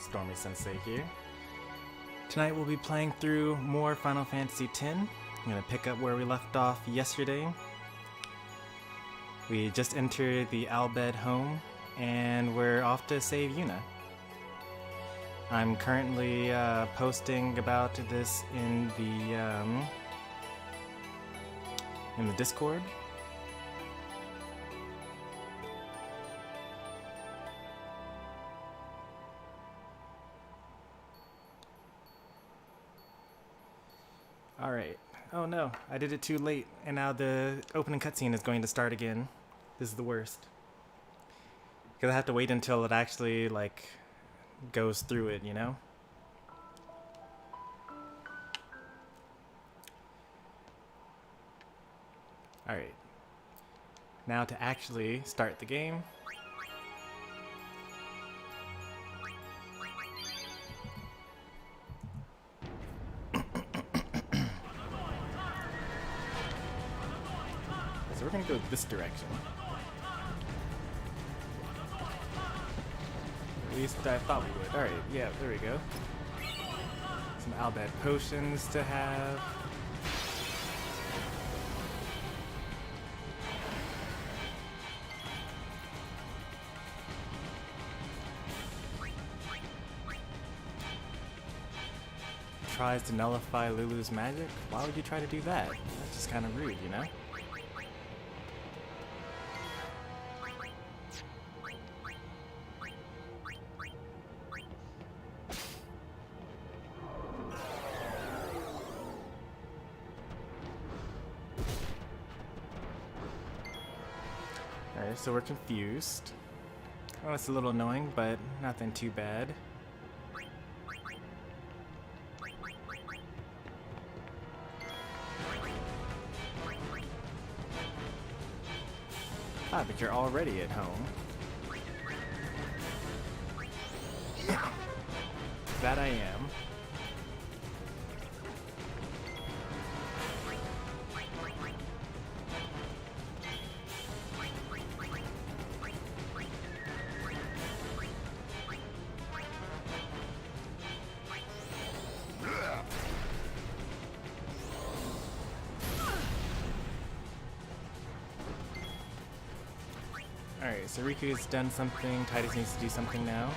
Stormy Sensei here. Tonight we'll be playing through more Final Fantasy X. I'm going to pick up where we left off yesterday. We just entered the Albed home, and we're off to save Yuna. I'm currently posting about this in the Discord. Alright. Oh no, I did it too late, and now the opening cutscene is going to start again. This is the worst. Because I have to wait until it actually, like, goes through it, you know? Alright. Now to actually start the game. So we're gonna go this direction. At least I thought we would. Alright, yeah, there we go. Some Albed potions to have. Tries to nullify Lulu's magic? Why would you try to do that? That's just kind of rude, you know? Alright, so we're confused. Oh, it's a little annoying, but nothing too bad. Ah, but you're already at home. That I am. Alright, so Riku's done something, Tidus needs to do something now.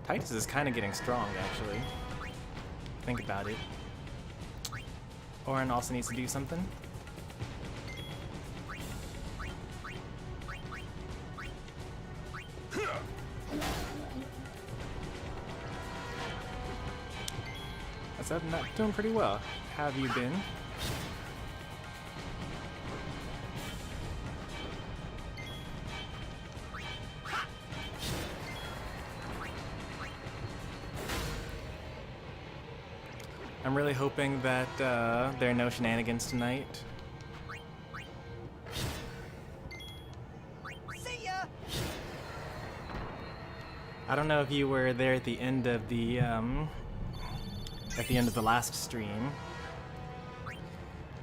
Tidus is kind of getting strong, actually. Think about it. Orin also needs to do something. I'm not doing pretty well. How have you been? I'm really hoping that there are no shenanigans tonight. See ya! I don't know if you were there at the end of the last stream,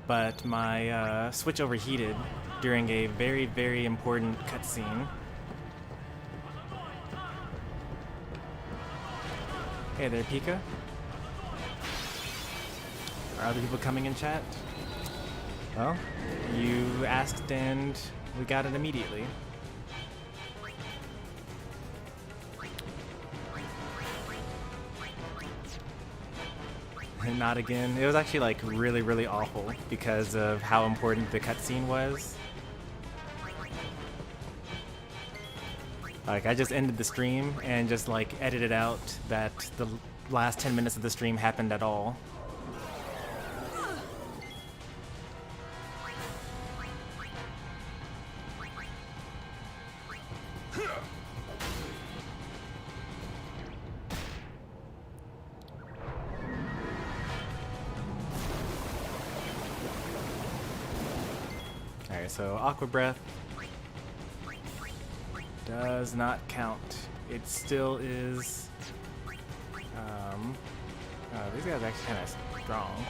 but my Switch overheated during a very, very important cutscene. Hey there, Pika. Are other people coming in chat? Well, you asked and we got it immediately. Not again. It was actually like really, really awful because of how important the cutscene was. Like, I just ended the stream and just like edited out that the last 10 minutes of the stream happened at all. So Aqua Breath does not count. It still is. These guys are actually kind of strong.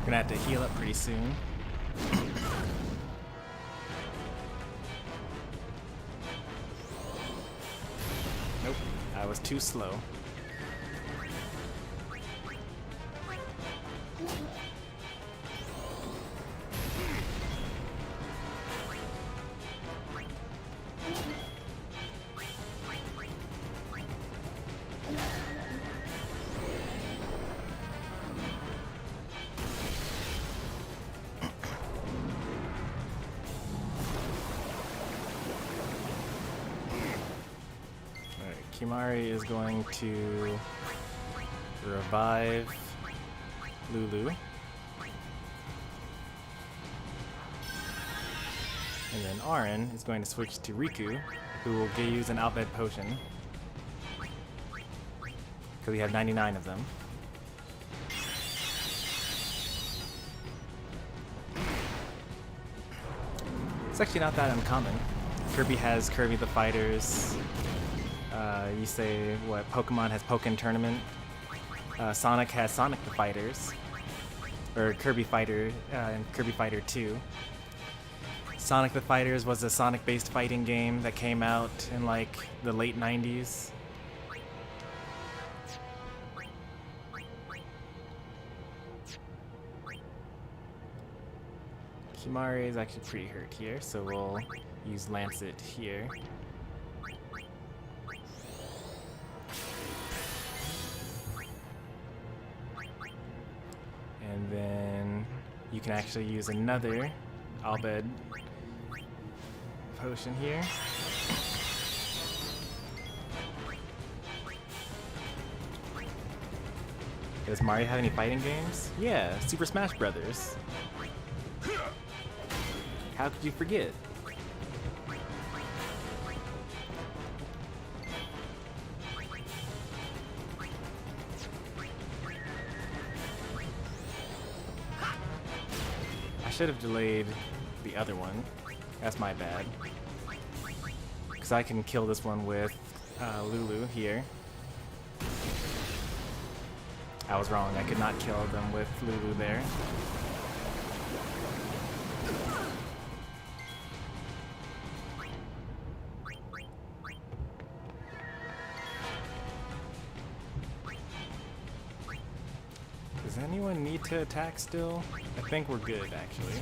Gonna have to heal up pretty soon. Nope, I was too slow. Kimari is going to revive Lulu. And then Arin is going to switch to Riku, who will use an Albed Potion. Because we have 99 of them. It's actually not that uncommon. Kirby has Kirby the Fighters. You say, what, Pokemon has Pokken Tournament. Sonic has Sonic the Fighters. Or Kirby Fighter and Kirby Fighter 2. Sonic the Fighters was a Sonic-based fighting game that came out in like the late 90s. Kimari is actually pretty hurt here, so we'll use Lancet here. And then you can actually use another Albed Potion here. Does Mario have any fighting games? Yeah, Super Smash Brothers. How could you forget? I should have delayed the other one. That's my bad. Because I can kill this one with Lulu here. I was wrong. I could not kill them with Lulu there. Does anyone need to attack still? I think we're good, actually.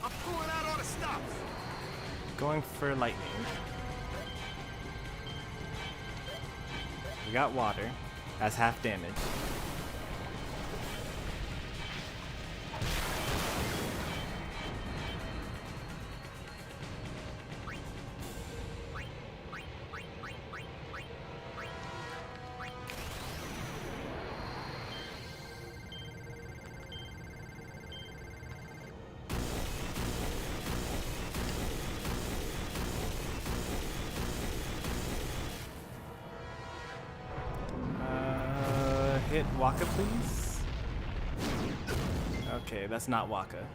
I'm pulling out all the stops. Going for lightning. We got water. That's half damage. Hit Waka, please. Okay, that's not Waka.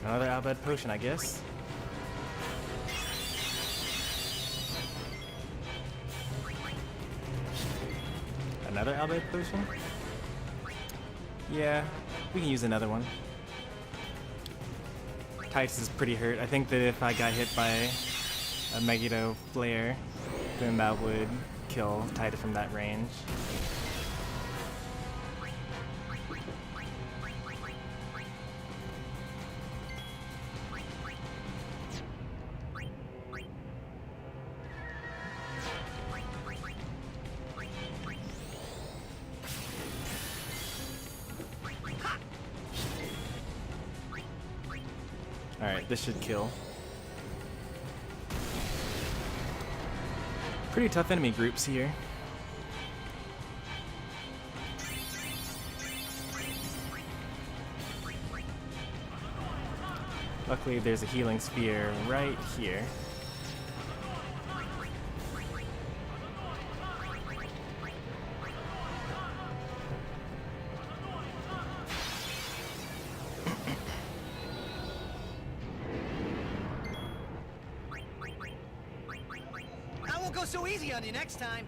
Another Albed Potion, I guess. Another Albed Potion? Yeah, we can use another one. Tidus is pretty hurt. I think that if I got hit by a Megiddo Flare, then that would kill Tidus from that range. Alright, this should kill. Pretty tough enemy groups here. Luckily, there's a healing sphere right here. I won't go so easy on you next time.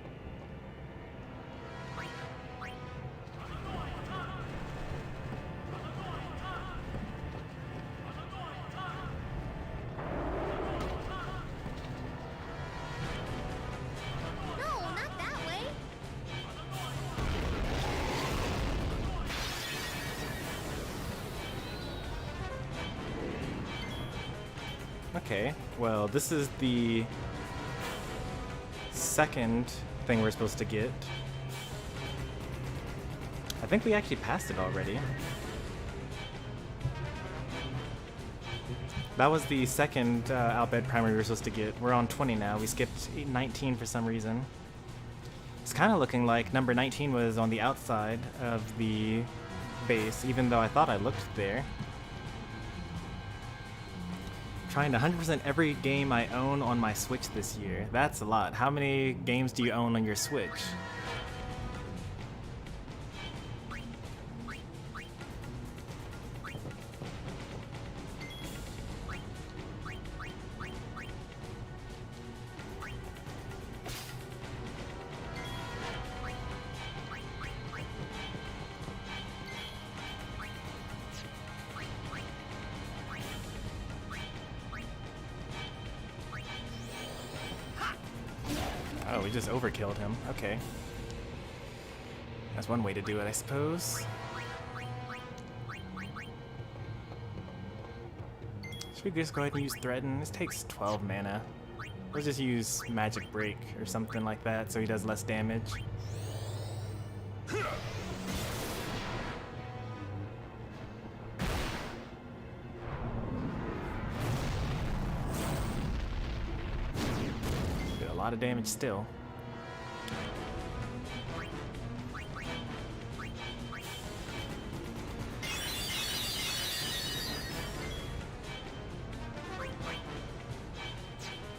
Okay, well, this is the second thing we're supposed to get. I think we actually passed it already. That was the second Albed primary we were supposed to get. We're on 20 now. We skipped 19 for some reason. It's kind of looking like number 19 was on the outside of the base, even though I thought I looked there. Trying to 100% every game I own on my Switch this year. That's a lot. How many games do you own on your Switch? Oh, we just overkilled him. Okay. That's one way to do it, I suppose. Should we just go ahead and use Threaten? This takes 12 mana. We'll just use Magic Break or something like that so he does less damage. Did a lot of damage still.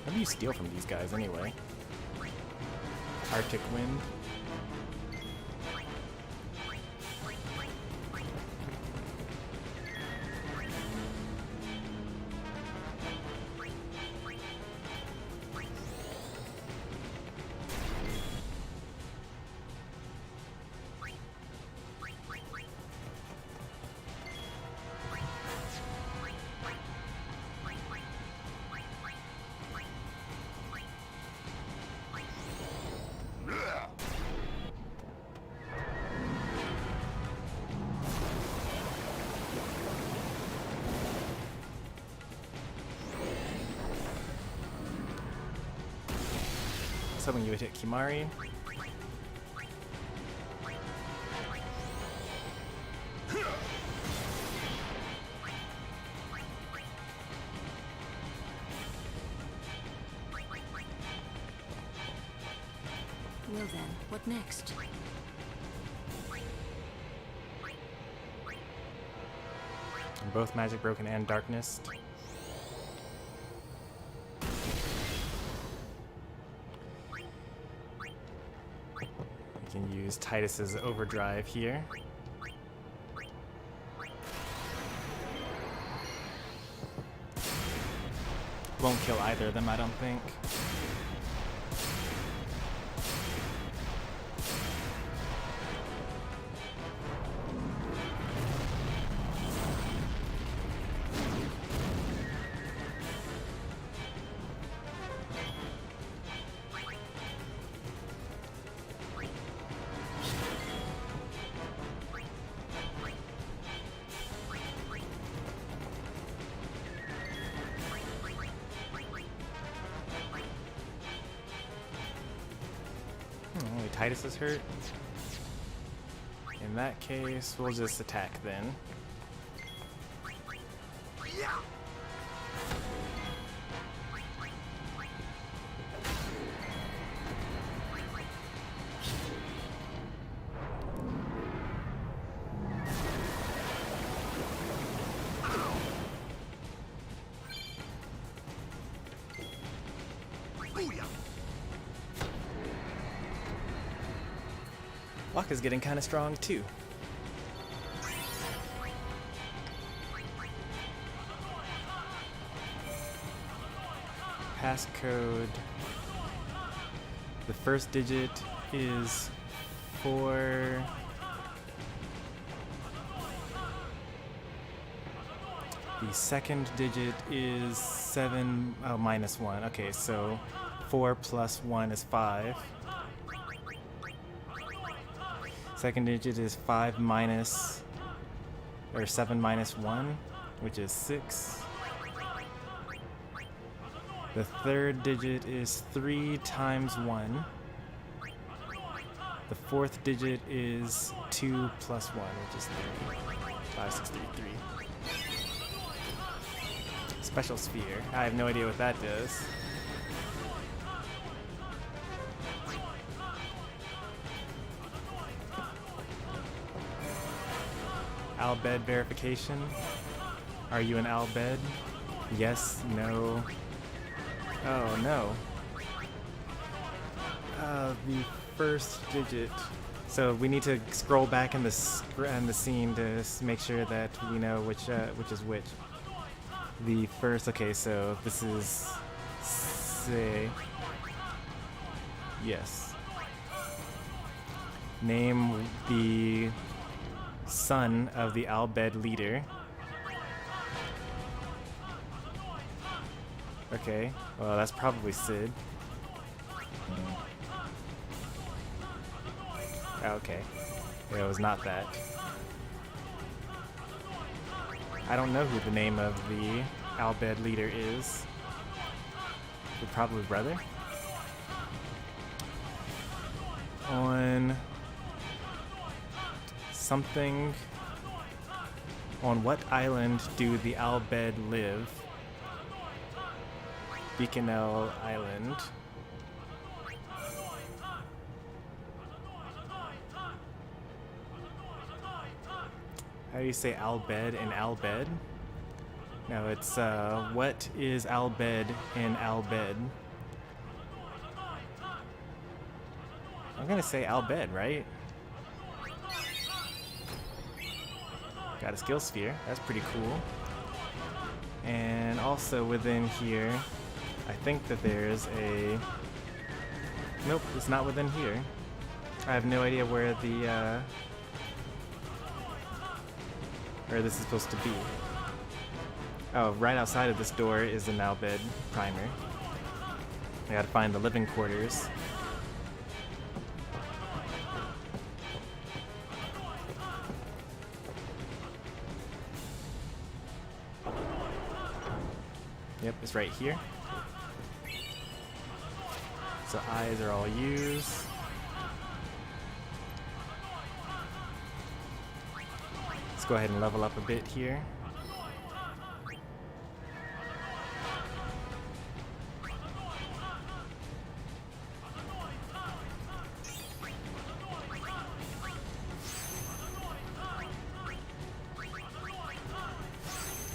How do you steal from these guys anyway? Arctic Wind. Hoping you would hit Kimari. Well then, what next? Both Magic Broken and Darkness. Can use Tidus's Overdrive here. Won't kill either of them, I don't think. Only Tidus is hurt. In that case, we'll just attack then. Waka's getting kind of strong too. Passcode. The first digit is 4. The second digit is 7. Oh, minus 1. Okay, so 4 plus 1 is 5. Second digit is 5 minus, or 7 minus 1, which is 6. The third digit is 3 times 1. The fourth digit is 2 plus 1, which is 3. 5, 6, 3, 3. Special sphere. I have no idea what that does. Albed verification. Are you an Albed? Yes, no. Oh no. The first digit. So we need to scroll back in the scene to make sure that we know which is which. The first. Okay, so this is say yes. Name the son of the Albed leader. Okay, well that's probably Sid. Okay, it was not that. I don't know who the name of the Albed leader is. Probably brother? On something. On what island do the Albed live? Beaconell Island. How do you say Albed in Albed? No, it's what is Albed in Albed? I'm gonna say Albed, right? Got a skill sphere. That's pretty cool. And also within here, I think that there's a... Nope, it's not within here. I have no idea where the where this is supposed to be. Oh, right outside of this door is an Albed primer. I gotta find the living quarters. Yep, it's right here. So eyes are all used. Let's go ahead and level up a bit here.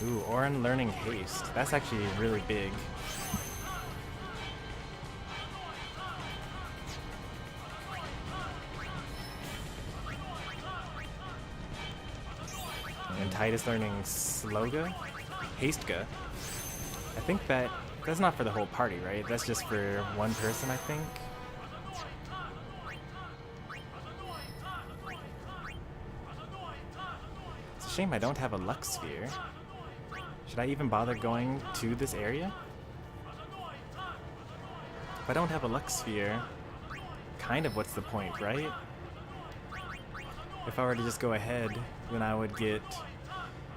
Ooh, Orin learning haste. That's actually really big. And Tidus learning Sloga? Hastega? I think that's not for the whole party, right? That's just for one person, I think. It's a shame I don't have a Lux Sphere. Should I even bother going to this area? If I don't have a Lux Sphere, kind of what's the point, right? If I were to just go ahead, then I would get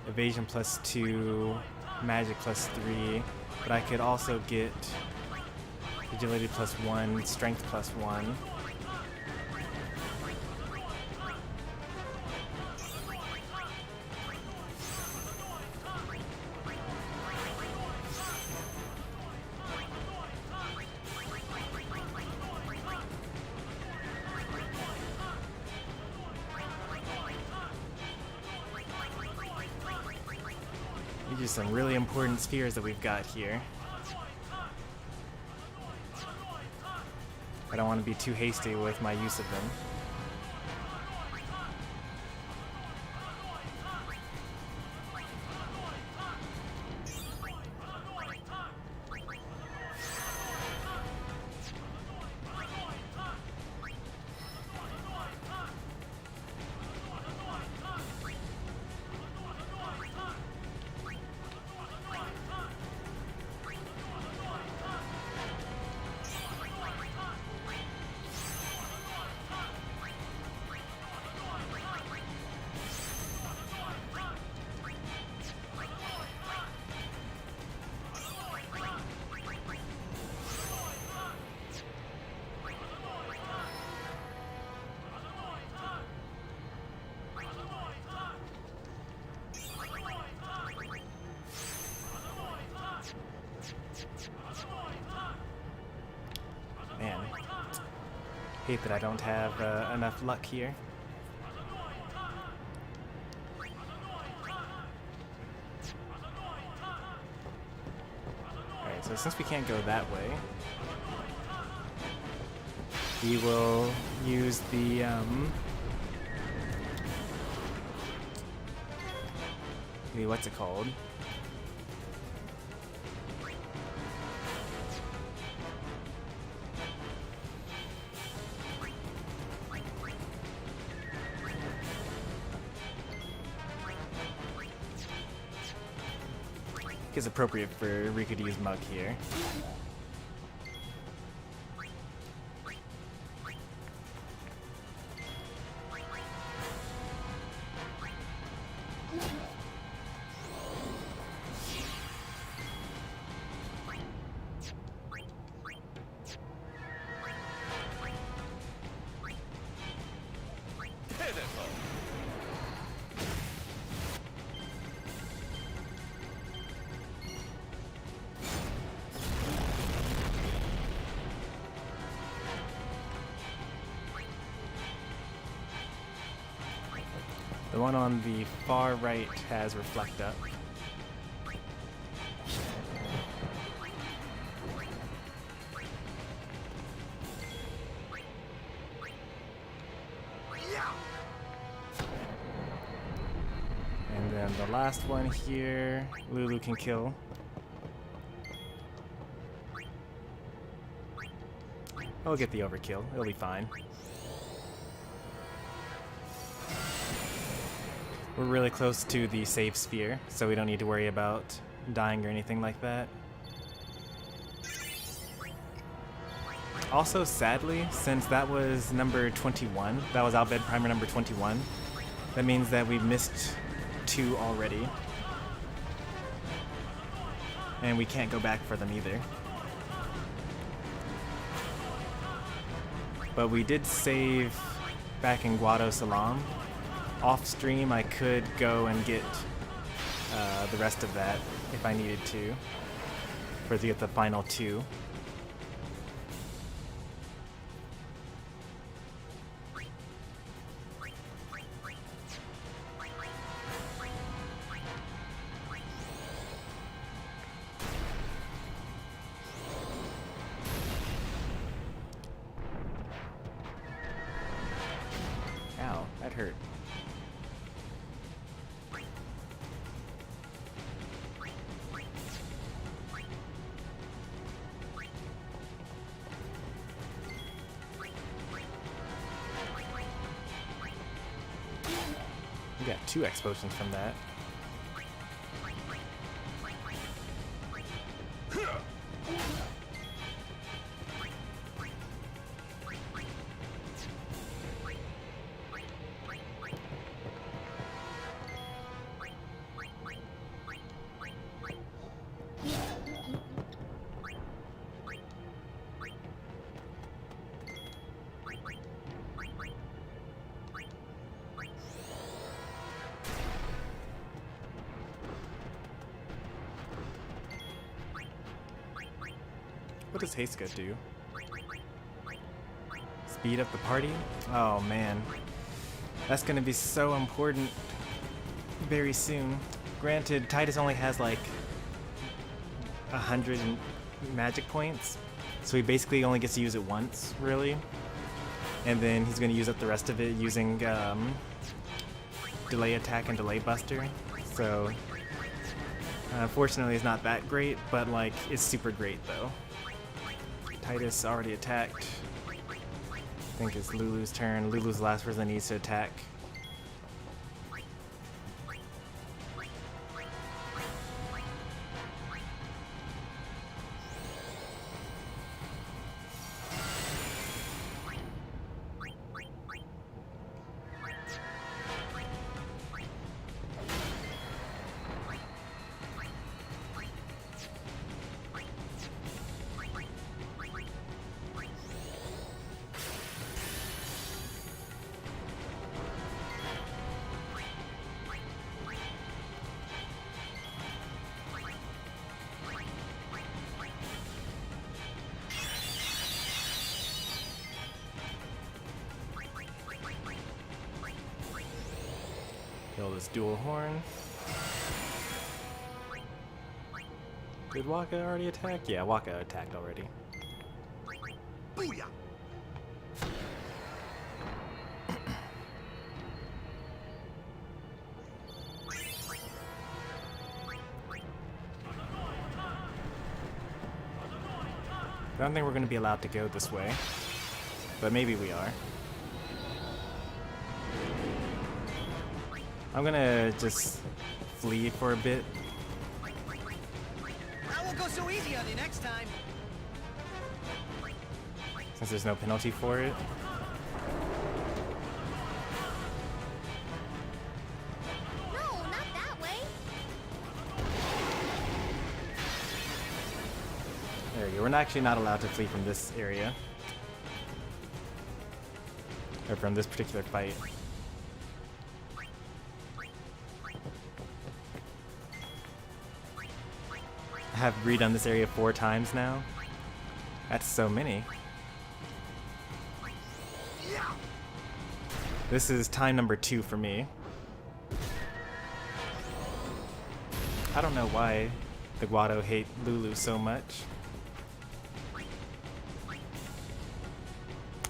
evasion +2, magic +3, but I could also get agility +1, strength +1. These are some really important spheres that we've got here. I don't want to be too hasty with my use of them. Hate that I don't have enough luck here. Alright, so since we can't go that way, we will use the what's it called? It's appropriate for Riku to use Mug here. The one on the far right has Reflect Up. And then the last one here, Lulu can kill. I'll get the overkill, it'll be fine. We're really close to the save sphere, so we don't need to worry about dying or anything like that. Also, sadly, since that was number 21, that was Albed Primer number 21, that means that we missed 2 already. And we can't go back for them either. But we did save back in Guado Salam. Off stream, I could go and get the rest of that if I needed to for the final 2. Ow, that hurt. We got 2 X potions from that. What does haste go do? Speed up the party? Oh man. That's gonna be so important very soon. Granted, Tidus only has like 100 magic points, so he basically only gets to use it once, really. And then he's gonna use up the rest of it using delay attack and delay buster. So unfortunately it's not that great, but like it's super great though. Tidus already attacked. I think it's Lulu's turn. Lulu's the last person that needs to attack. Kill this dual horn. Did Waka already attack? Yeah, Waka attacked already. Booyah! I don't think we're going to be allowed to go this way, but maybe we are. I'm going to just flee for a bit. I won't go so easy on you next time. Since there's no penalty for it. No, not that way. There we go. We're actually not allowed to flee from this area. Or from this particular fight. I have redone this area 4 times now. That's so many. This is time number 2 for me. I don't know why the Guado hate Lulu so much. I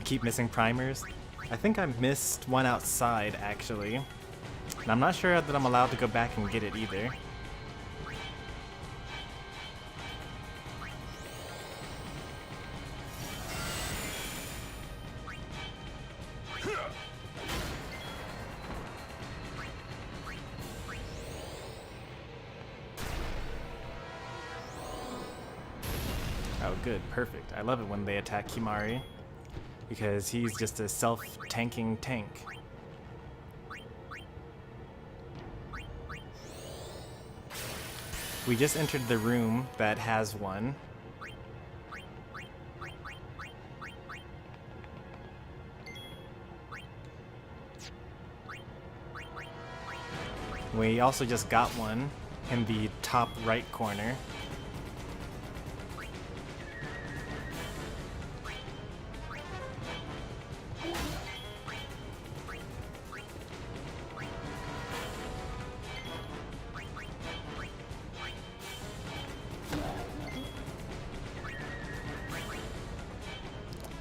keep missing primers. I think I missed one outside, actually. And I'm not sure that I'm allowed to go back and get it either. Oh, good, perfect. I love it when they attack Kimari, because he's just a self-tanking tank. We just entered the room that has one. We also just got one in the top right corner.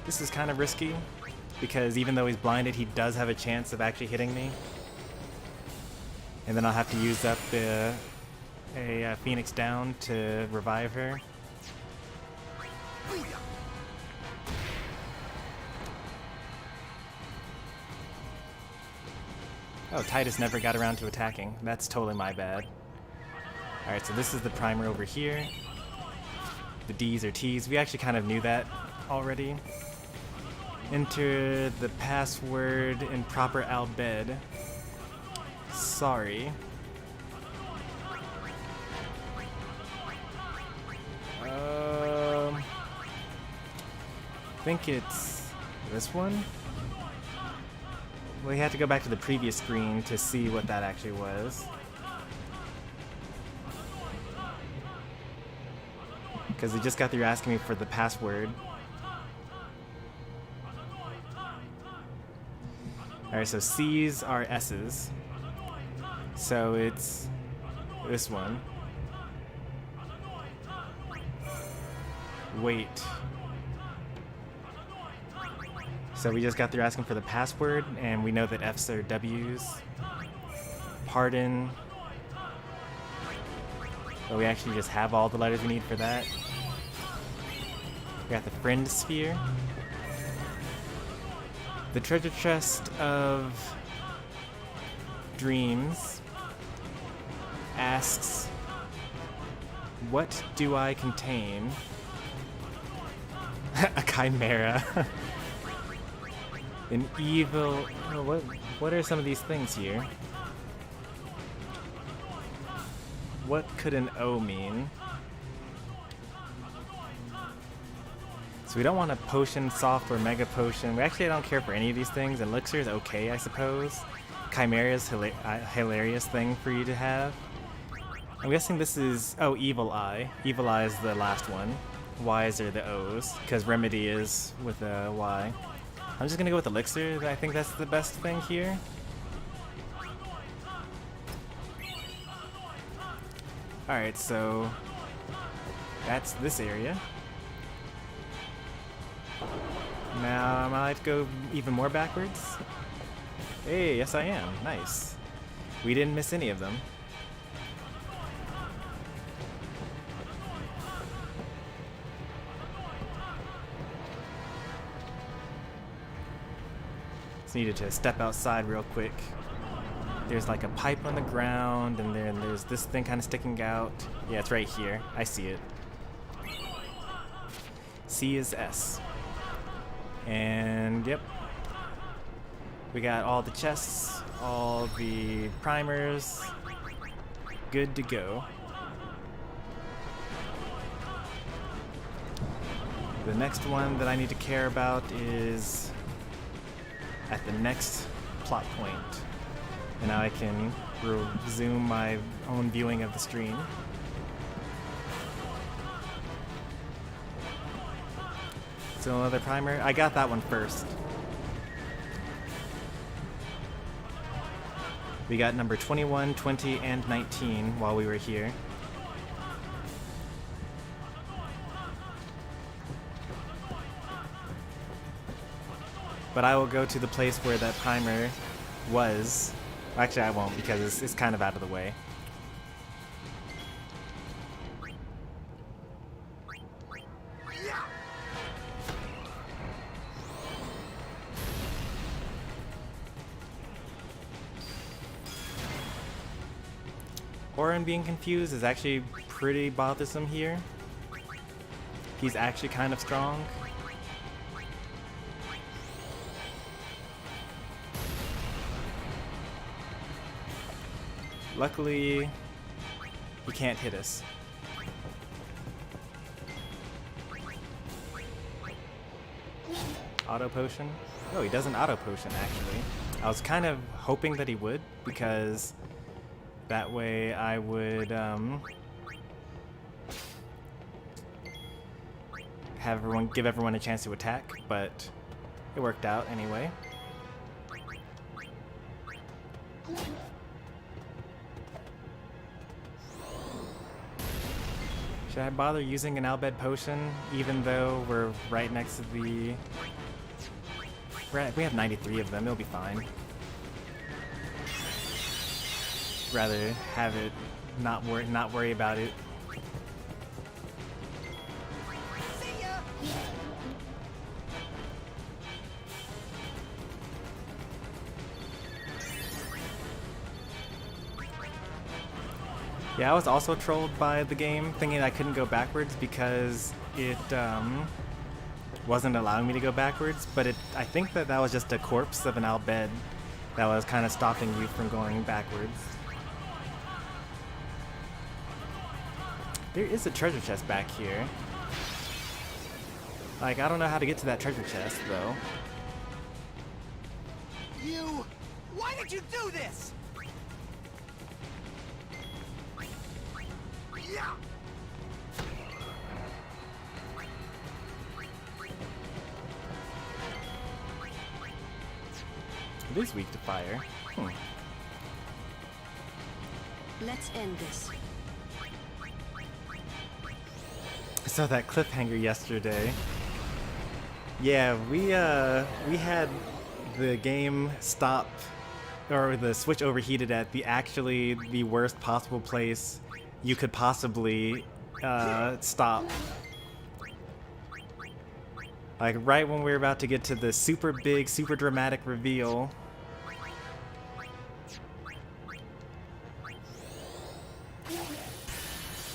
This is kind of risky, because even though he's blinded, he does have a chance of actually hitting me. And then I'll have to use up a Phoenix down to revive her. Oh, Tidus never got around to attacking. That's totally my bad. Alright, so this is the primer over here. The D's or T's. We actually kind of knew that already. Enter the password in proper albed. Sorry. I think it's this one? We had to go back to the previous screen to see what that actually was. Because they just got through asking me for the password. Alright, so C's are S's. So it's this one. Wait. So we just got through asking for the password, and we know that F's are W's. Pardon. But we actually just have all the letters we need for that. We got the friend sphere. The treasure chest of dreams asks, what do I contain? A chimera. An evil... Oh, what are some of these things here? What could an O mean? So we don't want a potion, soft, or mega potion. We actually don't care for any of these things. Elixir is okay, I suppose. Chimera is a hilarious thing for you to have. I'm guessing this is... Oh, Evil Eye. Evil Eye is the last one. Y's are the O's, because Remedy is with a Y. I'm just gonna go with Elixir. I think that's the best thing here. Alright, so that's this area. Now, am I allowed to go even more backwards? Hey, yes I am. Nice. We didn't miss any of them. Just needed to step outside real quick. There's like a pipe on the ground, and then there's this thing kind of sticking out. Yeah, it's right here. I see it. C is S. And yep. We got all the chests, all the primers. Good to go. The next one that I need to care about is at the next plot point. And now I can resume my own viewing of the stream. So another primer. I got that one first. We got number 21, 20, and 19 while we were here. But I will go to the place where that primer was. Actually, I won't, because it's kind of out of the way. Orin being confused is actually pretty bothersome here. He's actually kind of strong. Luckily, he can't hit us. Auto potion? No, he doesn't auto potion actually. I was kind of hoping that he would, because that way I would give everyone a chance to attack, but it worked out anyway. Should I bother using an Albed potion, even though we're right next to the... We have 93 of them, it'll be fine. Rather have it not worry about it. See ya! Yeah, I was also trolled by the game, thinking I couldn't go backwards because it wasn't allowing me to go backwards, but I think that was just a corpse of an Albed that was kind of stopping you from going backwards. There is a treasure chest back here. Like, I don't know how to get to that treasure chest, though. You... Why did you do this? Yeah. It is weak to fire. Let's end this. I saw that cliffhanger yesterday. Yeah, we had the game stop, or the Switch overheated at the worst possible place you could possibly stop. Like right when we were about to get to the super big, super dramatic reveal.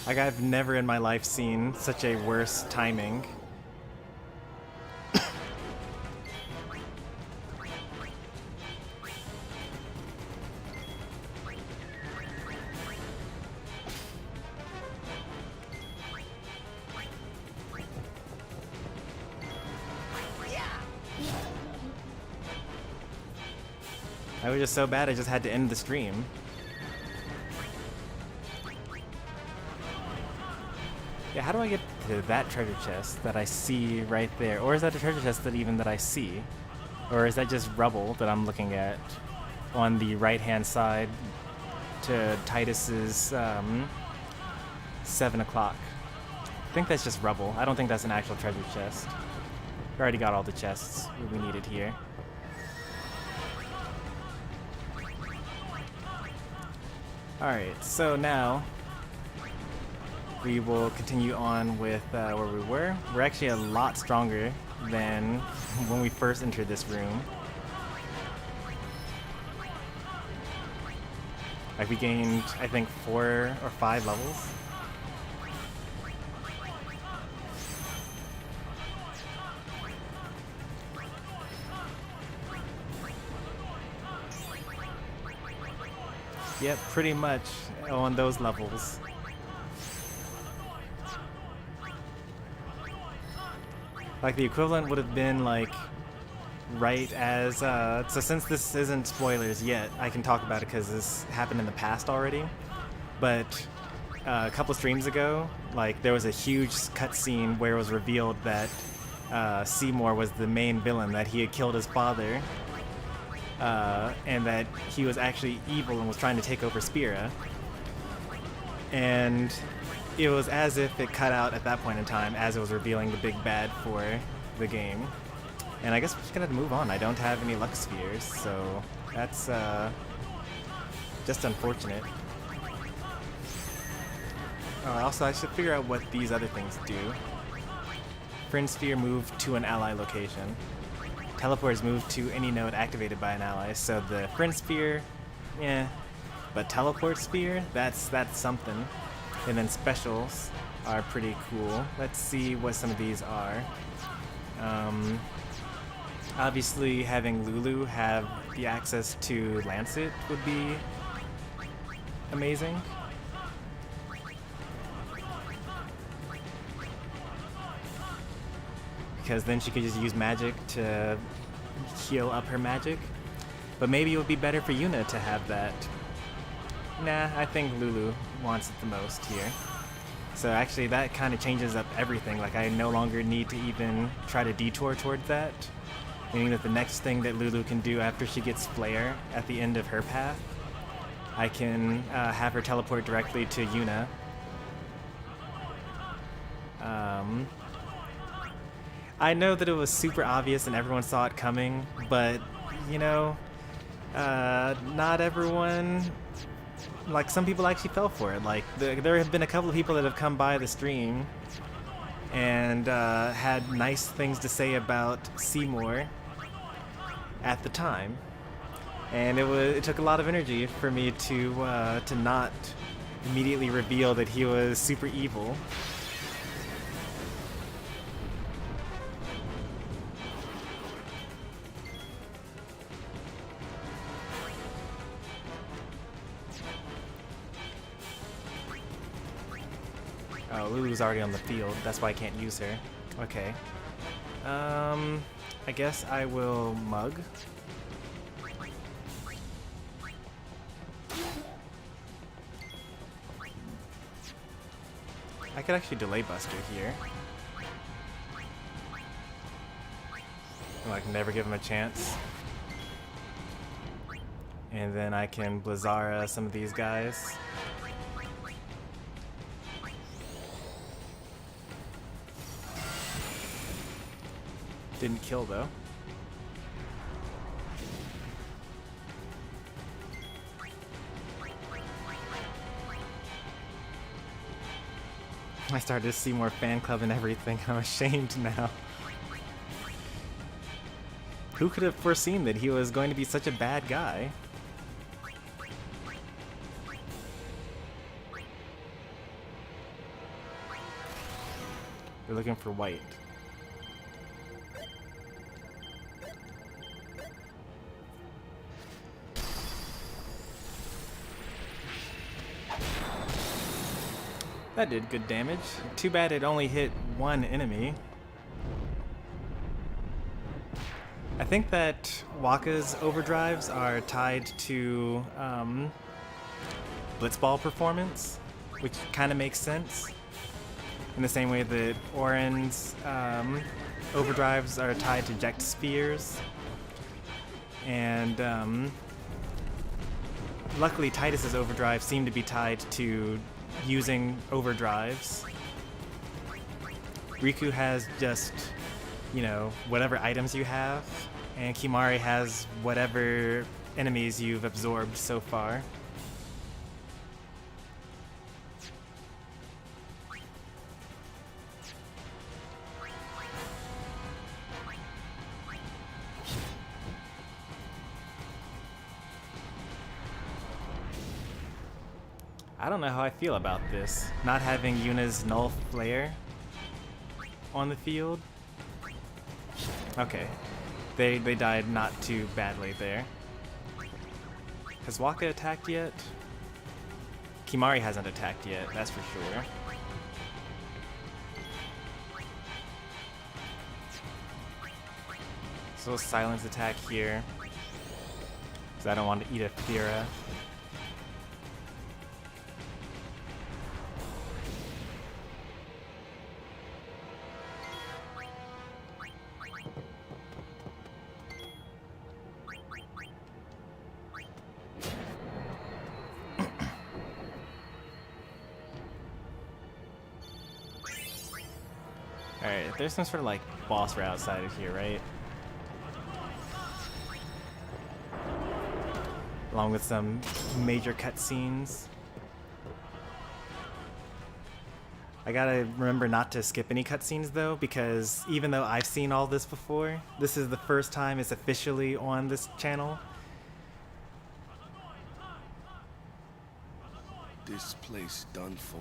Like, I've never in my life seen such a worse timing. I was just so bad I just had to end the stream. Yeah, how do I get to that treasure chest that I see right there? Or is that a treasure chest that I see? Or is that just rubble that I'm looking at on the right-hand side to Tidus's 7 o'clock. I think that's just rubble. I don't think that's an actual treasure chest. We already got all the chests we needed here. Alright, so now we will continue on with where we were. We're actually a lot stronger than when we first entered this room. Like we gained, I think, 4 or 5 levels. Yep, pretty much on those levels. Like the equivalent would have been like right as so since this isn't spoilers yet, I can talk about it because this happened in the past already. But a couple streams ago, like there was a huge cutscene where it was revealed that Seymour was the main villain, that he had killed his father. And that he was actually evil and was trying to take over Spira. And it was as if it cut out at that point in time as it was revealing the big bad for the game. And I guess we're just gonna have to move on. I don't have any luck spheres, so that's just unfortunate. Also, I should figure out what these other things do. Friend sphere moved to an ally location. Teleport is moved to any node activated by an ally. So the friend sphere, yeah, but teleport sphere, that's something. And then specials are pretty cool. Let's see what some of these are. Obviously, having Lulu have the access to Lancet would be amazing. Because then she could just use magic to heal up her magic. But maybe it would be better for Yuna to have that. Nah, I think Lulu wants it the most here. So actually that kind of changes up everything. Like I no longer need to even try to detour towards that. Meaning that the next thing that Lulu can do after she gets Flare at the end of her path, I can have her teleport directly to Yuna. I know that it was super obvious and everyone saw it coming, but, you know, not everyone, like, some people actually fell for it. Like, there have been a couple of people that have come by the stream and had nice things to say about Seymour at the time. And it took a lot of energy for me to not immediately reveal that he was super evil. Oh, Lulu's already on the field. That's why I can't use her. Okay. I guess I will mug. I could actually delay Buster here. Like, never give him a chance. And then I can Blizzara some of these guys. Didn't kill though. I started to see more fan club and everything. I'm ashamed now. Who could have foreseen that he was going to be such a bad guy? We're looking for white. That did good damage. Too bad it only hit one enemy. I think that Wakka's overdrives are tied to blitzball performance, which kind of makes sense. In the same way that Oren's overdrives are tied to eject spheres. And luckily Tidus's overdrive seemed to be tied to using overdrives. Riku has just, you know, whatever items you have, and Kimari has whatever enemies you've absorbed so far. I don't know how I feel about this. Not having Yuna's null flare on the field. Okay. They died not too badly there. Has Waka attacked yet? Kimari hasn't attacked yet, that's for sure. So silence attack here. Because I don't want to eat a Thera. Alright, there's some sort of like boss right outside of here, right? Along with some major cutscenes. I gotta remember not to skip any cutscenes though, because even though I've seen all this before, this is the first time it's officially on this channel. This place done for.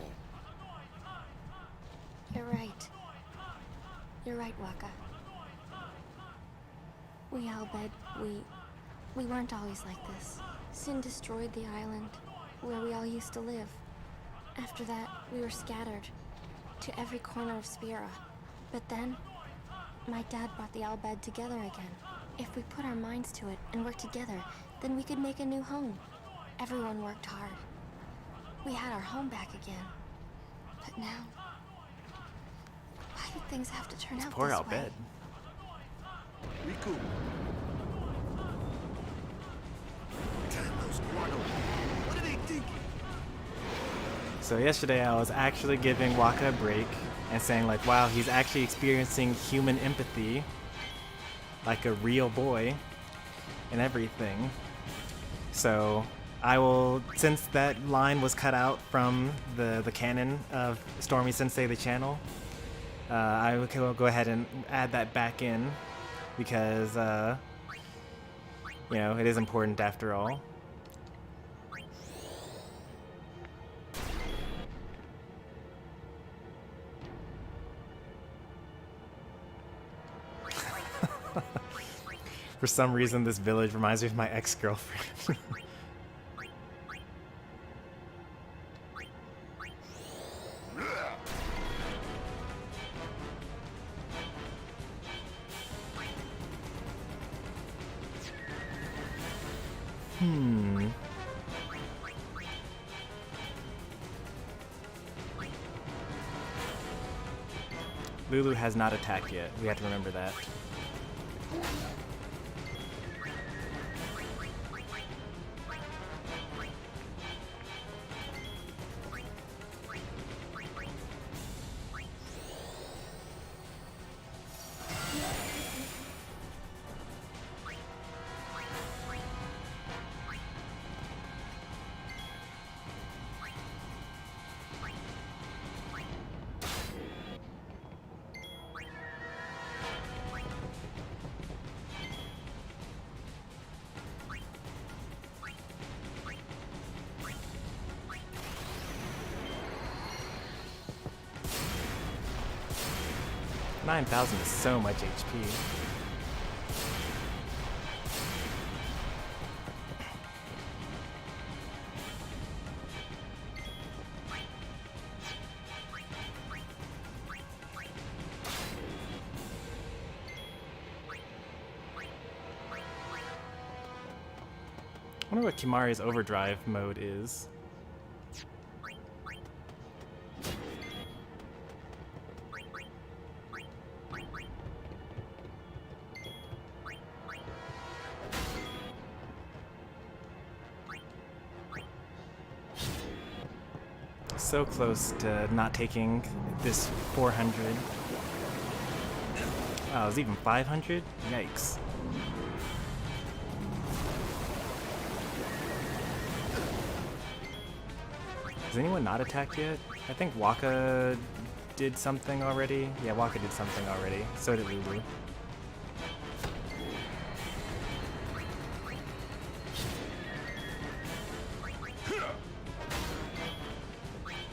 You're right. You're right, Waka. We Albed, we weren't always like this. Sin destroyed the island, where we all used to live. After that, we were scattered to every corner of Spira. But then, my dad brought the Albed together again. If we put our minds to it and worked together, then we could make a new home. Everyone worked hard. We had our home back again. But now, why did things have to turn out Poor this Albed. way? Riku. Damn those Guano. What are they thinking? So yesterday I was actually giving Waka a break and saying like, wow, he's actually experiencing human empathy like a real boy and everything. So I will, since that line was cut out from the canon of Stormy Sensei the channel, I will go ahead and add that back in because, you know, it is important after all. For some reason, this village reminds me of my ex-girlfriend. Lulu has not attacked yet. We have to remember that. $9,000 is so much HP. I wonder what Kimari's overdrive mode is. So close to not taking this 400. Oh, it was even 500? Yikes. Has anyone not attacked yet? I think Waka did something already. Yeah, Waka did something already. So did Lulu.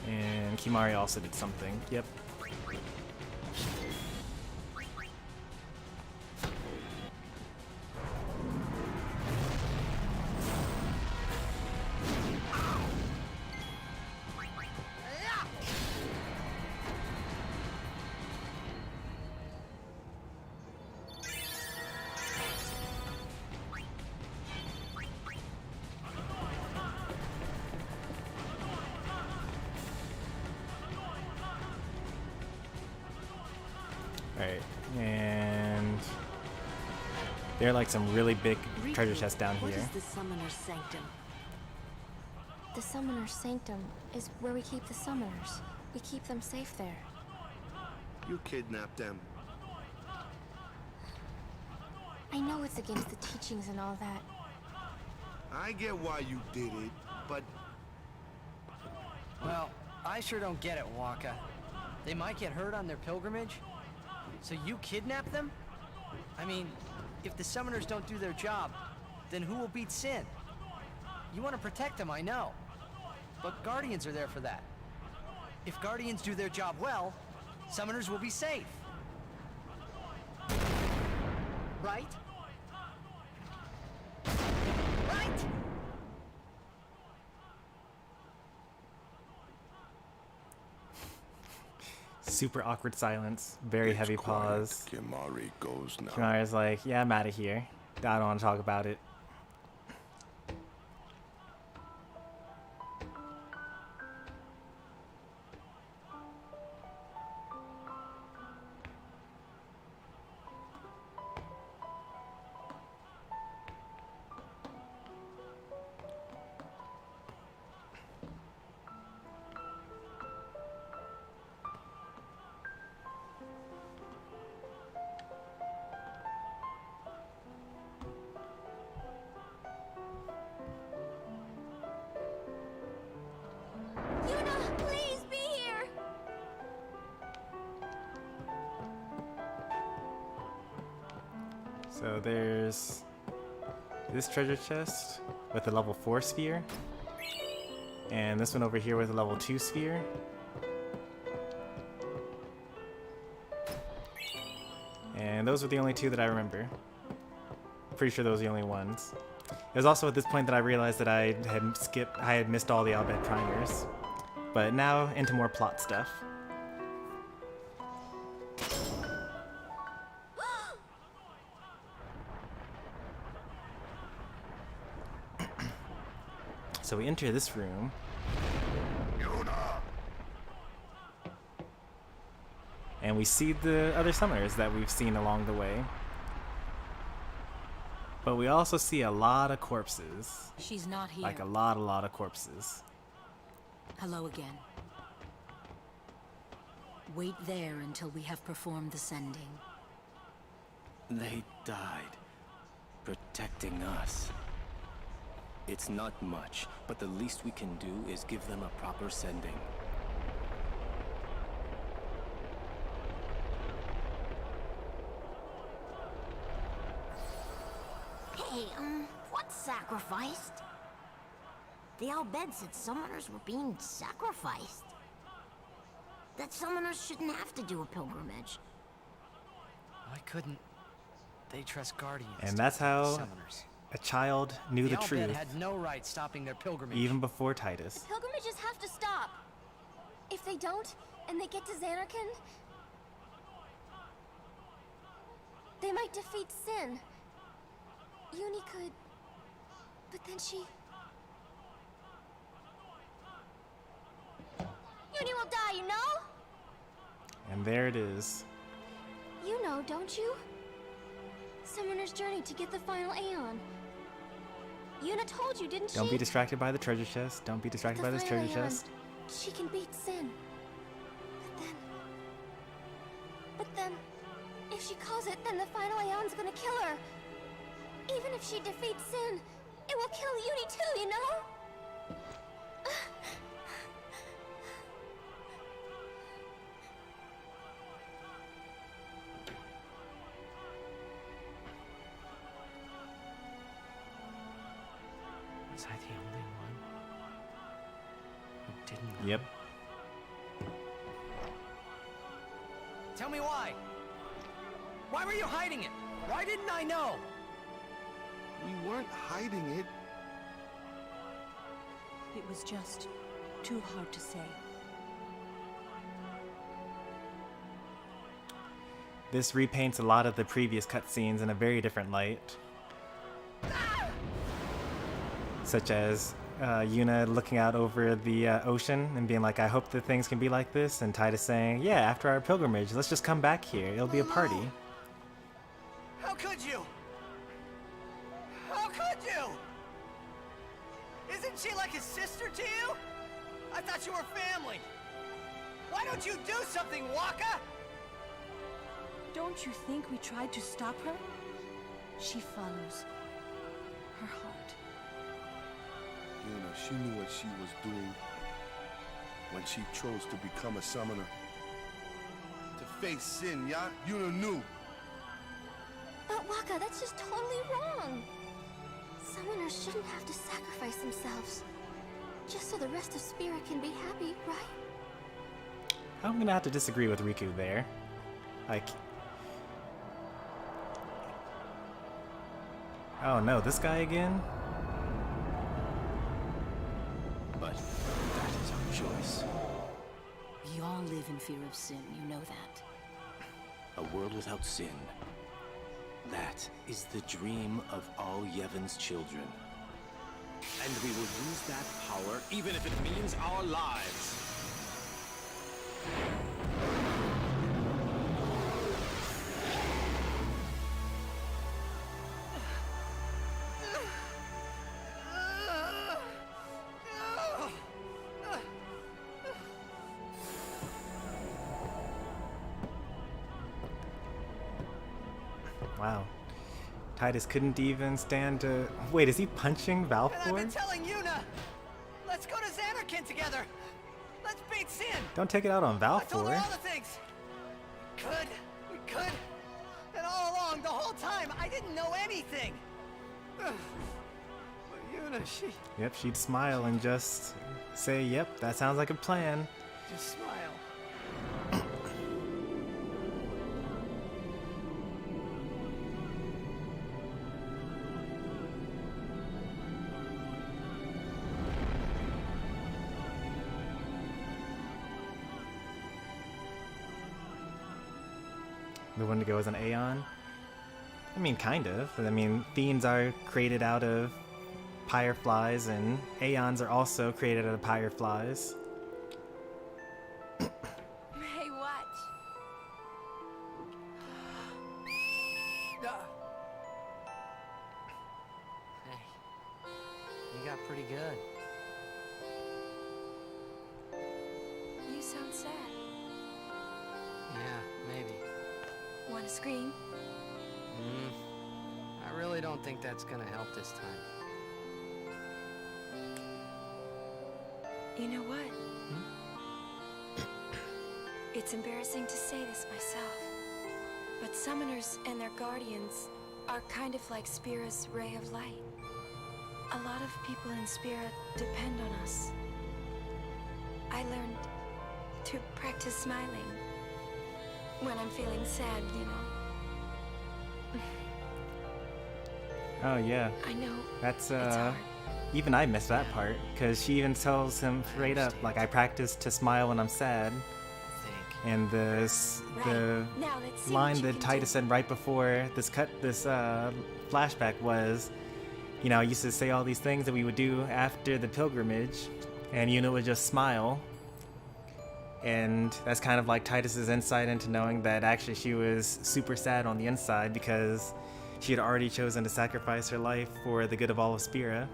And Kimari also did something. Yep. Alright, and there are like some really big treasure chests down What here. is the Summoner's Sanctum? The Summoner's Sanctum is where we keep the summoners. We keep them safe there. You kidnapped them. I know it's against the teachings and all that. I get why you did it, but Well, I sure don't get it, Waka. They might get hurt on their pilgrimage. So you kidnap them? I mean, if the summoners don't do their job, then who will beat Sin? You want to protect them, I know. But Guardians are there for that. If Guardians do their job well, summoners will be safe. Right? Right? Super awkward silence, very heavy pause. Kimari goes now. Kimari's like, yeah, I'm out of here. I don't want to talk about it. Yuna, please be here! So there's this treasure chest with a level 4 sphere. And this one over here with a level 2 sphere. And those were the only two that I remember. Pretty sure those were the only ones. It was also at this point that I realized that I had missed all the Albed primers. But now into more plot stuff. So we enter this room. Yuna! And we see the other summoners that we've seen along the way. But we also see a lot of corpses. She's not here. Like a lot of corpses. Hello again. Wait there until we have performed the sending. They died, protecting us. It's not much, but the least we can do is give them a proper sending. Hey, what's sacrificed? The Albed said summoners were being sacrificed. That summoners shouldn't have to do a pilgrimage. Why couldn't they trust Guardians? And that's how Summoners. a child knew the Albed truth had no right stopping their pilgrimage. even before Tidus. Pilgrimages have to stop. If they don't, and they get to Xanarkand, they might defeat Sin. Uni could, but then she... Uni will die, you know? And there it is. You know, don't you? Summoner's journey to get the final Aeon. Yuna told you, didn't she? Don't be distracted by the treasure chest. Don't be distracted by this treasure chest. she can beat Sin. But then, if she calls it, then the final Aeon's gonna kill her. Even if she defeats Sin, it will kill Yuni too, you know? Was I the only one who didn't know? Yep. Tell me why. Why were you hiding it? Why didn't I know? We weren't hiding it. It was just too hard to say. This repaints a lot of the previous cutscenes in a very different light. Such as Yuna looking out over the ocean and being like, I hope that things can be like this, and Tidus saying, yeah, after our pilgrimage, let's just come back here. It'll be a party. How could you? How could you? Isn't she like a sister to you? I thought you were family. Why don't you do something, Waka? Don't you think we tried to stop her? She follows her heart. Yuna, she knew what she was doing when she chose to become a summoner. To face Sin, yeah? Yuna knew. But Waka, that's just totally wrong. Summoners shouldn't have to sacrifice themselves. Just so the rest of Spirit can be happy, right? I'm gonna have to disagree with Riku there. Like... Oh no, this guy again? But that is our choice. We all live in fear of Sin, you know that. A world without sin. That is the dream of all Yevon's children. And we will use that power even if it means our lives. Wow. Tidus couldn't even stand to... Wait, is he punching And I've been Valfor? telling Yuna, let's go to Xanarkin together. Let's beat Sin. Don't take it out on I told her Valfor. all the things. We could. And all along, the whole time, I didn't know anything. But Yuna, she Yep, she'd smile and just say, yep, that sounds like a plan. just smiled. The Wendigo is an Aeon? I mean, kind of. I mean, fiends are created out of fireflies, and Aeons are also created out of fireflies. Hey, watch. Hey, you got pretty good. You sound sad. Yeah, maybe. Want to scream? I really don't think that's gonna help this time. You know what? It's embarrassing to say this myself, but summoners and their guardians are kind of like Spira's ray of light. A lot of people in Spira depend on us. I learned to practice smiling when I'm feeling sad, you know. Oh, yeah. I know. That's, It's hard. even I missed that part, because she even tells him straight up, like, I practice to smile when I'm sad. And the Now let's see line what you that can Tidus do. said right before this flashback was, you know, I used to say all these things that we would do after the pilgrimage, and Yuna would just smile. And that's kind of like Tidus's insight into knowing that actually she was super sad on the inside because she had already chosen to sacrifice her life for the good of all of Spira.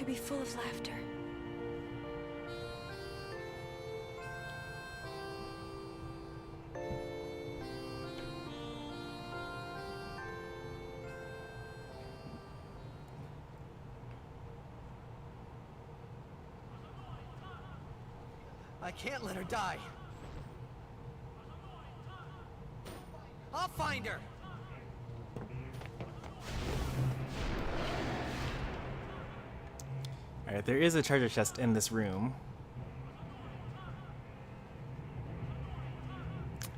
to be full of laughter. I can't let her die. I'll find her. Alright, there is a treasure chest in this room.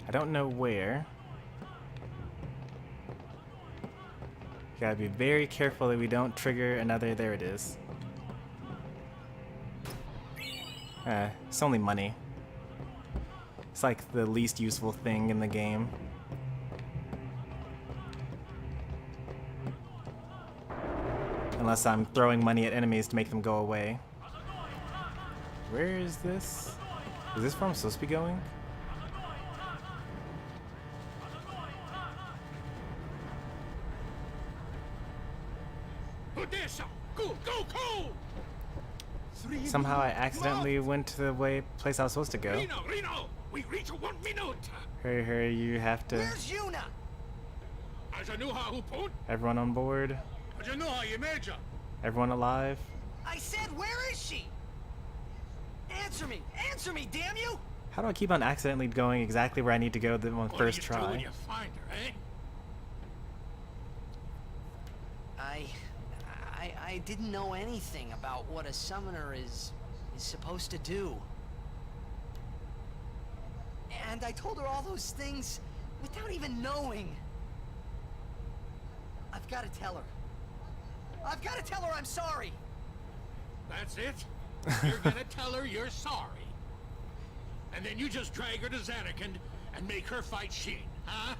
I don't know where. Gotta be very careful that we don't trigger another. There it is. It's only money. It's like the least useful thing in the game. Unless I'm throwing money at enemies to make them go away. Where is this? Is this where I'm supposed to be going? Somehow I accidentally went to the place I was supposed to go. Reno, we reach 1 minute. Hurry, hurry, you have to... Where's Yuna? Everyone on board? Everyone alive? I said, where is she? Answer me, damn you! How do I keep on accidentally going exactly where I need to go the first try? I didn't know anything about what a summoner is supposed to do. And I told her all those things without even knowing. I've got to tell her. I've got to tell her I'm sorry. That's it? You're gonna tell her you're sorry. And then you just drag her to Zanarkand and make her fight Sheen, huh?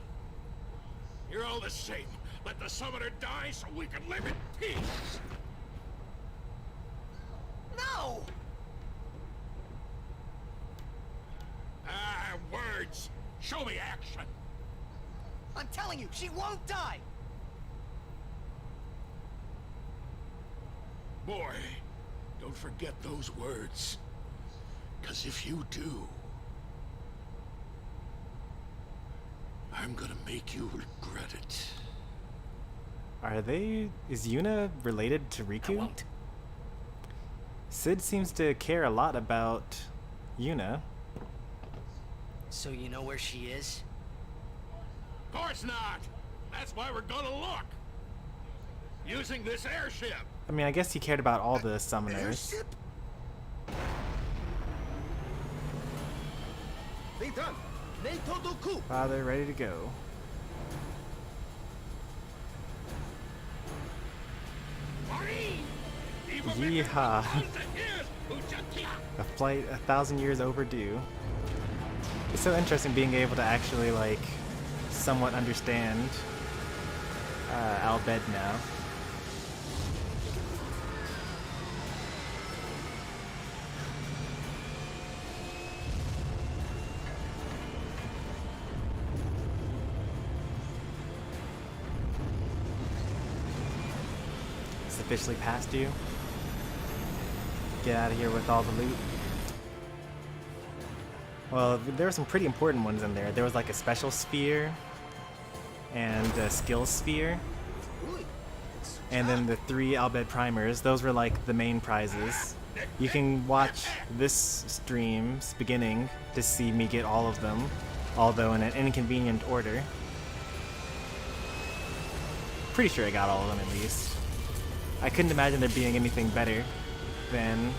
You're all the same. Let the summoner die so we can live in peace. No! Ah, words. Show me action. I'm telling you, she won't die! Boy, don't forget those words. 'Cause if you do, I'm gonna make you regret it. Is Yuna related to I Riku? won't. Sid seems to care a lot about Yuna. So you know where she is? Of course not. That's why we're gonna look. Using this airship. I mean, I guess he cared about all the summoners. Father, ready to go. Yeehaw. A flight 1,000 years overdue. It's so interesting being able to actually, like, somewhat understand Al Bhed now. It's officially past you. Get out of here with all the loot. Well, there were some pretty important ones in there. There was like a special sphere and a skill sphere. And then the 3 Al Bhed primers. Those were like the main prizes. You can watch this stream's beginning to see me get all of them, although in an inconvenient order. Pretty sure I got all of them at least. I couldn't imagine there being anything better than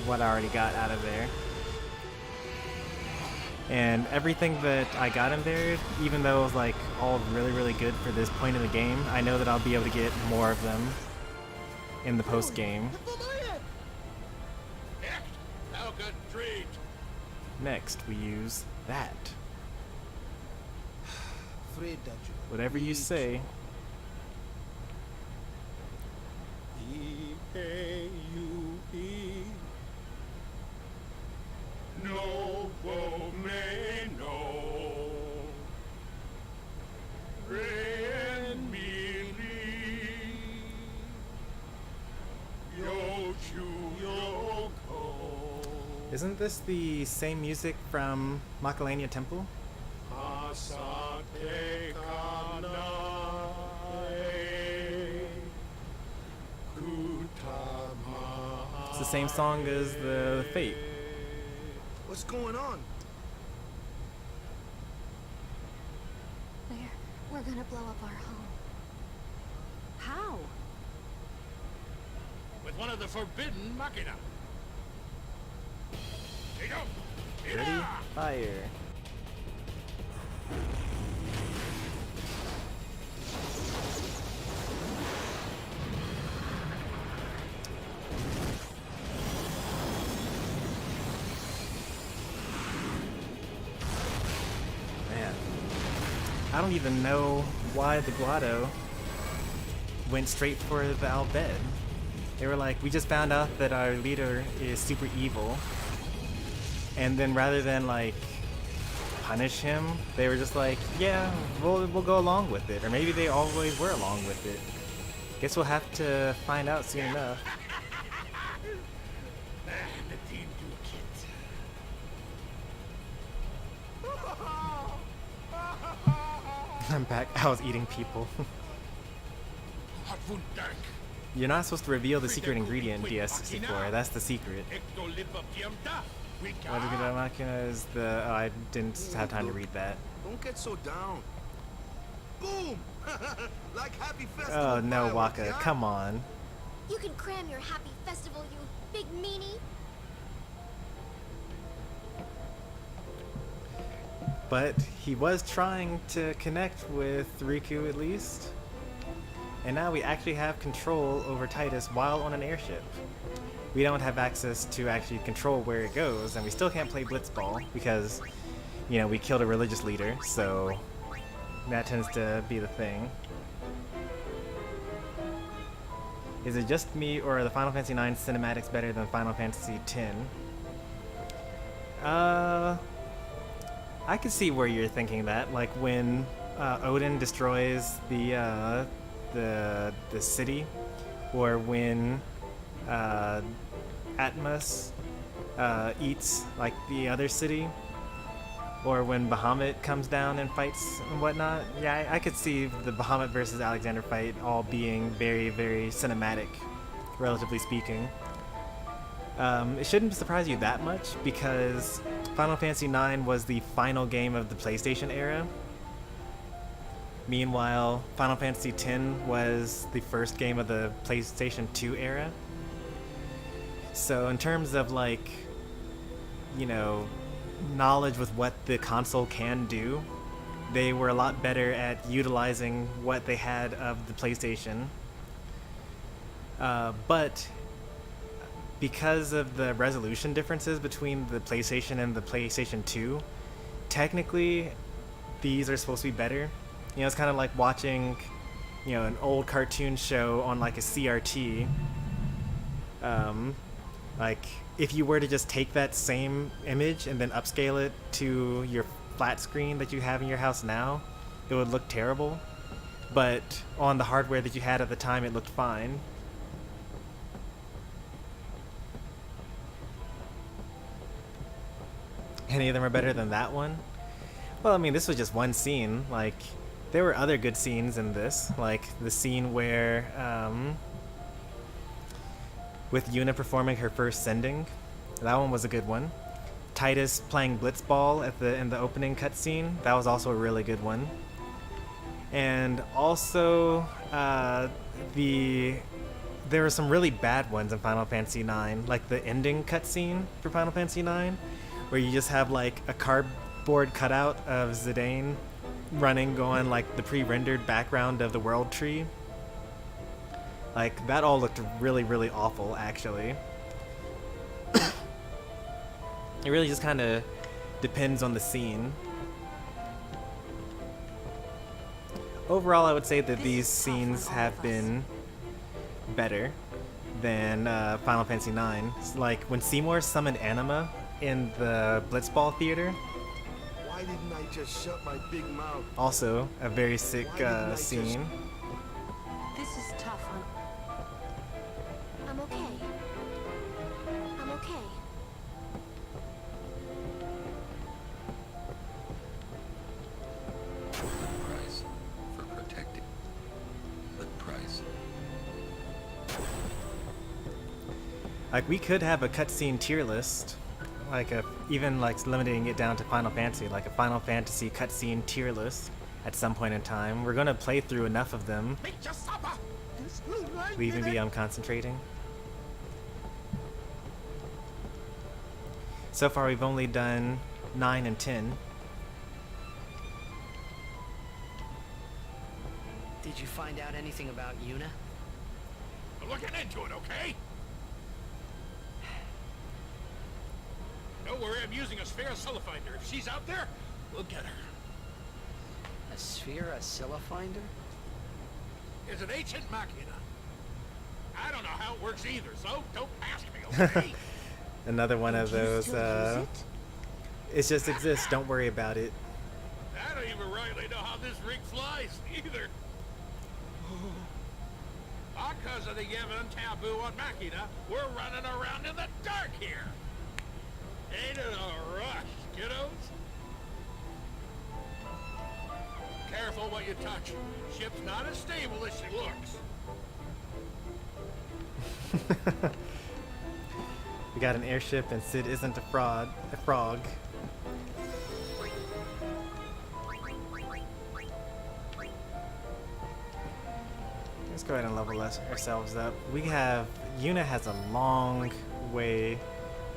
what I already got out of there. And everything that I got in there, even though it was like all really, really good for this point in the game, I know that I'll be able to get more of them in the post game. Next, we use that. Whatever you say. No pomeno. Ren mi li. Yo Isn't this the same music from Makalania Temple? It's the same song as the Fate. What's going on? We're gonna blow up our home. How? With one of the forbidden machina. Ready? Fire. Man. I don't even know why the Guado went straight for the Albed. They were like, we just found out that our leader is super evil. And then rather than like punish him, they were just like, yeah, we'll go along with it. Or maybe they always were along with it. Guess we'll have to find out soon enough. I'm back. I was eating people. You're not supposed to reveal the secret ingredient in DS64. That's the secret. Is the oh, I didn't have time to read that. Don't get so down. Boom! Like Happy Festival. Oh no, fireworks, Waka, yeah? come on. You can cram your happy festival, you big meanie. But he was trying to connect with Riku at least. And now we actually have control over Tidus while on an airship. We don't have access to actually control where it goes, and we still can't play blitzball because, you know, we killed a religious leader, so that tends to be the thing. Is it just me, or are the Final Fantasy IX cinematics better than Final Fantasy X? I could see where you're thinking that, like when Odin destroys the city, or when Atmos eats like the other city, or when Bahamut comes down and fights and whatnot. Yeah, I could see the Bahamut versus Alexander fight all being very, very cinematic, relatively speaking. It shouldn't surprise you that much because Final Fantasy IX was the final game of the PlayStation era. Meanwhile, Final Fantasy X was the first game of the PlayStation 2 era. So in terms of like, you know, knowledge with what the console can do, they were a lot better at utilizing what they had of the PlayStation. But because of the resolution differences between the PlayStation and the PlayStation 2, technically these are supposed to be better. You know, it's kind of like watching, you know, an old cartoon show on like a CRT. Like, if you were to just take that same image and then upscale it to your flat screen that you have in your house now, it would look terrible. But on the hardware that you had at the time, it looked fine. Any of them are better than that one? Well, I mean, this was just one scene. Like, there were other good scenes in this, like the scene where, with Yuna performing her first sending. That one was a good one. Tidus playing blitzball in the opening cutscene. That was also a really good one. And also, there were some really bad ones in Final Fantasy IX, like the ending cutscene for Final Fantasy IX, where you just have like a cardboard cutout of Zidane running, going like the pre-rendered background of the world tree. Like, that all looked really, really awful, actually. It really just kind of depends on the scene. Overall, I would say that these scenes have been better than Final Fantasy IX. Like, when Seymour summoned Anima in the Blitzball Theater. Why didn't I just shut my big mouth? Also, a very sick scene. This is tough, huh? I'm okay. I'm okay. Like, we could have a cutscene tier list, like even like limiting it down to Final Fantasy, like a Final Fantasy cutscene tier list at some point in time. We're gonna play through enough of them. Leaving me concentrating. So far, we've only done 9 and 10. Did you find out anything about Yuna? I'm looking into it, okay? Don't worry, I'm using a sphere finder. If she's out there, we'll get her. A sphere finder? It's an ancient machina. I don't know how it works either, so don't ask me, okay? Another one of those, it just exists, don't worry about it. I don't even rightly know how this rig flies, either. Because of the Yevon taboo on Machina, we're running around in the dark here. Ain't it a rush, kiddos? Careful what you touch. Ship's not as stable as she looks. We got an airship and Sid isn't a frog. Let's go ahead and level ourselves up. Yuna has a long way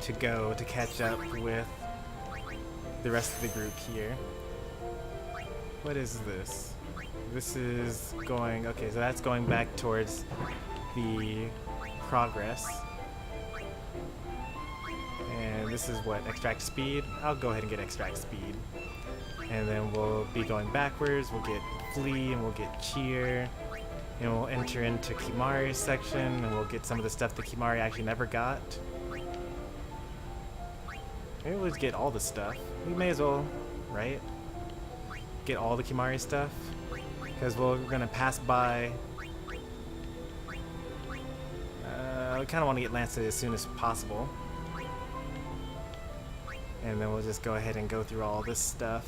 to go to catch up with the rest of the group here. What is this? This is going, okay, so that's going back towards the progress. And this is what, extract speed? I'll go ahead and get extract speed. And then we'll be going backwards, we'll get flee and we'll get cheer. And we'll enter into Kimari's section and we'll get some of the stuff that Kimari actually never got. Maybe we'll just get all the stuff. We may as well, right? Get all the Kimari stuff. Because we're gonna pass by. I kind of want to get Lancet as soon as possible. And then we'll just go ahead and go through all this stuff.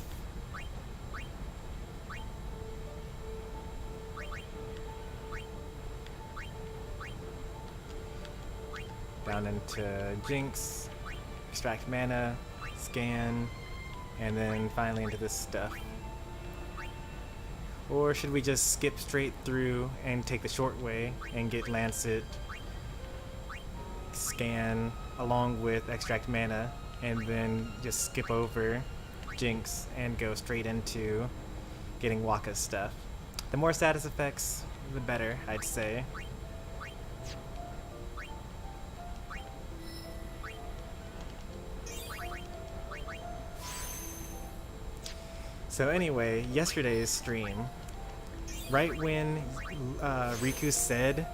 Down into Jinx, extract mana, scan, and then finally into this stuff. Or should we just skip straight through and take the short way and get Lancet, scan along with extract mana, and then just skip over Jinx and go straight into getting Wakka's stuff. The more status effects, the better, I'd say. So anyway, yesterday's stream, right when Riku said,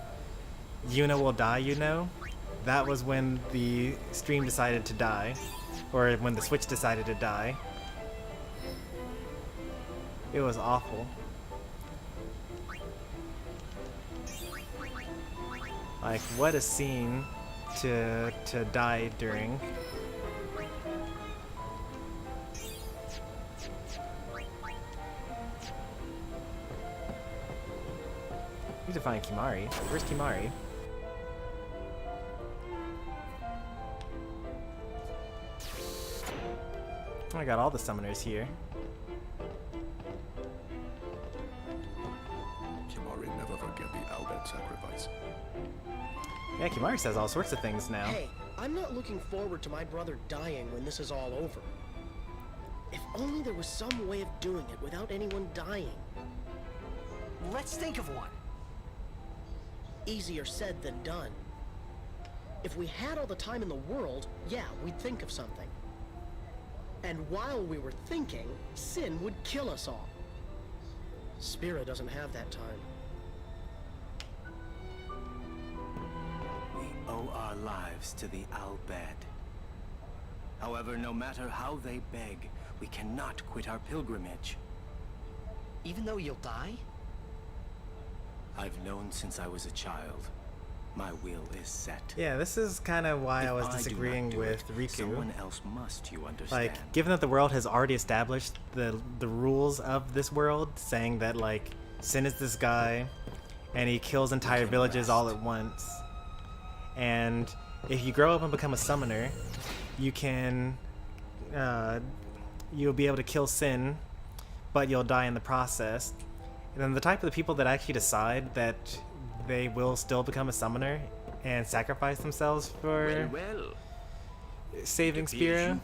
Yuna will die, you know, that was when the stream decided to die, or when the Switch decided to die. It was awful. Like, what a scene to die during. Need to find Kimari. Where's Kimari? Oh, I got all the summoners here. Kimari never forget the Albert sacrifice. Yeah, Kimari says all sorts of things now. Hey, I'm not looking forward to my brother dying when this is all over. If only there was some way of doing it without anyone dying. Let's think of one. Easier said than done. If we had all the time in the world, yeah, we'd think of something. And while we were thinking, Sin would kill us all. Spira doesn't have that time. We owe our lives to the Al-Bed. However, no matter how they beg, we cannot quit our pilgrimage. Even though you'll die? I've known since I was a child. My will is set. Yeah, this is kind of why I was If disagreeing do not do with it, Riku. Someone else must, you understand. Like, given that the world has already established the rules of this world, saying that, like, Sin is this guy, and he kills entire villages all at once, and if you grow up and become a summoner, you can, you'll be able to kill Sin, but you'll die in the process. And then the type of the people that actually decide that they will still become a summoner and sacrifice themselves for saving Spira,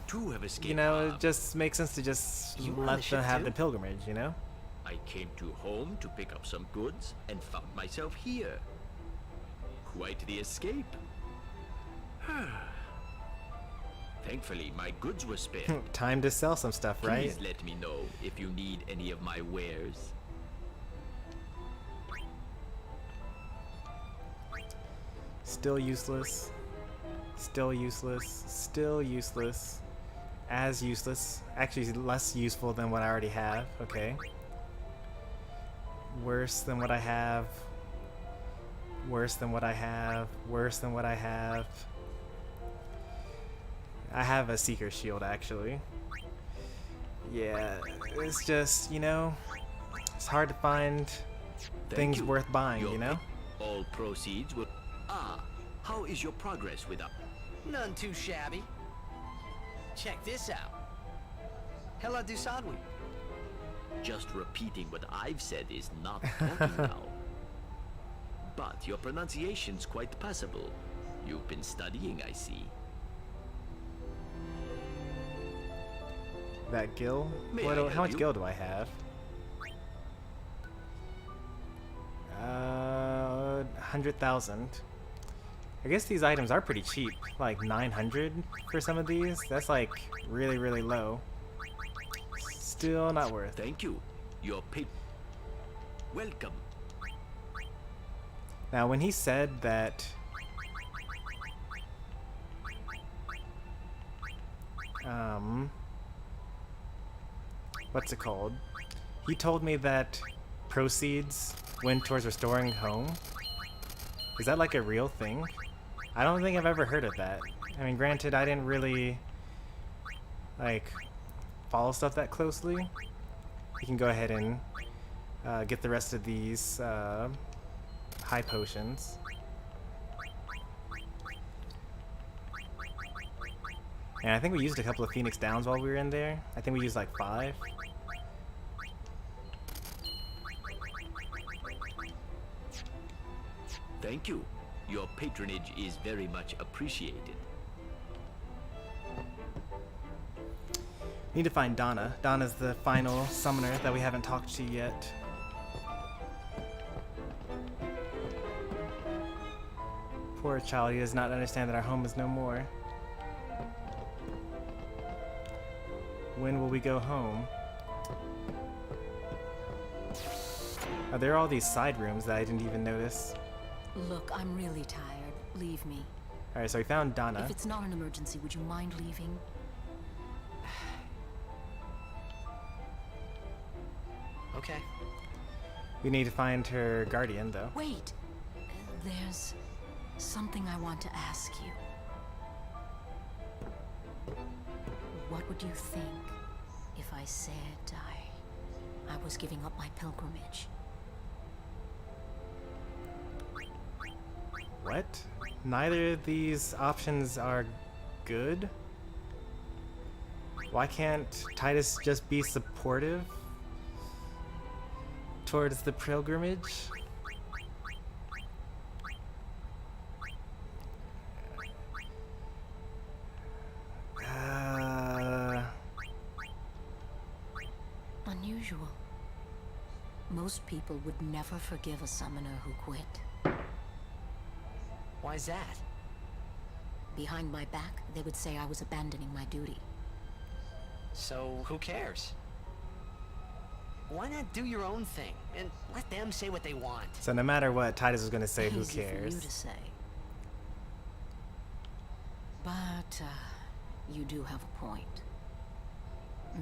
you know, it just makes sense to just let them have the pilgrimage, you know? I came to home to pick up some goods and found myself here. Quite the escape. Thankfully, my goods were spared. Time to sell some stuff, right? Please let me know if you need any of my wares. Still useless. Still useless. Still useless. As useless. Actually, less useful than what I already have. Okay. Worse than what I have. Worse than what I have. Worse than what I have. I have a Seeker Shield, actually. Yeah, it's just, you know, it's hard to find things worth buying, you know? All proceeds will... Ah, how is your progress with us? None too shabby. Check this out. Hella du Sadwi. Just repeating what I've said is not talking now. But your pronunciation's quite passable. You've been studying, I see. That gil? How much gil do I have? 100,000. I guess these items are pretty cheap, like 900 for some of these. That's like really, really low. Still not worth. Thank you. You're paid. Welcome. Now, when he said that, what's it called? He told me that proceeds went towards restoring home. Is that like a real thing? I don't think I've ever heard of that. I mean, granted, I didn't really like follow stuff that closely. We can go ahead and get the rest of these high potions. And I think we used a couple of Phoenix Downs while we were in there. I think we used like 5. Thank you. Your patronage is very much appreciated. Need to find Donna. Donna's the final summoner that we haven't talked to yet. Poor child, he does not understand that our home is no more. When will we go home? There are all these side rooms that I didn't even notice. Look, I'm really tired. Leave me. Alright, so we found Donna. If it's not an emergency, would you mind leaving? Okay. We need to find her guardian, though. Wait. There's something I want to ask you. What would you think if I said I was giving up my pilgrimage? What? Neither of these options are good? Why can't Tidus just be supportive towards the pilgrimage? Unusual. Most people would never forgive a summoner who quit. Why's that? Behind my back, they would say I was abandoning my duty. So, who cares? Why not do your own thing and let them say what they want? So no matter what, Tidus is going to say, who Easy for cares? you to say. But, you do have a point.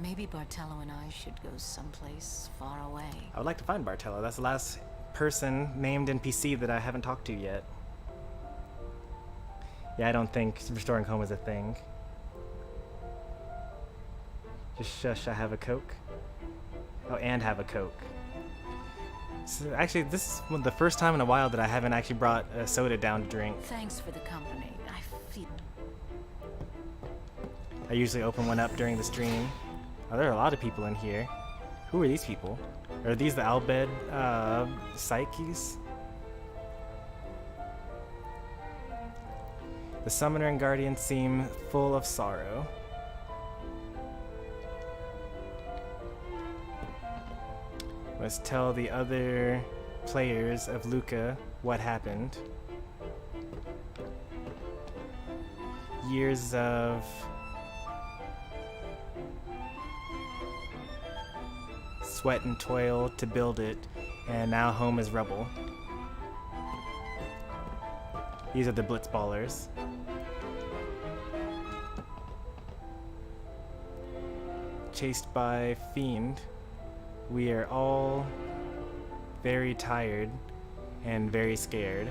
Maybe Bartello and I should go someplace far away. I would like to find Bartello. That's the last person named NPC that I haven't talked to yet. Yeah, I don't think restoring home is a thing. Just shush, I have a Coke. Oh, and have a Coke. So actually, this is the first time in a while that I haven't actually brought a soda down to drink. Thanks for the company. I I usually open one up during the stream. Oh, there are a lot of people in here. Who are these people? Are these the Albed Psyches? The Summoner and Guardian seem full of sorrow. Let's tell the other players of Luca what happened. Years of sweat and toil to build it, and now home is rubble. These are the blitzballers. Chased by Fiend, we are all very tired and very scared.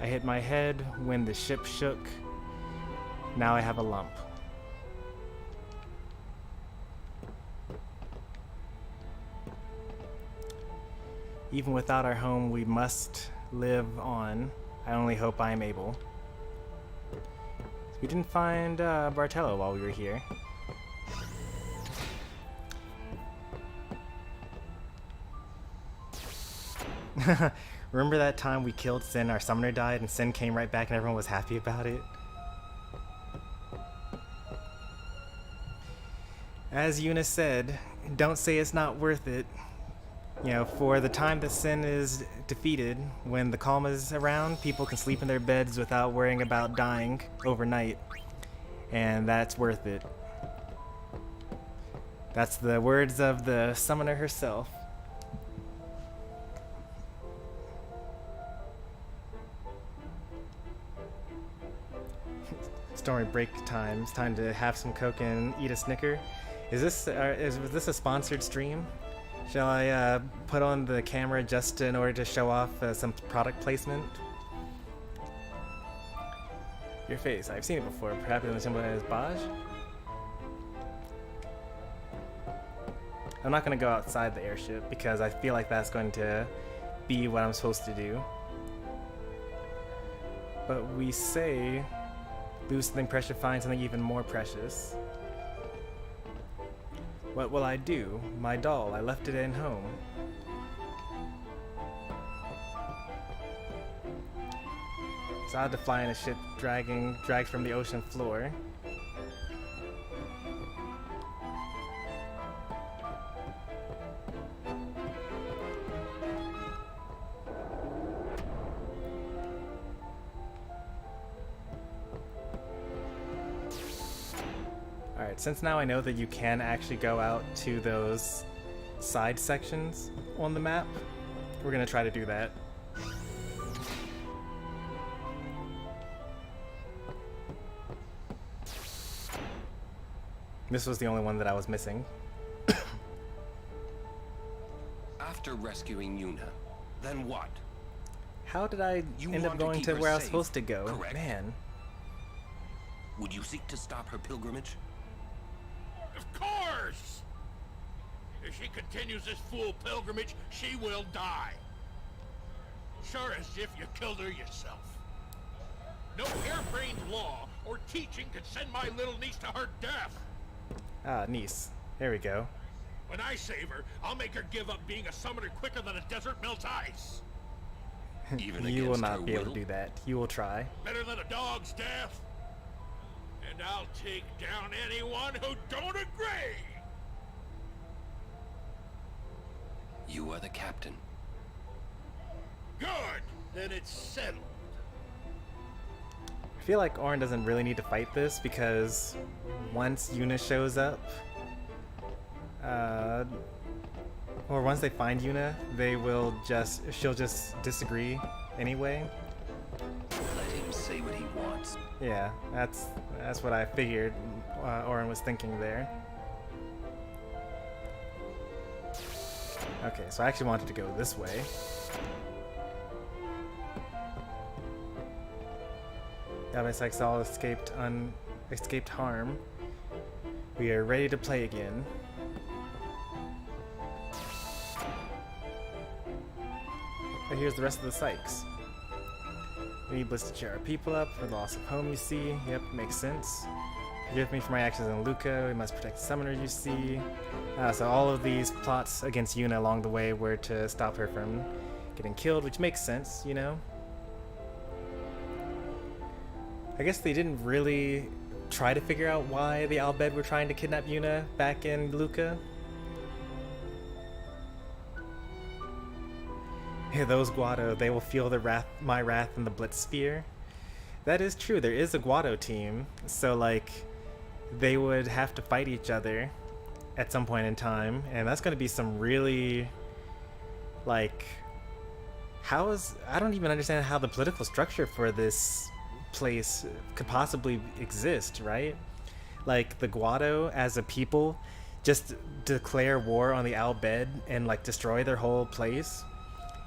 I hit my head when the ship shook. Now I have a lump. Even without our home, we must live on. I only hope I am able. We didn't find Bartello while we were here. Remember that time we killed Sin, our summoner died, and Sin came right back and everyone was happy about it? As Yuna said, don't say it's not worth it. You know, for the time that Sin is defeated, when the calm is around, people can sleep in their beds without worrying about dying overnight. And that's worth it. That's the words of the summoner herself. Stormy break time. It's time to have some Coke and eat a Snicker. Was this a sponsored stream? Shall I put on the camera just in order to show off some product placement? Your face. I've seen it before. Perhaps in the symbol as Baj? I'm not going to go outside the airship because I feel like that's going to be what I'm supposed to do. But we say lose something precious, find something even more precious. What will I do? My doll, I left it in home. So I had to fly in a ship dragged from the ocean floor. Alright, since now I know that you can actually go out to those side sections on the map, we're gonna try to do that. This was the only one that I was missing. After rescuing Yuna, then what? How did I end up going to where I was supposed to go? Correct. Man. Would you seek to stop her pilgrimage? Of course! If she continues this fool pilgrimage, she will die. Sure as if you killed her yourself. No harebrained law or teaching could send my little niece to her death. Ah, niece. There we go. When I save her, I'll make her give up being a summoner quicker than a desert melts ice. Even You will against not her be able will? to do that. You will try. Better than a dog's death. And I'll take down anyone who don't agree. You are the captain. Good. Then it's settled. I feel like Orin doesn't really need to fight this because once Yuna shows up, or once they find Yuna, she'll just disagree anyway. Let him say what he wants. Yeah, that's what I figured Orin was thinking there. Okay, so I actually wanted to go this way. Like all escaped harm. We are ready to play again. And here's the rest of the Sykes. We need Blitz to cheer our people up for the loss of home, you see. Yep, makes sense. Forgive me for my actions in Luca. We must protect the summoner, you see. So all of these plots against Yuna along the way were to stop her from getting killed, which makes sense, you know? I guess they didn't really try to figure out why the Al Bhed were trying to kidnap Yuna back in Luca. Yeah, those Guado, they will feel the wrath, my wrath in the Blitz Sphere. That is true, there is a Guado team, so like, they would have to fight each other at some point in time, and that's gonna be some really, like, I don't even understand how the political structure for this place could possibly exist, right? Like, the Guado as a people just declare war on the Al Bhed and like destroy their whole place,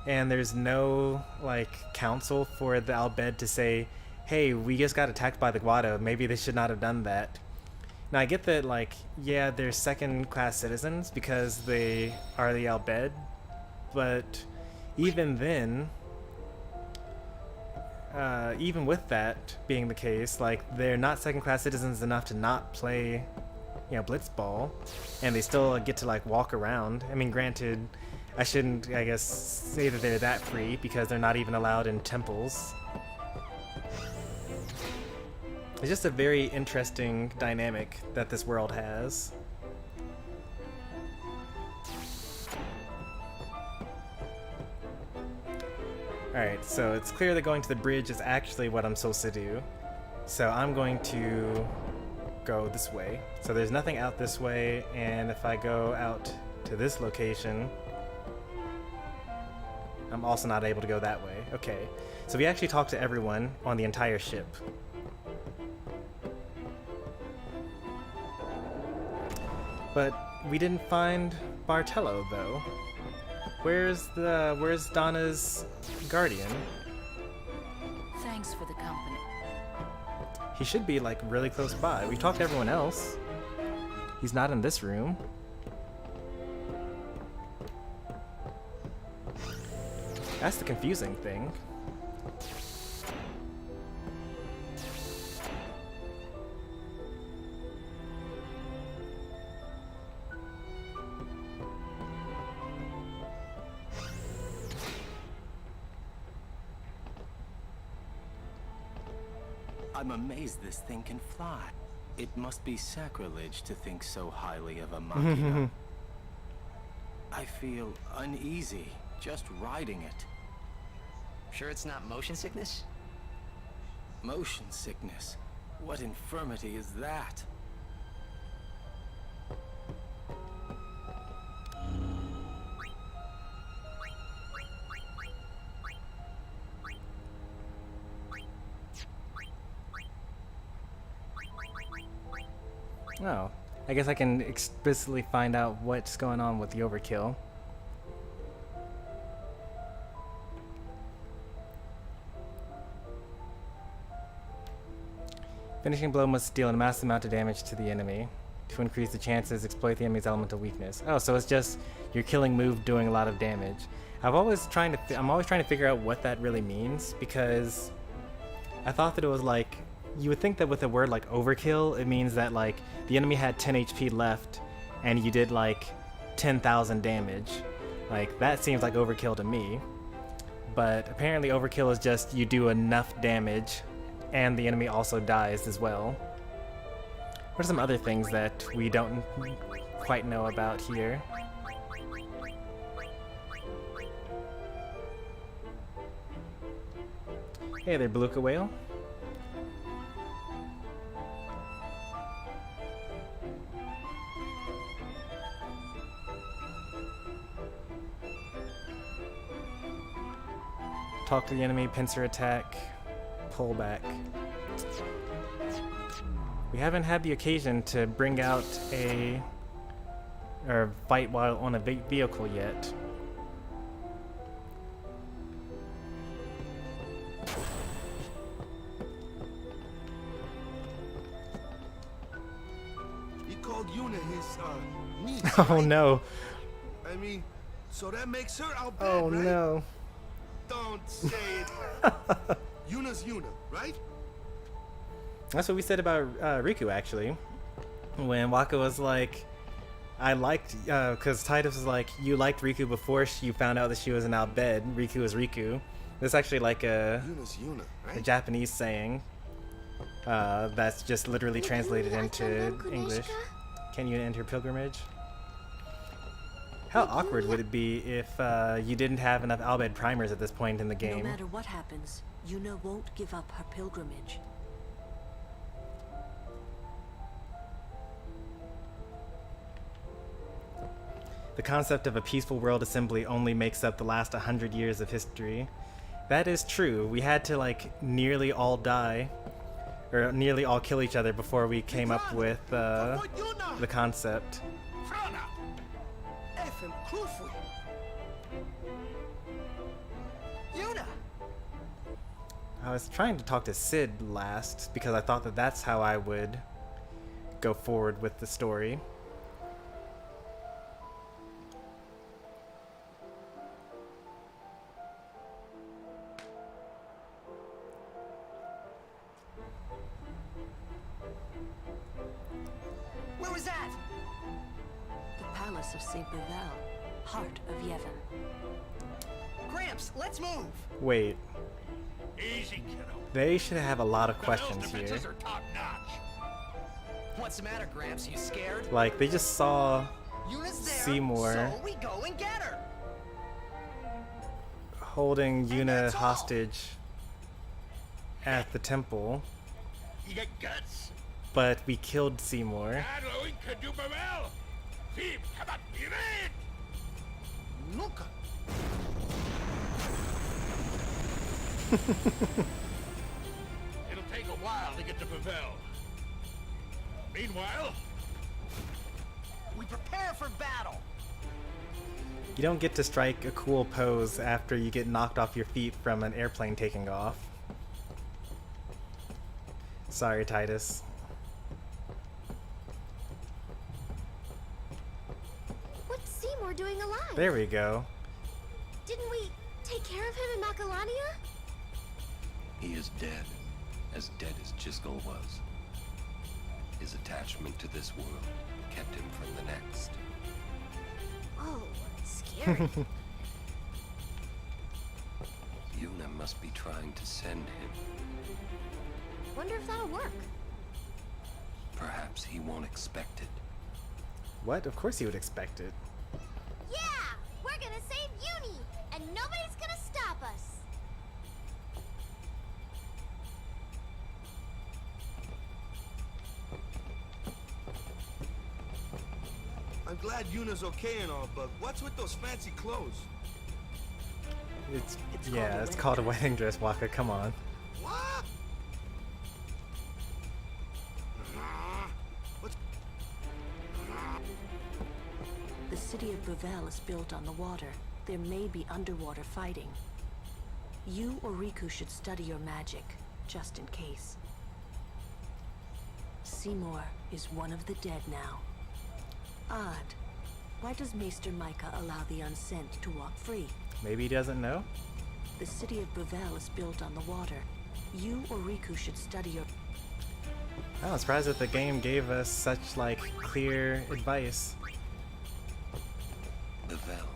and there's no like council for the Al Bhed to say, hey, we just got attacked by the Guado, maybe they should not have done that. Now I get that, like, yeah, they're second class citizens because they are the Al Bhed, but even then, even with that being the case, like, they're not second class citizens enough to not play, you know, blitzball, and they still get to like walk around. I mean, granted, I shouldn't, I guess, say that they're that free because they're not even allowed in temples. It's just a very interesting dynamic that this world has. Alright, so it's clear that going to the bridge is actually what I'm supposed to do. So I'm going to go this way. So there's nothing out this way, and if I go out to this location, I'm also not able to go that way. Okay, so we actually talked to everyone on the entire ship. But we didn't find Bartello, though. Where's Donna's guardian? Thanks for the company. He should be like really close by. We talked to everyone else. He's not in this room. That's the confusing thing. I'm amazed this thing can fly. It must be sacrilege to think so highly of a machina. I feel uneasy just riding it. Sure it's not motion sickness? Motion sickness? What infirmity is that? Oh, I guess I can explicitly find out what's going on with the overkill. Finishing blow must deal a massive amount of damage to the enemy. To increase the chances, exploit the enemy's elemental weakness. Oh, so it's just your killing move doing a lot of damage. I'm always trying to figure out what that really means, because I thought that it was like, you would think that with a word like overkill, it means that like the enemy had 10 HP left and you did like 10,000 damage. Like, that seems like overkill to me. But apparently overkill is just you do enough damage and the enemy also dies as well. What are some other things that we don't quite know about here? Hey there, Beluga Whale. Talk to the enemy, pincer attack, pull back. We haven't had the occasion to bring out or fight while on a vehicle yet. He called Yuna his, niece, Oh right? no. I mean, so that makes her Al Bhed, Oh right? no. Don't say it. Yuna's Yuna, right? That's what we said about Riku, actually. When Waka was like, I liked, because Tidus was like, you liked Riku before you found out that she was an Albed. Riku is Riku. That's actually like Yuna's Yuna, a right? Japanese saying that's just literally translated into English. Can you enter pilgrimage? How awkward would it be if you didn't have enough Albed primers at this point in the game? No matter what happens, Yuna won't give up her pilgrimage. The concept of a peaceful world assembly only makes up the last 100 years of history. That is true. We had to like nearly all die, or nearly all kill each other before we came up with the concept. Yuna! I was trying to talk to Sid last because I thought that that's how I would go forward with the story. Where was that? The Palace of St. Bevelle, heart of Yevon. Gramps, let's move! Wait, Easy, kiddo. they should have a lot of Beville's questions here. defenses are top notch. What's the matter, Gramps? You scared? Like, they just saw Yuna's there, Seymour so we go and get her! holding Yuna that's all. hostage at the temple, You got guts. but we killed Seymour. Adloin could do Bevel. Team, come on, be red. Nunca. It'll take a while to get to Bevel. Meanwhile, We prepare for battle! You don't get to strike a cool pose after you get knocked off your feet from an airplane taking off. Sorry, Tidus. What's Seymour doing alive? There we go. Didn't we take care of him in Macalania? He is dead as Jiskel was. His attachment to this world kept him from the next. Oh, scary. Yuna must be trying to send him. Wonder if that'll work. Perhaps he won't expect it. What? Of course you would expect it. Yeah! We're gonna save Uni, and nobody's gonna stop us! I'm glad Yuna's okay and all, but what's with those fancy clothes? It's It's yeah, called a it's called a wedding dress, Waka. Come on. What? What's... The city of Bevelle is built on the water. There may be underwater fighting. You or Riku should study your magic, just in case. Seymour is one of the dead now. Odd. Why does Maester Micah allow the unsent to walk free? Maybe he doesn't know? The city of Bevelle is built on the water. You or Riku should study your... I'm surprised that the game gave us such, like, clear advice. Bevelle.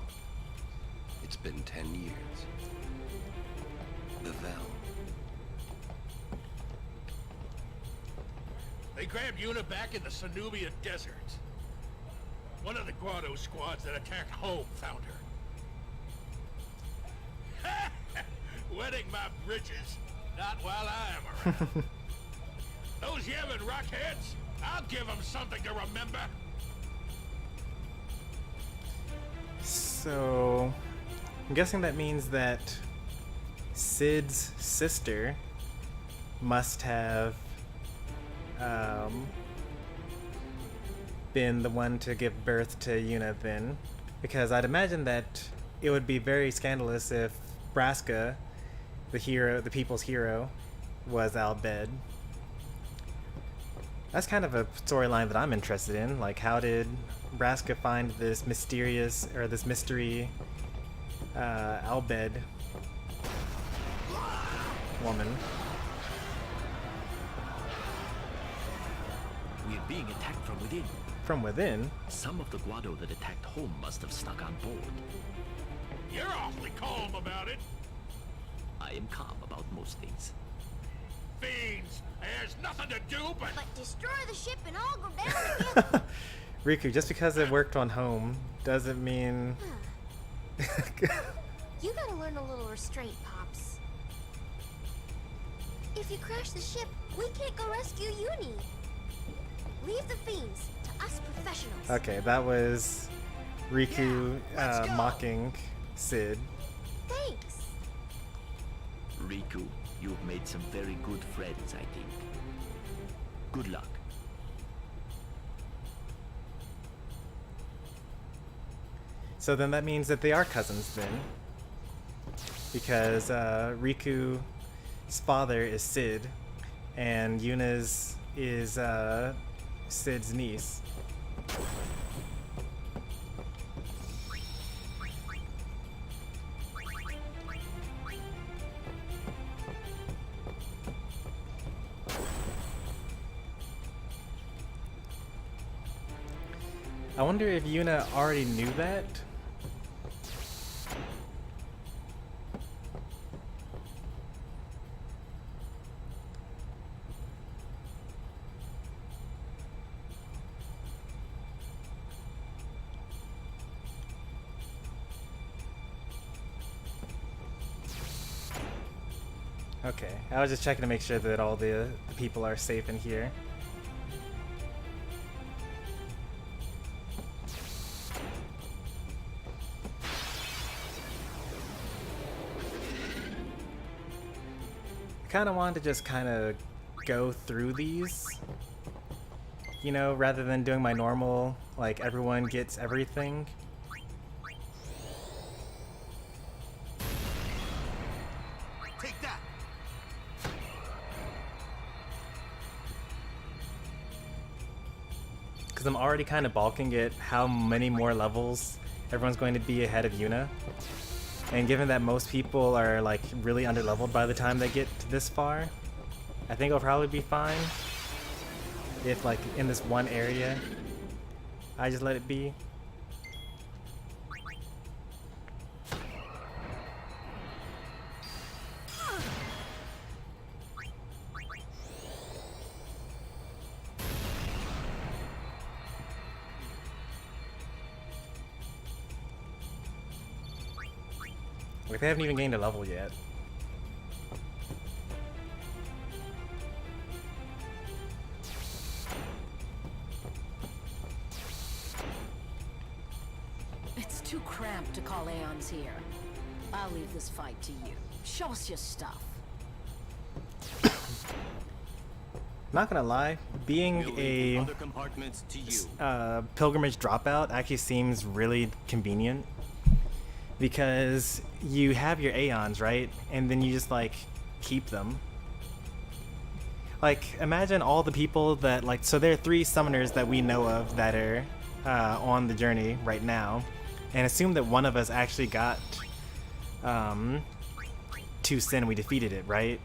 It's been 10 years. Bevelle. they grabbed Yuna back in the Sanubia Desert. One of the Grotto squads that attacked home found her. Wetting my bridges. Not while I'm around. Those Yevon rockheads, I'll give them something to remember. So, I'm guessing that means that Sid's sister must have been the one to give birth to Yuna then, because I'd imagine that it would be very scandalous if Braska, the hero, the people's hero, was Albed. That's kind of a storyline that I'm interested in. Like, how did Braska find this mysterious, or this mystery Albed? woman. We're being attacked from within. From within? Some of the Guado that attacked home must have snuck on board. You're awfully calm about it. I am calm about most things. Fiends, there's nothing to do but... But destroy the ship and all go down together. Riku, just because it worked on home doesn't mean... You gotta learn a little restraint, Pops. If you crash the ship, we can't go rescue Yuni. Leave the fiends to us professionals. Okay, that was Riku mocking Sid. Thanks. Riku, you've made some very good friends, I think. Good luck. So then that means that they are cousins then. Because Riku's father is Sid, and Yuna's is Sid's niece. I wonder if Yuna already knew that? Okay, I was just checking to make sure that all the people are safe in here. Kind of wanted to just kind of go through these, you know, rather than doing my normal, like, everyone gets everything. Take that. Because I'm already kind of balking at how many more levels everyone's going to be ahead of Yuna. And given that most people are like really underleveled by the time they get this far, I think it'll probably be fine if like in this one area I just let it be. Like, they haven't even gained a level yet. It's too cramped to call Aeons here. I'll leave this fight to you. Show us your stuff. Not gonna lie, being a Other compartments to you. pilgrimage dropout actually seems really convenient. Because you have your Aeons, right? And then you just, like, keep them. Like, imagine all the people that, like, so there are 3 summoners that we know of that are on the journey right now. And assume that one of us actually got to Sin, we defeated it, right?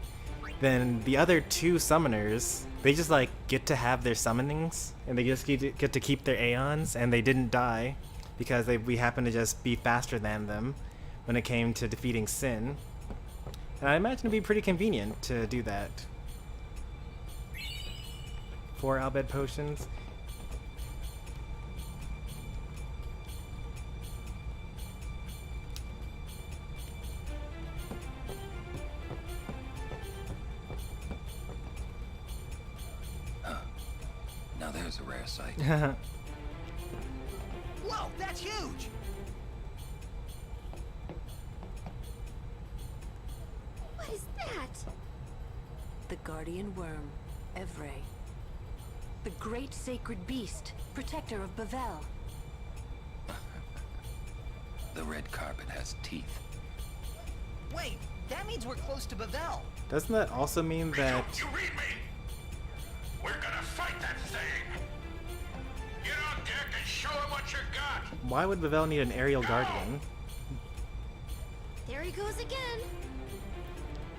Then the other 2 summoners, they just, like, get to have their summonings. And they just get to keep their Aeons, and they didn't die. Because we happen to just be faster than them when it came to defeating Sin. And I imagine it'd be pretty convenient to do that. 4 Albed potions. Now there's a rare sight. Whoa, that's huge! What is that? The guardian worm, Evray. The great sacred beast, protector of Bavel. The red carpet has teeth. Wait, that means we're close to Bavel. Doesn't that also mean that... You read me? We're gonna fight that thing! Get on deck and show him what you got! Why would Bavel need an aerial guardian? There he goes again.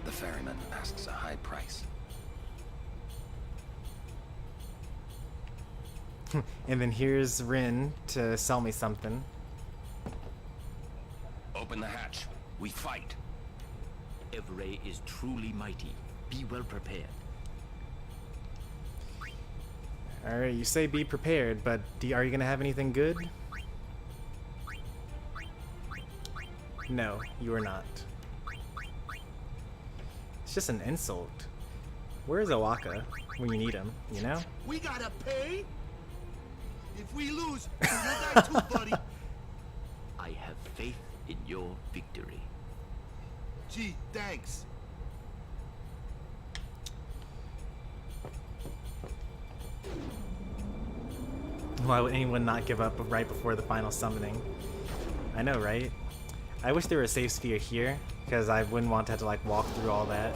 The ferryman asks a high price. And then here's Rin to sell me something. Open the hatch. We fight. Evray is truly mighty. Be well prepared. Alright, you say be prepared, but are you gonna have anything good? No, you are not. It's just an insult. Where's Owaka when you need him, you know? We gotta pay? If we lose, you'll die too, buddy. I have faith in your victory. Gee, thanks. Why would anyone not give up right before the final summoning? I know, right? I wish there were a save sphere here, because I wouldn't want to have to like walk through all that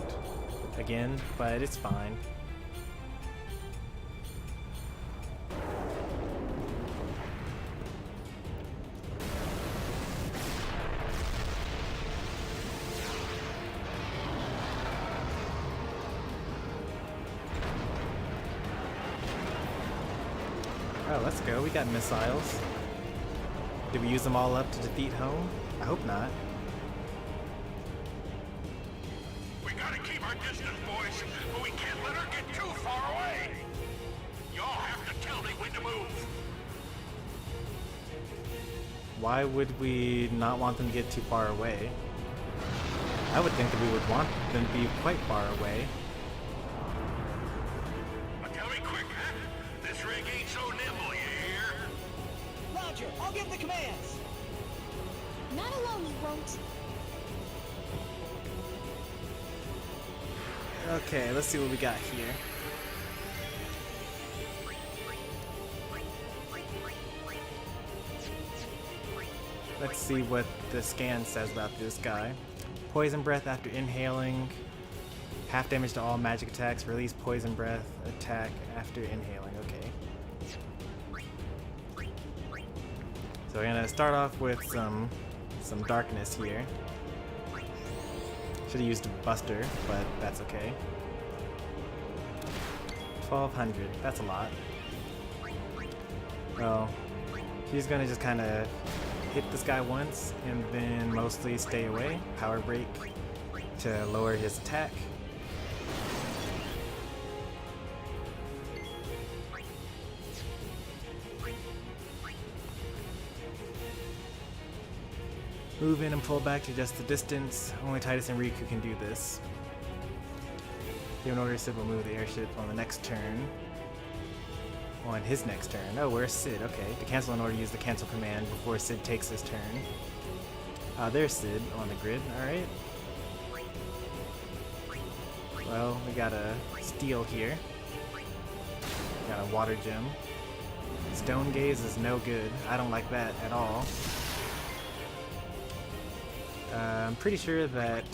again, but it's fine. Oh, let's go. We got missiles. Did we use them all up to defeat home? I hope not. We gotta keep our distance, boys, but we can't let her get too far away. Y'all have to tell me when to move. Why would we not want them to get too far away? I would think that we would want them to be quite far away. Tell me quick, huh? This rig ain't so nimble, you hear? Roger, I'll give the commands. Not alone, you won't. Okay, let's see what we got here. Let's see what the scan says about this guy. Poison breath after inhaling. Half damage to all magic attacks. Release poison breath attack after inhaling. Okay. So we're gonna start off with some darkness here. Should have used a buster, but that's okay. 1200. That's a lot. Well, he's gonna just kind of hit this guy once and then mostly stay away. Power break to lower his attack. Move in and pull back to just the distance. Only Tidus and Riku can do this. Give an order, Sid will move the airship on the next turn. On his next turn. Oh, where's Sid? Okay. To cancel an order, use the cancel command before Sid takes his turn. There's Sid on the grid. Alright. Well, we got a steel here. Got a water gem. Stone gaze is no good. I don't like that at all. I'm pretty sure that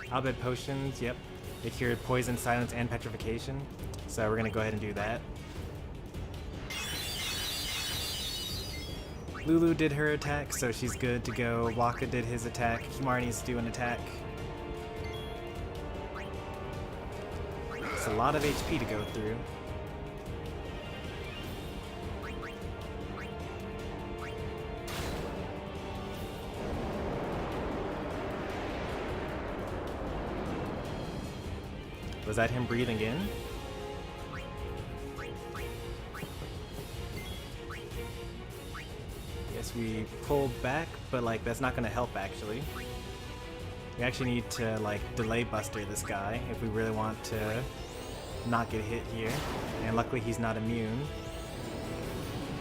Albed potions, yep, they cured poison, silence, and petrification. So we're gonna go ahead and do that. Lulu did her attack, so she's good to go. Waka did his attack. Kimura needs to do an attack. It's a lot of HP to go through. Was that him breathing in? Yes, we pulled back, but like that's not gonna help actually. We actually need to like delay buster this guy if we really want to not get hit here. And luckily he's not immune.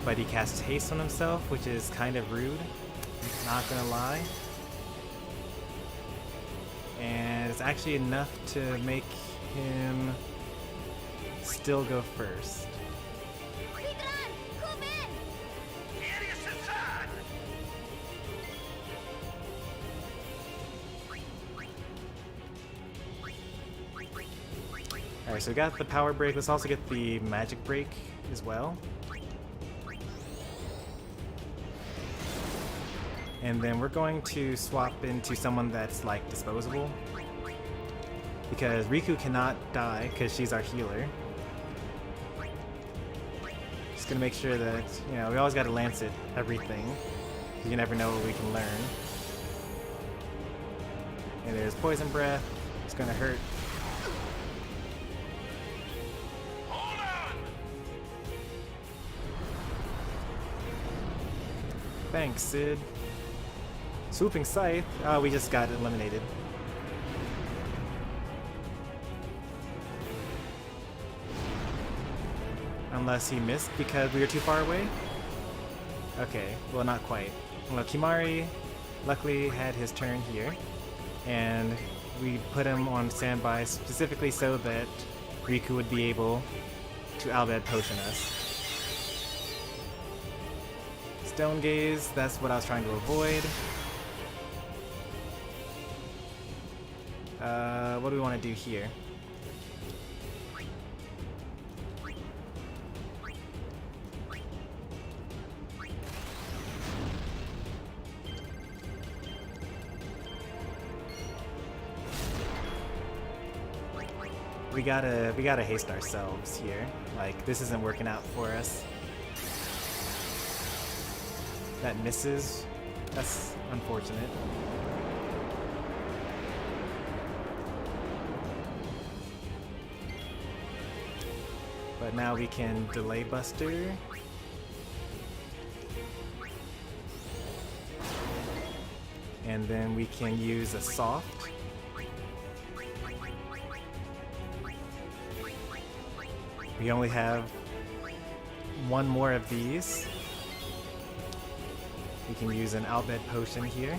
But he casts haste on himself, which is kind of rude. Not gonna lie. And it's actually enough to make him still go first. Alright, so we got the power break. Let's also get the magic break as well. And then we're going to swap into someone that's like disposable. because Riku cannot die because she's our healer. Just gonna make sure that, you know, we always gotta lance it everything. You never know what we can learn. And there's poison breath. It's gonna hurt. Hold on! Thanks, Sid. Swooping Scythe. Oh, we just got eliminated. Unless he missed because we were too far away? Okay, well, not quite. Well, Kimari luckily had his turn here, and we put him on standby specifically so that Riku would be able to Albed Potion us. Stone Gaze, that's what I was trying to avoid. What do we want to do here? We gotta haste ourselves here. Like, this isn't working out for us. That misses. That's unfortunate. But now we can delay Buster. And then we can use a soft. We only have one more of these. We can use an Albed Potion here.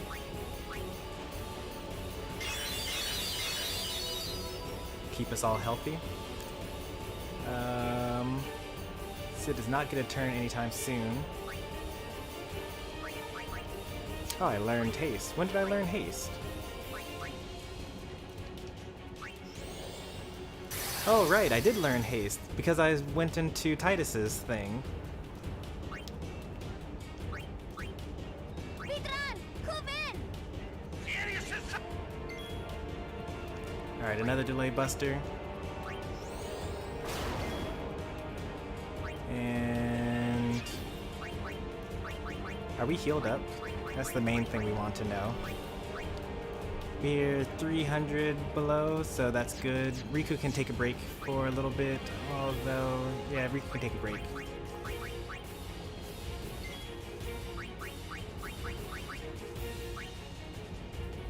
Keep us all healthy. Sid does not get a turn anytime soon. Oh, I learned haste. When did I learn haste? Oh, right, I did learn haste because I went into Tidus's thing. Alright, another delay buster. And are we healed up? That's the main thing we want to know. We're 300 below, so that's good. Riku can take a break for a little bit, although, yeah, Riku can take a break.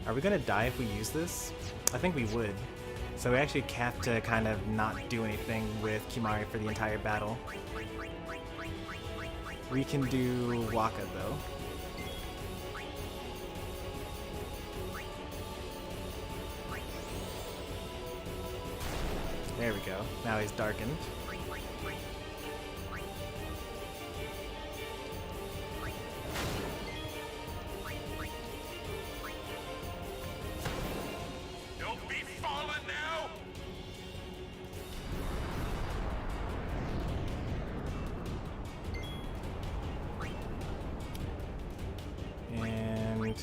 Are we gonna die if we use this? I think we would. So we actually have to kind of not do anything with Kimari for the entire battle. We can do Waka though. There we go. Now he's darkened. Don't be fallen now! And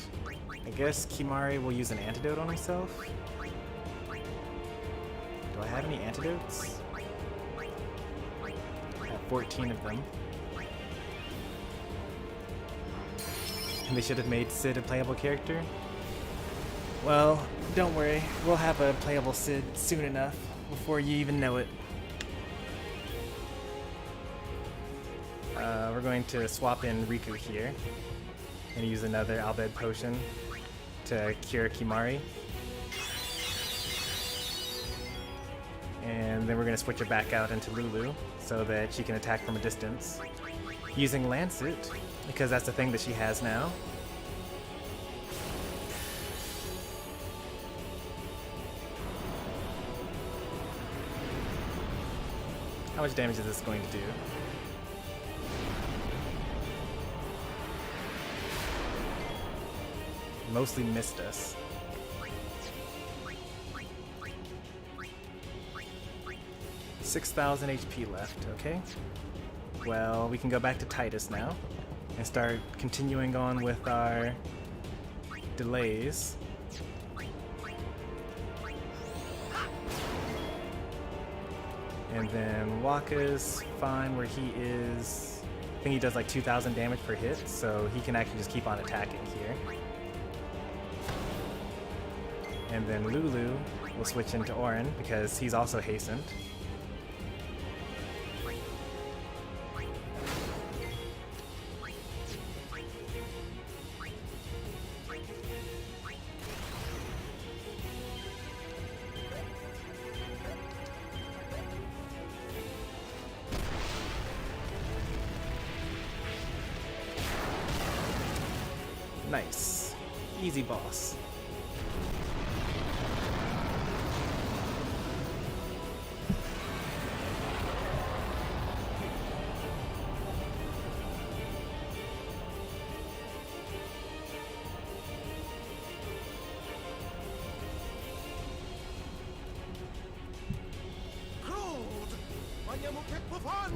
I guess Kimari will use an antidote on himself. Do I have any antidotes? I have 14 of them. And they should have made Sid a playable character. Well, don't worry. We'll have a playable Sid soon enough, before you even know it. We're going to swap in Riku here, and use another Albed Potion to cure Kimari. And then we're going to switch her back out into Lulu so that she can attack from a distance. Using Lancet, because that's the thing that she has now. How much damage is this going to do? Mostly missed us. $6,000 HP left, okay. Well, we can go back to Tidus now and start continuing on with our delays. And then Waka's fine where he is. I think he does like 2,000 damage per hit, so he can actually just keep on attacking here. And then Lulu will switch into Orin because he's also hastened. Nice. Easy boss.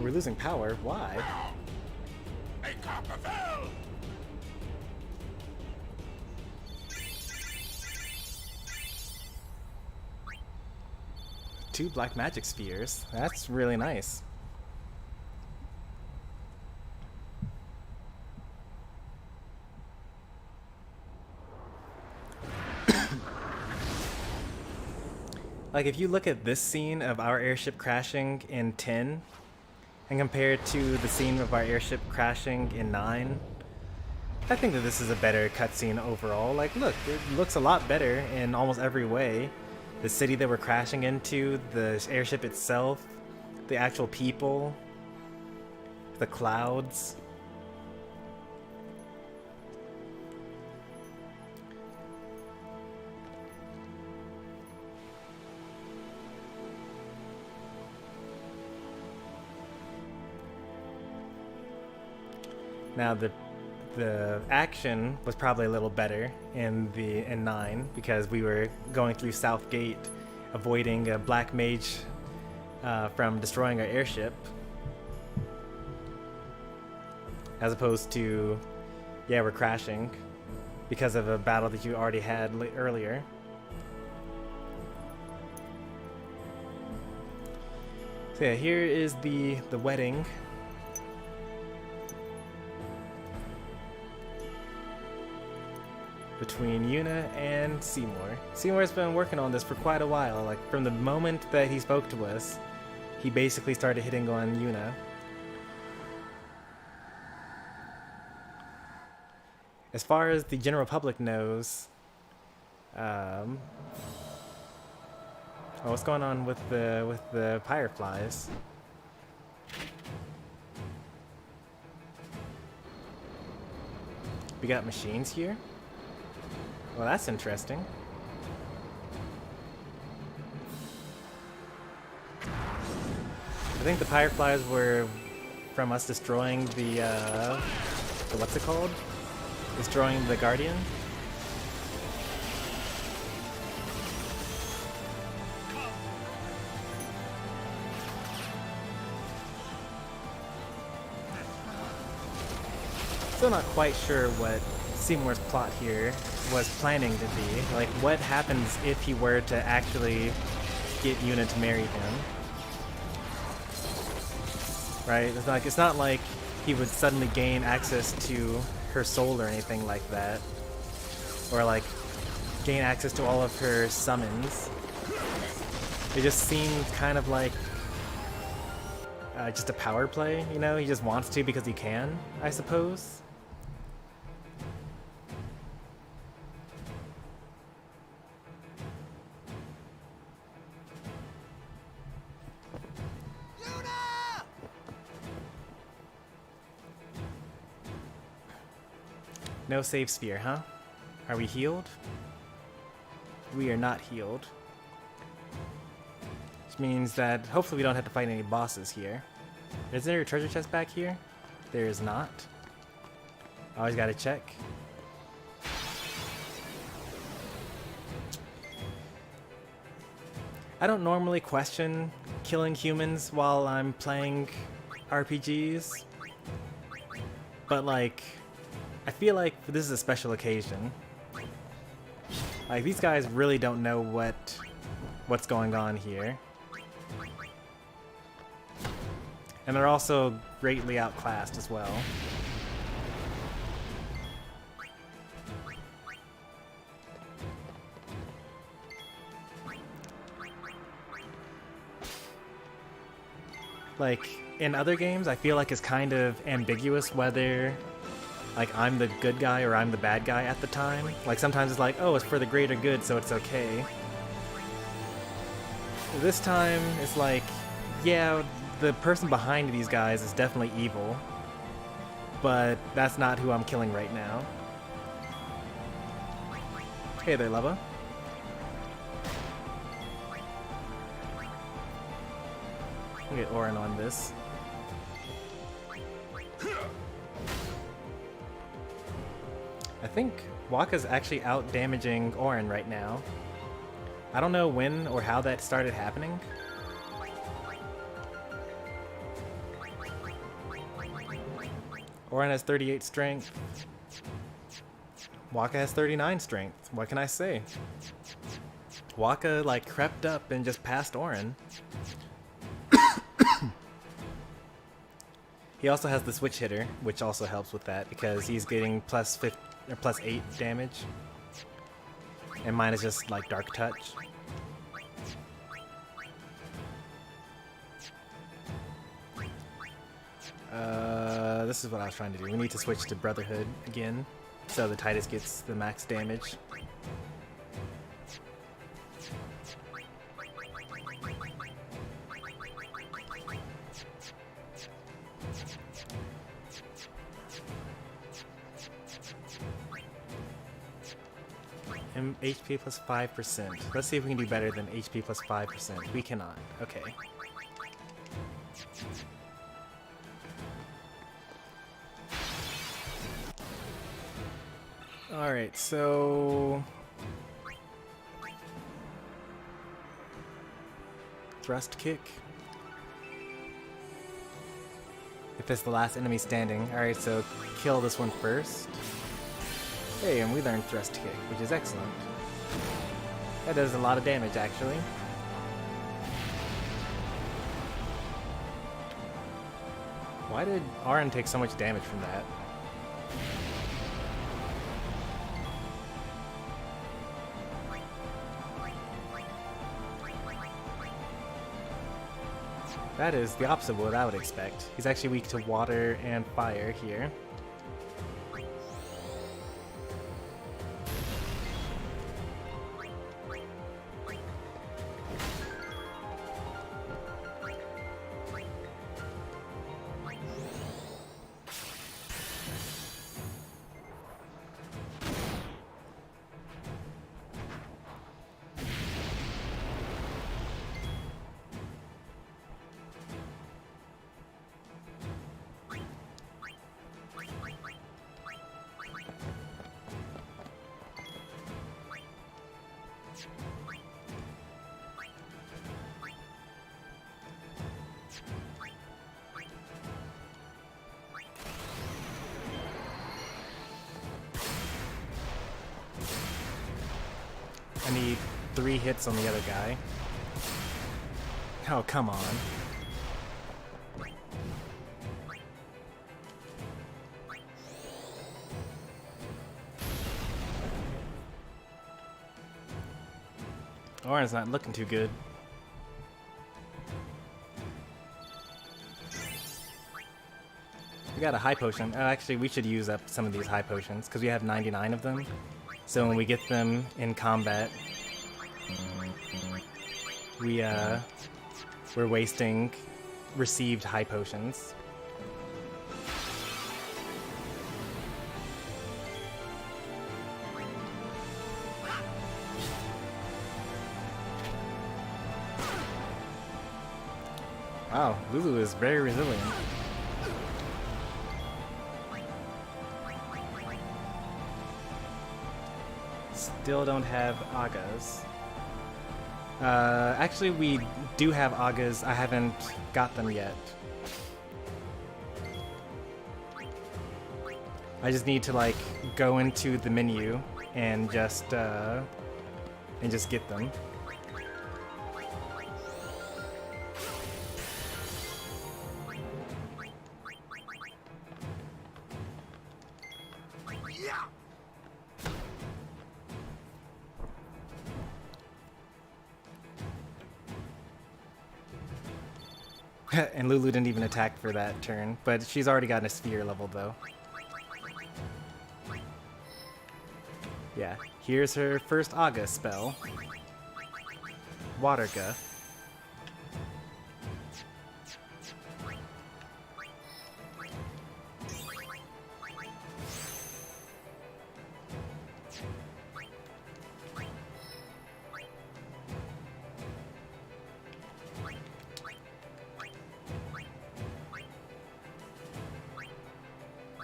We're losing power. Why? Two black magic spheres. That's really nice. Like, if you look at this scene of our airship crashing in 10 and compare it to the scene of our airship crashing in 9, I think that this is a better cutscene overall. Like, look, it looks a lot better in almost every way. The city that we're crashing into, the airship itself, the actual people, the clouds. Now the action was probably a little better in 9 because we were going through South Gate, avoiding a black mage from destroying our airship, as opposed to, yeah, we're crashing because of a battle that you already had earlier. So yeah, here is the wedding. Between Yuna and Seymour. Seymour's been working on this for quite a while. Like, from the moment that he spoke to us, he basically started hitting on Yuna. As far as the general public knows, oh, what's going on with the Fireflies? We got machines here? Well, that's interesting. I think the Fireflies were from us destroying the what's it called? Destroying the Guardian? Still not quite sure what Seymour's plot here was planning to be. Like, what happens if he were to actually get Yuna to marry him? Right? It's not like he would suddenly gain access to her soul or anything like that. Or like gain access to all of her summons. It just seemed kind of like just a power play, you know? He just wants to because he can, I suppose. No save sphere, huh? Are we healed? We are not healed. Which means that hopefully we don't have to fight any bosses here. Is there a treasure chest back here? There is not. Always gotta check. I don't normally question killing humans while I'm playing RPGs, but like, I feel like this is a special occasion. Like, these guys really don't know what's going on here. And they're also greatly outclassed as well. Like, in other games, I feel like it's kind of ambiguous whether, like, I'm the good guy or I'm the bad guy at the time. Like, sometimes it's like, oh, it's for the greater good, so it's okay. This time, it's like, yeah, the person behind these guys is definitely evil, but that's not who I'm killing right now. Hey there, Leva. We'll get Orin on this. I think Waka's actually out damaging Orin right now. I don't know when or how that started happening. Orin has 38 strength. Waka has 39 strength. What can I say? Waka, like, crept up and just passed Orin. He also has the switch hitter, which also helps with that because he's getting plus 8 damage. And mine is just like dark touch. This is what I was trying to do. We need to switch to Brotherhood again, so the Tidus gets the max damage. HP plus 5%. Let's see if we can do better than HP plus 5%. We cannot. Okay. Alright, so... Thrust kick. If it's the last enemy standing. Alright, so kill this one first. Hey, and we learned thrust kick, which is excellent. That does a lot of damage, actually. Why did Orin take so much damage from that? That is the opposite of what I would expect. He's actually weak to water and fire here. I need 3 hits on the other guy. Oh, come on. Orin's not looking too good. We got a high potion. Oh, actually, we should use up some of these high potions because we have 99 of them. So when we get them in combat, we're wasting received high potions. Wow, Lulu is very resilient. Still don't have Agas. Actually, we do have Agas. I haven't got them yet. I just need to like go into the menu and just get them. And Lulu didn't even attack for that turn, but she's already gotten a sphere level though. Yeah, here's her first Aga spell. Waterga.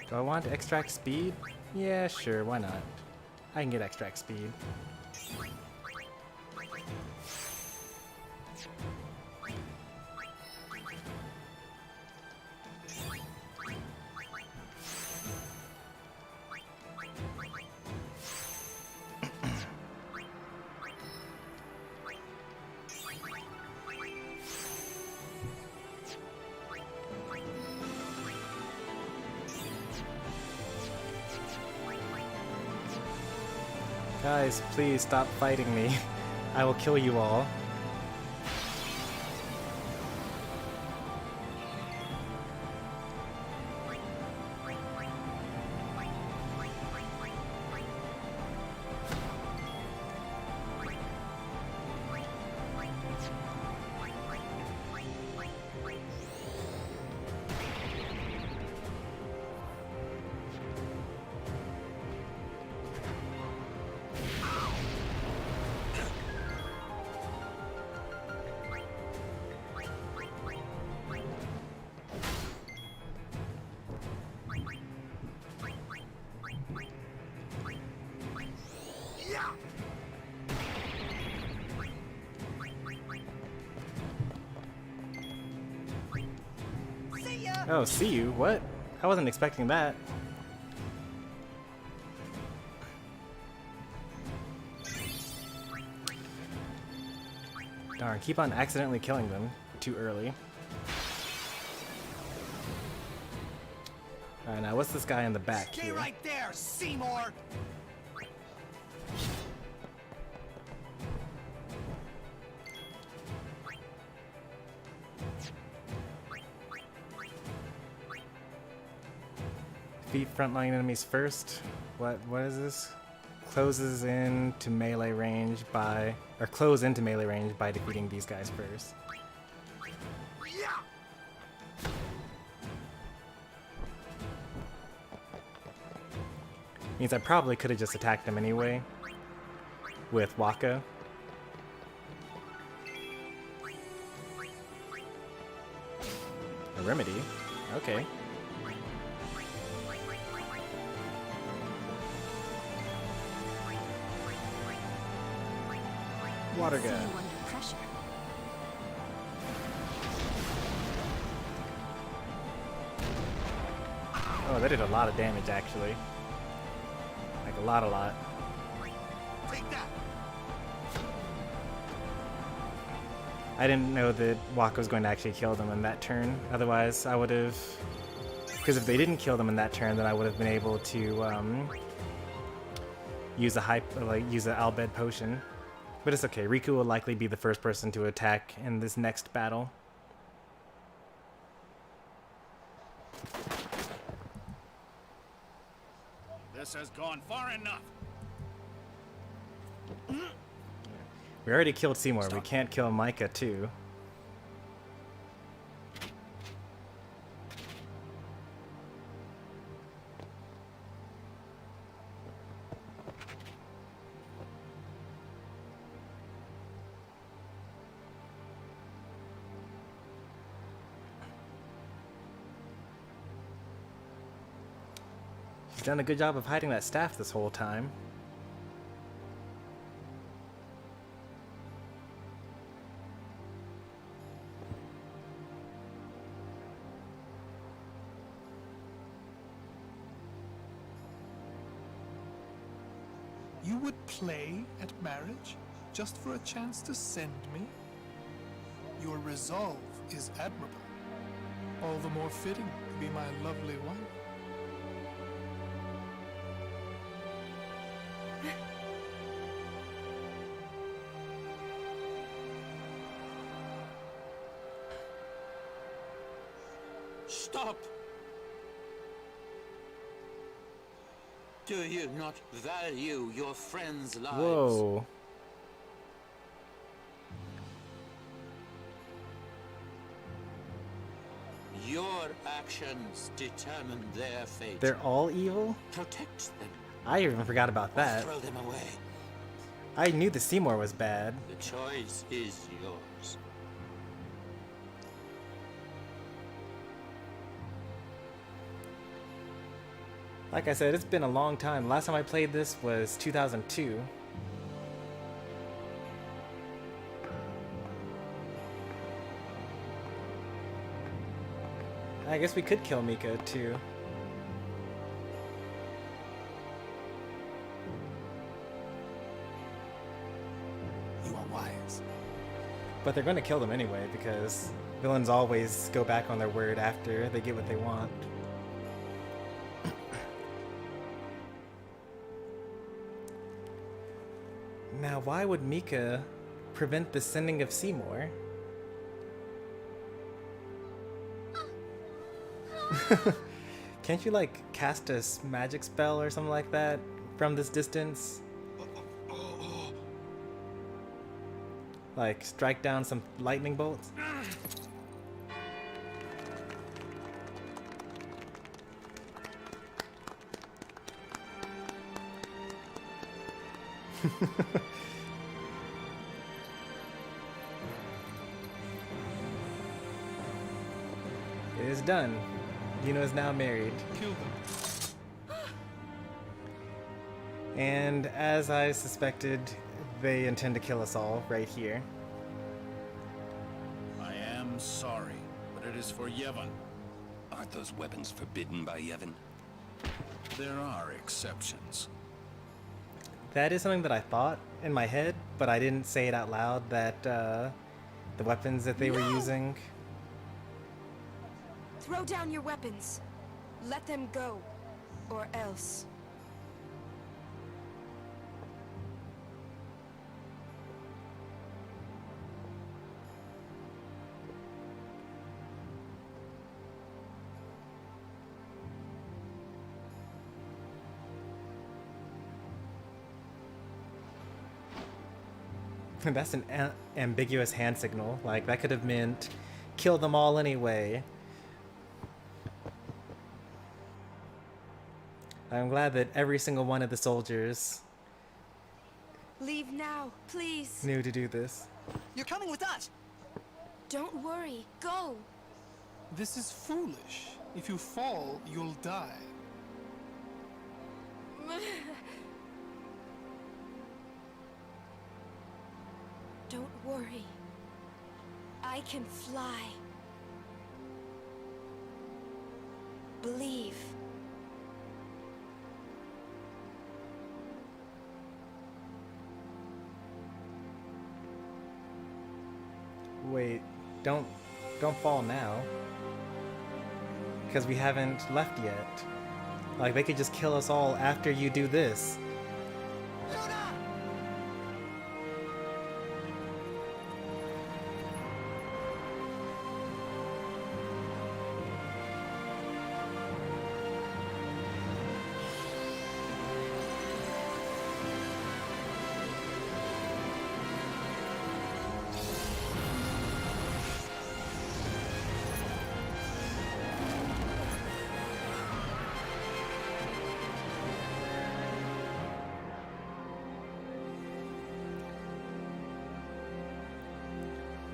Do I want to extract speed? Yeah, sure, why not? I can get extract speed. Guys, please stop fighting me. I will kill you all. Oh, see you? What? I wasn't expecting that. Darn, keep on accidentally killing them too early. Alright, now what's this guy in the back Stay here? right there, Seymour! Beat frontline enemies first. What is this? Closes into melee range by, or close into melee range by defeating these guys first. Means I probably could have just attacked them anyway with Waka. A remedy? Okay. Water gun. Under pressure. Oh, that did a lot of damage actually. Like a lot. Take that. I didn't know that Waka was going to actually kill them in that turn. Otherwise, I would have. Because if they didn't kill them in that turn, then I would have been able to use a use an Albed potion. But it's okay. Riku will likely be the first person to attack in this next battle. This has gone far enough. We already killed Seymour. We can't kill Micah too. He's done a good job of hiding that staff this whole time. You would play at marriage just for a chance to send me? Your resolve is admirable. All the more fitting to be my lovely wife. Stop! Do you not value your friends' lives? Whoa. Your actions determine their fate. They're all evil? Protect them. I even forgot about that. Throw them away. I knew the Seymour was bad. The choice is yours. Like I said, it's been a long time. Last time I played this was 2002. I guess we could kill Mika too. You are wise. But they're going to kill them anyway because villains always go back on their word after they get what they want. Now, why would Mika prevent the sending of Seymour? Can't you, like, cast a magic spell or something like that from this distance? Like, strike down some lightning bolts? It is done. Yuna is now married. Kill them. And as I suspected, they intend to kill us all right here. I am sorry, but it is for Yevon. Aren't those weapons forbidden by Yevon? There are exceptions. That is something that I thought in my head, but I didn't say it out loud, that the weapons that they were using... Throw down your weapons. Let them go, or else. That's an ambiguous hand signal. Like, that could have meant kill them all anyway. I'm glad that every single one of the soldiers Leave now, please. knew to do this. You're coming with us. Don't worry. Go. This is foolish. If you fall, you'll die. Don't worry. I can fly. Believe. Wait, don't fall now. Because we haven't left yet. Like, they could just kill us all after you do this.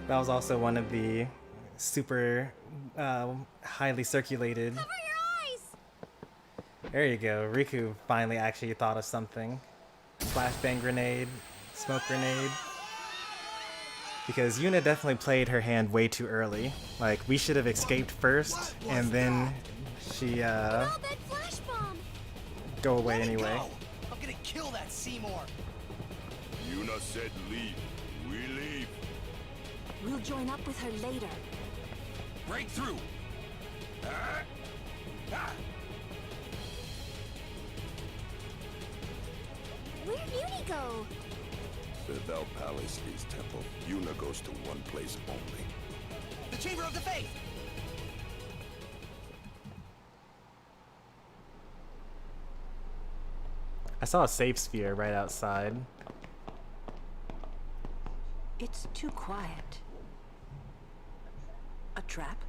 That was also one of the super highly circulated. Cover your eyes! There you go. Riku finally actually thought of something. Flashbang grenade, smoke grenade. Because Yuna definitely played her hand way too early. Like, we should have escaped first, and then she go away anyway. I'm gonna kill that Seymour. Yuna said leave. We leave. We'll join up with her later. Break through! Where'd Yuni go? Without Palace's temple, Yuna goes to one place only. The Chamber of the Faith. I saw a safe sphere right outside. It's too quiet. A trap?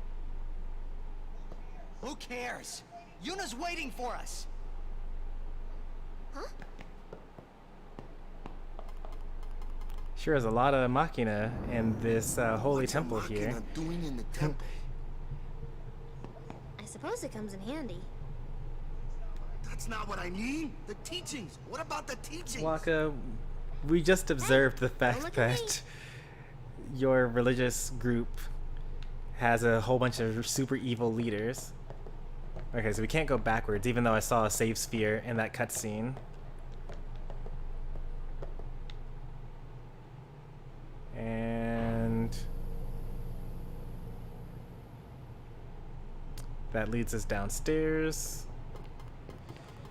Who cares? Yuna's waiting for us. Huh? Sure is a lot of machina in this holy temple here. Machina doing in the temple? I suppose it comes in handy. That's not what I mean. The teachings. What about the teachings? Waka, we just observed the fact look at me. that your religious group has a whole bunch of super evil leaders. Okay, so we can't go backwards, even though I saw a save sphere in that cutscene. And that leads us downstairs.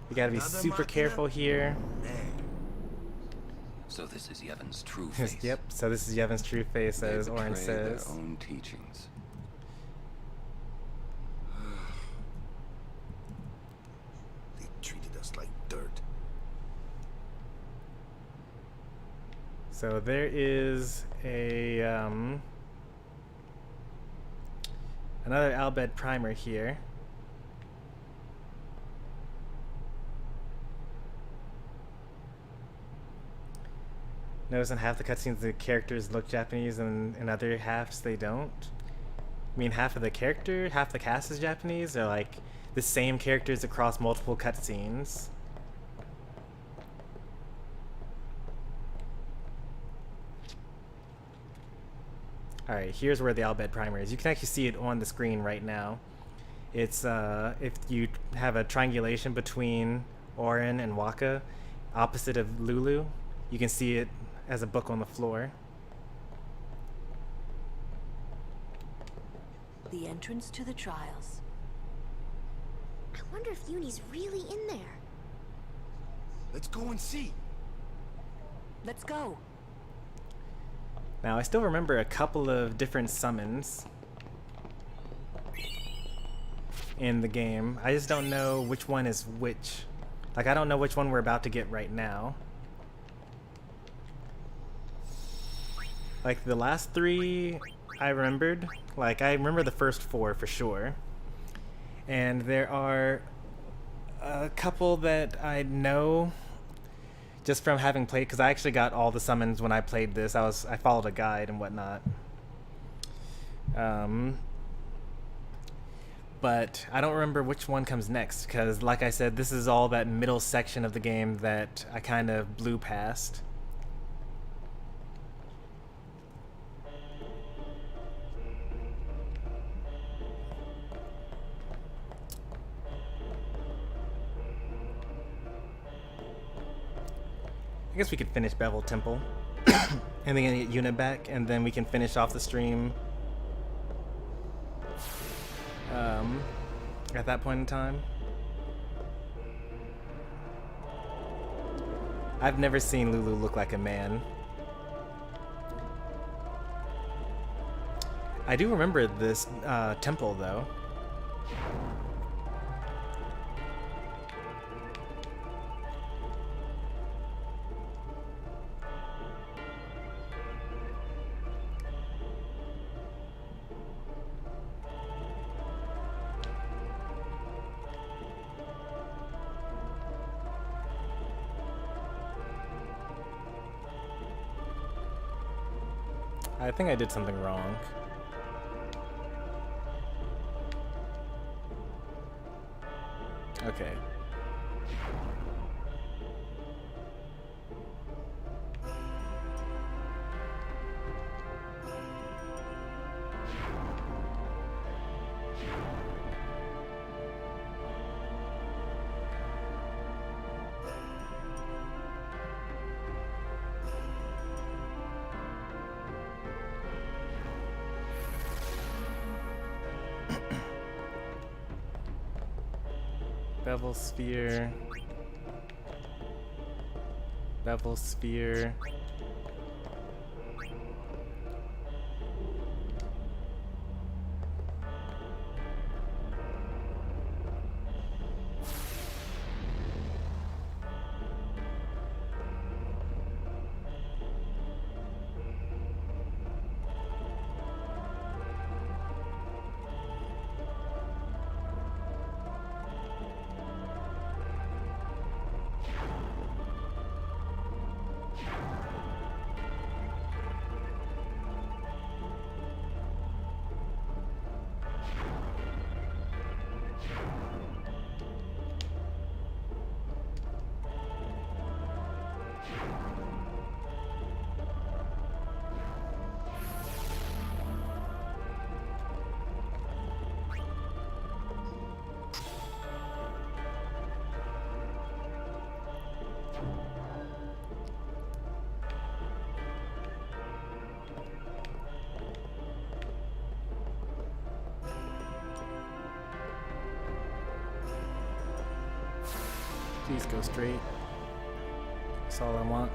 We gotta be Another super machina? careful here. So this is Yevon's true face. Yep, so this is Yevon's true face, They as Orin betray says. their own teachings. They treated us like dirt. So there is a another Albed primer here. Notice in half the cutscenes the characters look Japanese and in other halves they don't. I mean, half of the cast is Japanese. They're like the same characters across multiple cutscenes. Alright, here's where the Albed primer is. You can actually see it on the screen right now. It's if you have a triangulation between Orin and Waka, opposite of Lulu, you can see it as a book on the floor. The entrance to the trials. I wonder if Uni's really in there. Let's go and see. Let's go. Now, I still remember a couple of different summons in the game. I just don't know which one is which. Like, I don't know which one we're about to get right now. Like, the last three I remembered. Like, I remember the first four for sure. And there are a couple that I know just from having played, because I actually got all the summons when I played this. I followed a guide and whatnot. But I don't remember which one comes next, because like I said, this is all that middle section of the game that I kind of blew past. I guess we could finish Bevel Temple and then get Yuna back, and then we can finish off the stream at that point in time. I've never seen Lulu look like a man. I do remember this temple though. I think I did something wrong. Okay. Bevel Sphere. Bevel Sphere. Please go straight. That's all I want.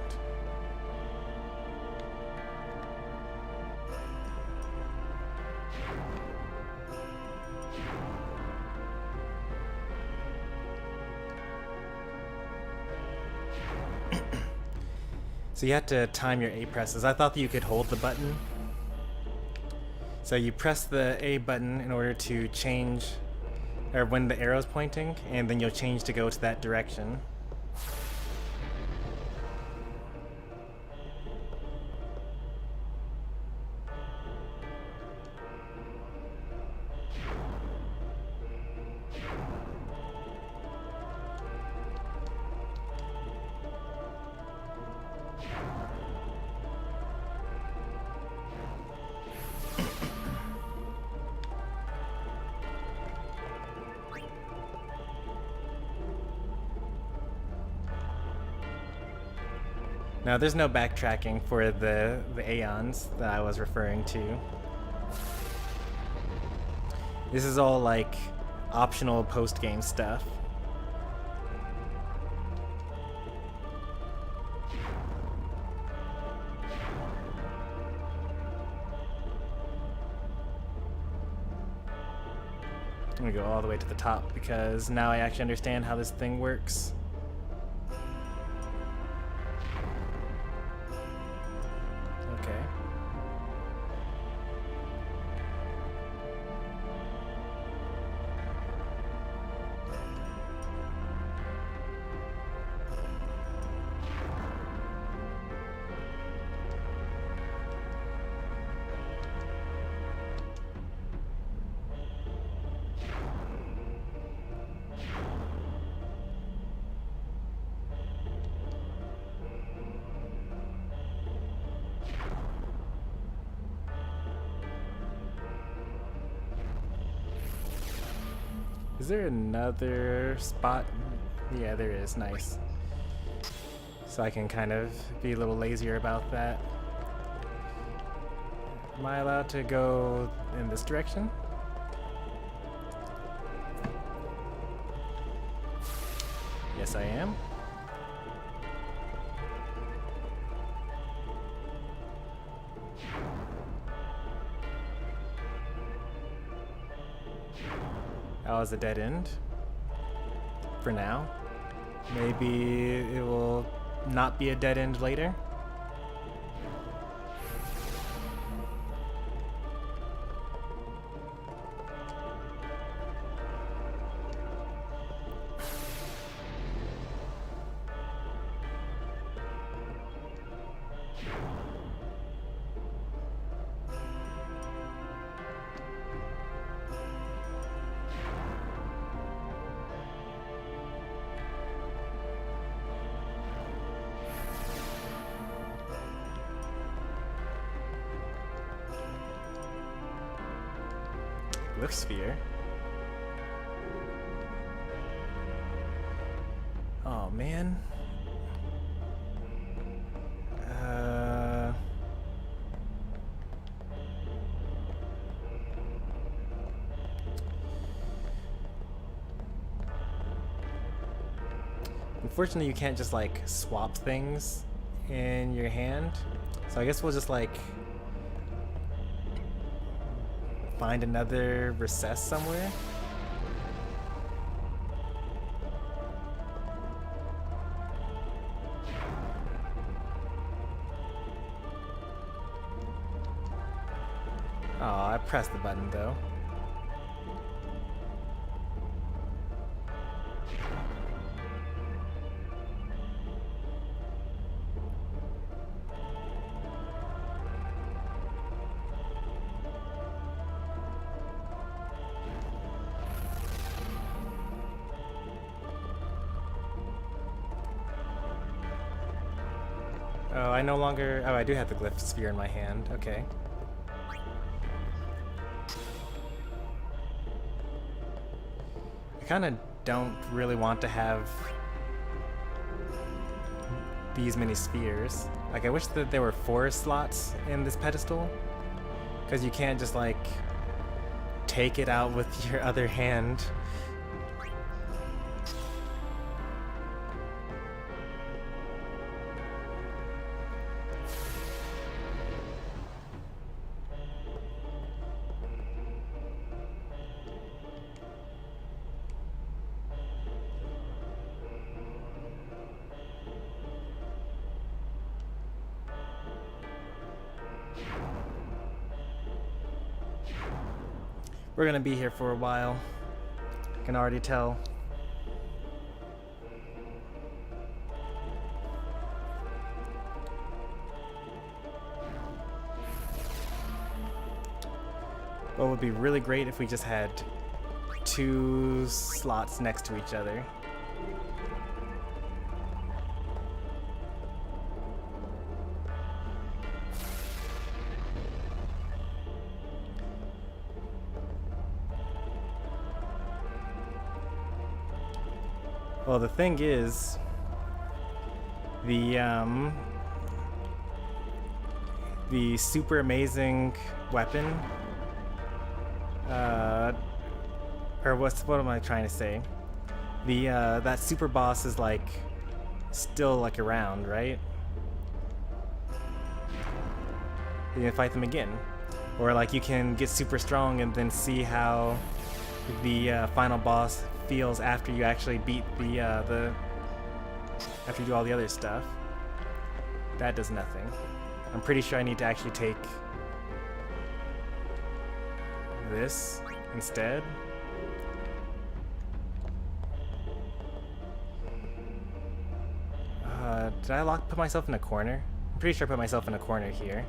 So you have to time your A presses. I thought that you could hold the button. So you press the A button in order to change, or when the arrow's pointing, and then you'll change to go to that direction. Now there's no backtracking for the Aeons that I was referring to. This is all like optional post-game stuff. I'm gonna go all the way to the top because now I actually understand how this thing works. Is there another spot? Yeah, there is. Nice. So I can kind of be a little lazier about that. Am I allowed to go in this direction? Yes, I am. That was a dead end. For now. Maybe it will not be a dead end later. Sphere. Oh man. Unfortunately, you can't just like swap things in your hand. So I guess we'll just like find another recess somewhere. Oh, I pressed the button though. Oh, I no longer... Oh, I do have the glyph sphere in my hand. Okay. I kind of don't really want to have these many spheres. Like, I wish that there were 4 slots in this pedestal. Because you can't just, like, take it out with your other hand. We're gonna be here for a while. I can already tell. What would be really great if we just had 2 slots next to each other. Well, the thing is, the super amazing weapon, or what am I trying to say? The that super boss is like still like around, right? You can fight them again, or like you can get super strong and then see how the final boss feels after you actually beat the after you do all the other stuff. That does nothing. I'm pretty sure I need to actually take this instead. Did I put myself in a corner? I'm pretty sure I put myself in a corner here.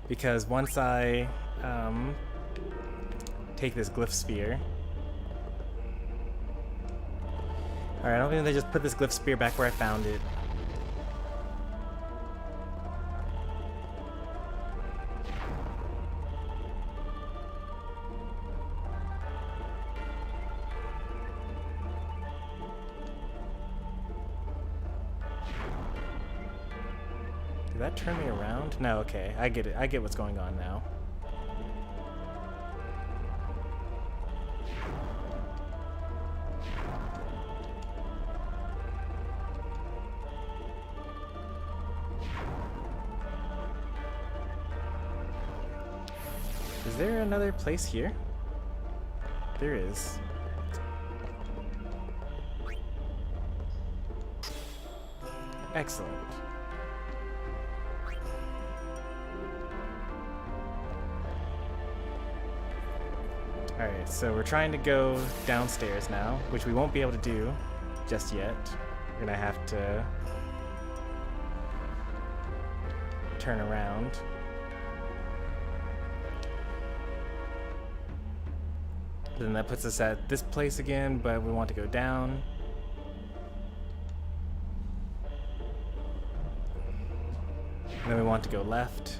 Because once I take this glyph sphere. Alright, I don't think they just put this glyph spear back where I found it. Did that turn me around? No, okay. I get it. I get what's going on now. Is there another place here? There is. Excellent. Alright, so we're trying to go downstairs now, which we won't be able to do just yet. We're gonna have to turn around. Then that puts us at this place again, but we want to go down. And then we want to go left.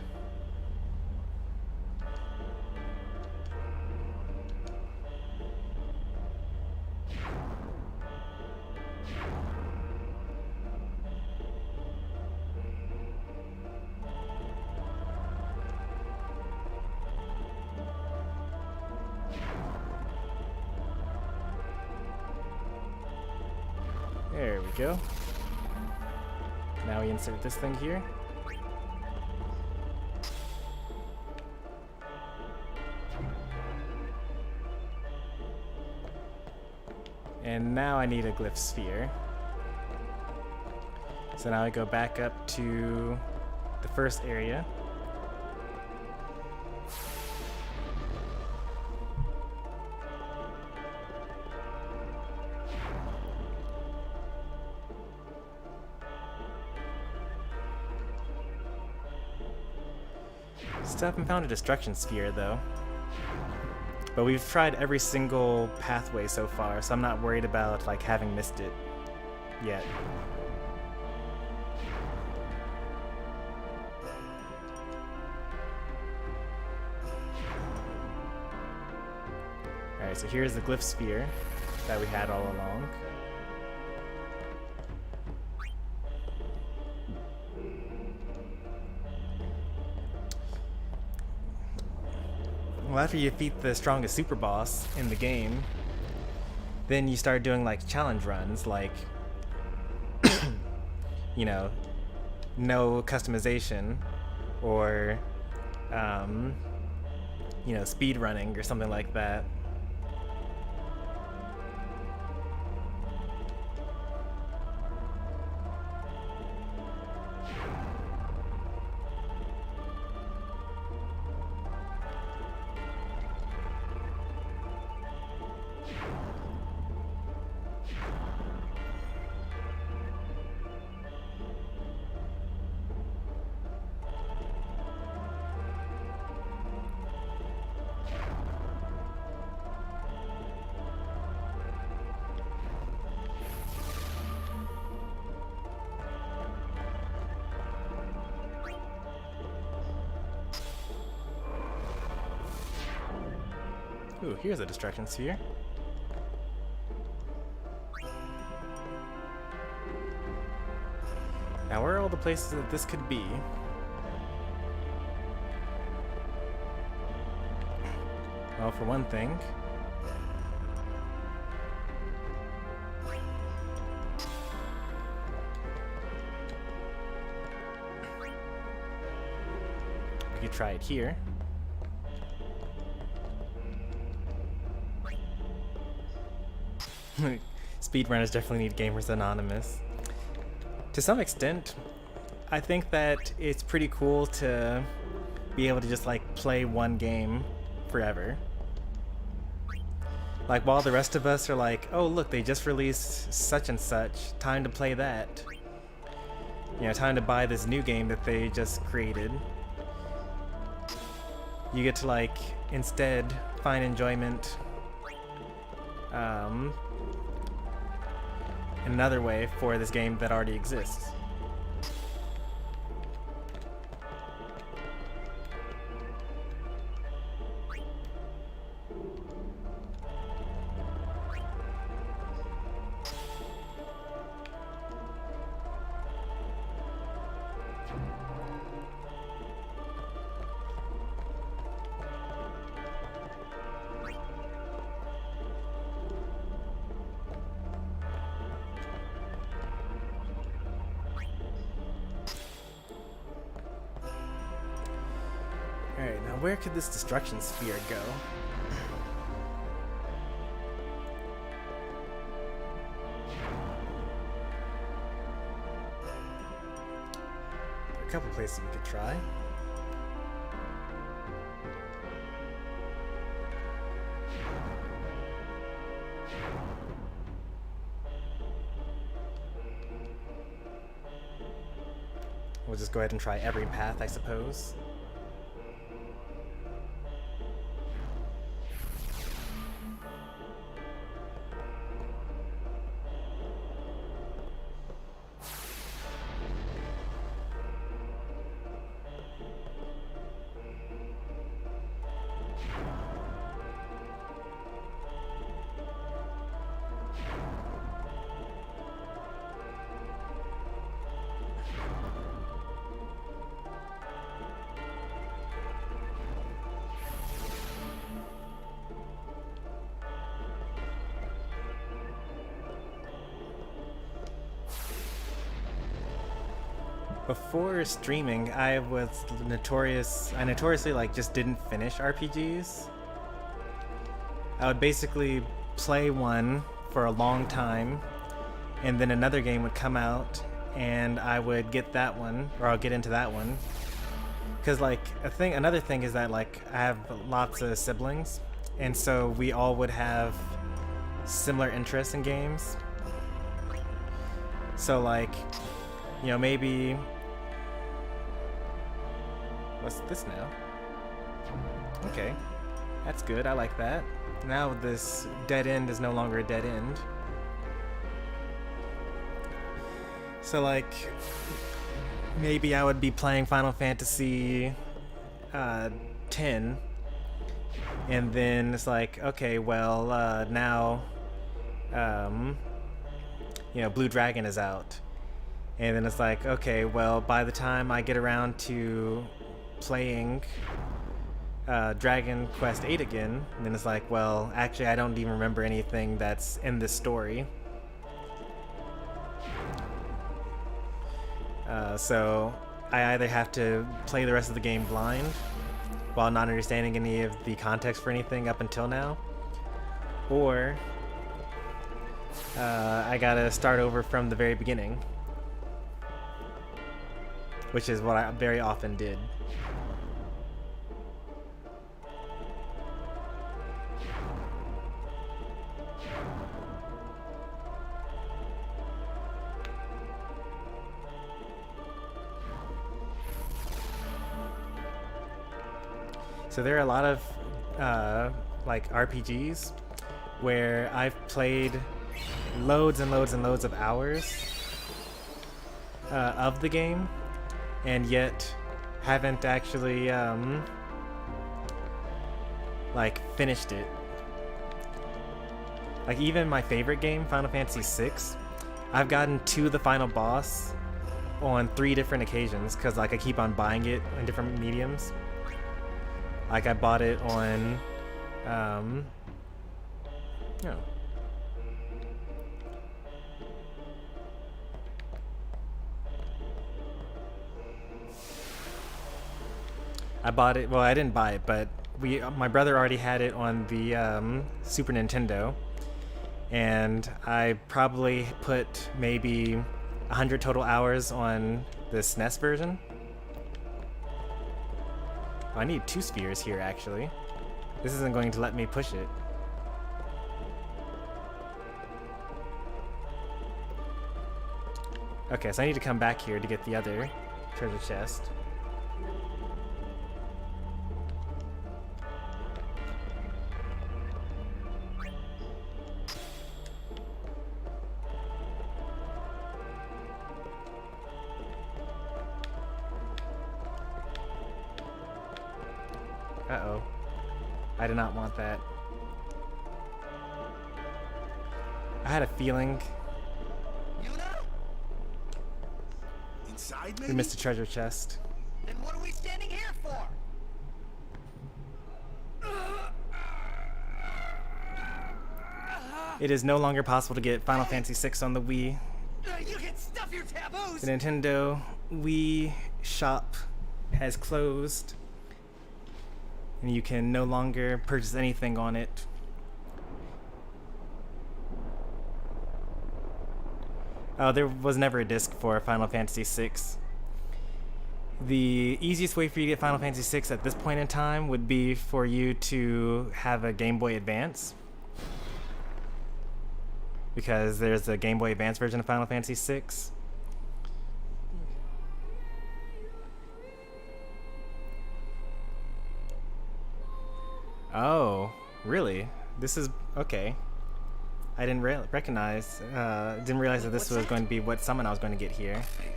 There we go. Now we insert this thing here. And now I need a glyph sphere. So now I go back up to the first area. Still haven't found a destruction sphere though. But we've tried every single pathway so far, so I'm not worried about like having missed it yet. Alright, so here's the glyph sphere that we had all along. Well, after you defeat the strongest super boss in the game, then you start doing like challenge runs, like, you know, no customization, or, you know, speed running or something like that. Ooh, here's a destruction sphere. Now, where are all the places that this could be? Well, for one thing, we could try it here. Speedrunners definitely need Gamers Anonymous. To some extent, I think that it's pretty cool to be able to just like play one game forever. Like while the rest of us are like, oh look, they just released such and such, time to play that. You know, time to buy this new game that they just created. You get to like instead find enjoyment in another way for this game that already exists. Alright, now where could this destruction sphere go? There are a couple places we could try. We'll just go ahead and try every path, I suppose. Before streaming, I notoriously like just didn't finish RPGs. I would basically play one for a long time, and then another game would come out, and I would get that one, or I'll get into that one. Cause like another thing is that like I have lots of siblings, and so we all would have similar interests in games. So like, you know, maybe. What's this now? Okay, that's good. I like that. Now this dead end is no longer a dead end. So like, maybe I would be playing Final Fantasy X, and then it's like, okay, well now, you know, Blue Dragon is out, and then it's like, okay, well by the time I get around to playing Dragon Quest VIII again, and then it's like, well, actually I don't even remember anything that's in this story. So I either have to play the rest of the game blind while not understanding any of the context for anything up until now, or I gotta start over from the very beginning, which is what I very often did. So there are a lot of like RPGs where I've played loads and loads and loads of hours of the game, and yet haven't actually like finished it Like, even my favorite game, Final Fantasy VI, I've gotten to the final boss on 3 different occasions, because, like, I keep on buying it in different mediums. Like, I bought it on, you know. I bought it, well, I didn't buy it, but my brother already had it on the Super Nintendo, and I probably put maybe 100 total hours on the SNES version. Oh, I need 2 spheres here, actually. This isn't going to let me push it. Okay, so I need to come back here to get the other treasure chest. Uh-oh. I did not want that. I had a feeling Yuna? Inside, we maybe? missed a treasure chest. Then what are we standing here for? It is no longer possible to get Final Fantasy VI on the Wii. You can stuff your taboos! The Nintendo Wii shop has closed, and you can no longer purchase anything on it. Oh, there was never a disc for Final Fantasy VI. The easiest way for you to get Final Fantasy VI at this point in time would be for you to have a Game Boy Advance, because there's a Game Boy Advance version of Final Fantasy VI. Oh, really? This is okay. I didn't recognize, didn't realize that this was going to be what summon I was going to get here. Faith.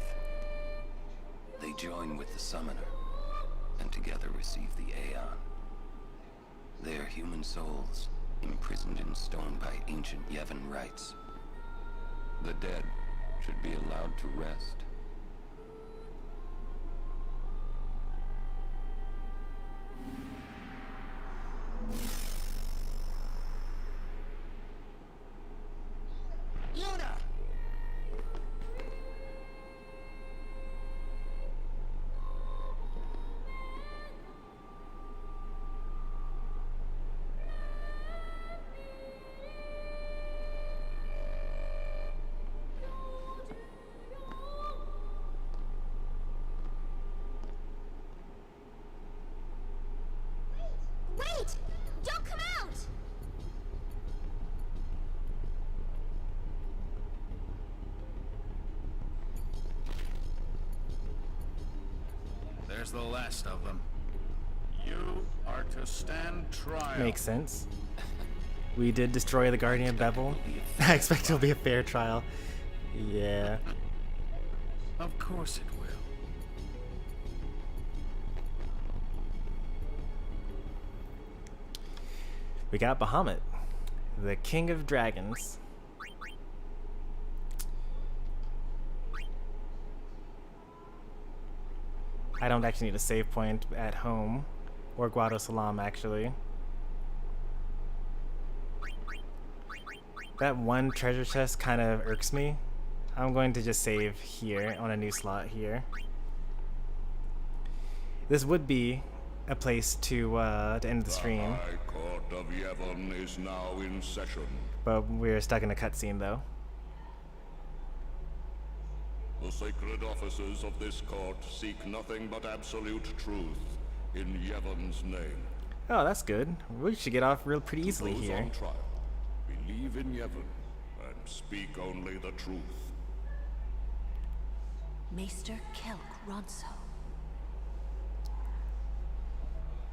They join with the summoner, and together receive the Aeon. They are human souls, imprisoned in stone by ancient Yevon rites. The dead should be allowed to rest. Yuna! Wait! Don't come out! There's the last of them. You are to stand trial. Makes sense. We did destroy the Guardian of Bevel. I expect it'll be a fair trial. Yeah. Of course it will. We got Bahamut, the King of Dragons. I don't actually need a save point at home, or Guado Salam actually. That one treasure chest kind of irks me. I'm going to just save here on a new slot here. This would be a place to end the stream. The High Court of Yevon is now in session. But we're stuck in a cutscene though. The sacred officers of this court seek nothing but absolute truth in Yevon's name. Oh, that's good. We should get off pretty easily Those here. on trial, believe in Yevon and speak only the truth. Maester Kelk Ronso.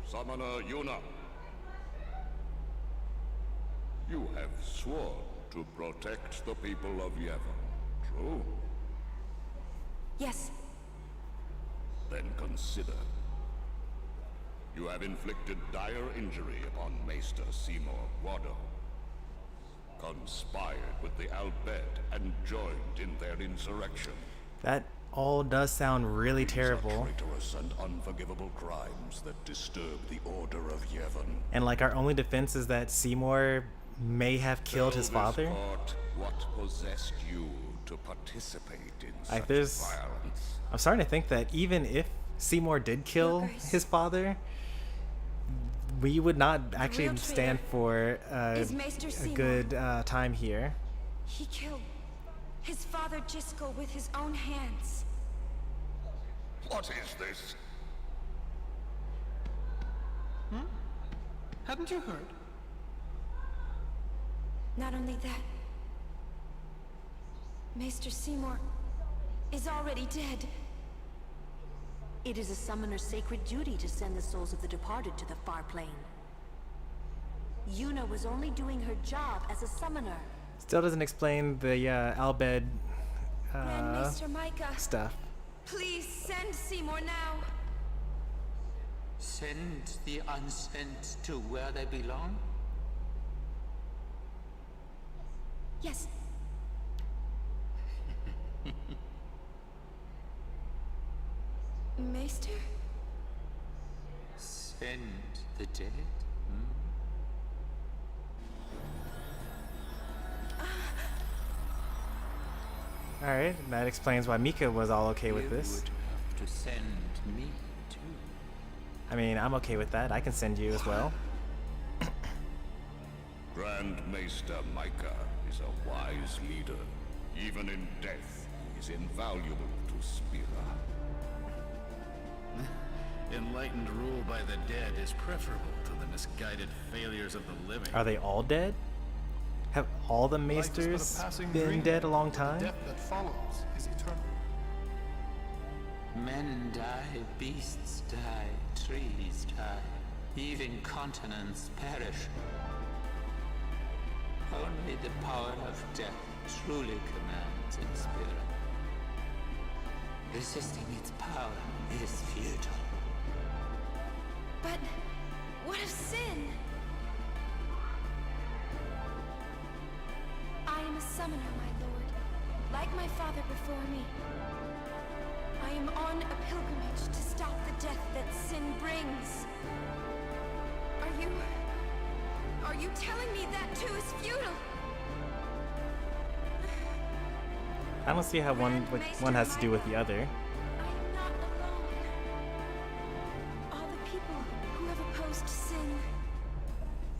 Summoner Yuna, you have sworn to protect the people of Yevon, true? Yes. Then consider. You have inflicted dire injury upon Maester Seymour Guado. conspired with the Al Bhed and joined in their insurrection. That all does sound really These terrible. are traitorous and unforgivable crimes that disturb the order of Yevon. And like our only defense is that Seymour may have killed his Tell this father. court what possessed you to participate in Like such there's, violence. I'm starting to think that even if Seymour did kill Grace. his father, we would not actually real stand for is Maester a Seymour. good time here. He killed his father Jiskel with his own hands. What is this? Hadn't you heard? Not only that, Maester Seymour is already dead. It is a summoner's sacred duty to send the souls of the departed to the far plane. Yuna was only doing her job as a summoner. Still doesn't explain the Al Bhed Grand Maester Micah, stuff. please send Seymour now. Send the unsent to where they belong? Yes. Maester? Send the dead? Alright, that explains why Mika was all okay with this. You would have to send me too. I mean, I'm okay with that. I can send you as well. Grand Maester Micah is a wise leader. Even in death, he is invaluable to Spira. Enlightened rule by the dead is preferable to the misguided failures of the living. Are they all dead? Have all the Life is but a maesters passing been dream, dead a long but time? The death that follows is eternal. Men die, beasts die, trees die, even continents perish. Only the power of death truly commands in spirit. Resisting its power is futile. But what of sin? I am a summoner, my lord, like my father before me. I am on a pilgrimage to stop the death that sin brings. Are you telling me that too is futile? I don't see how one has to do with the other. I am not alone. All the people who have opposed sin,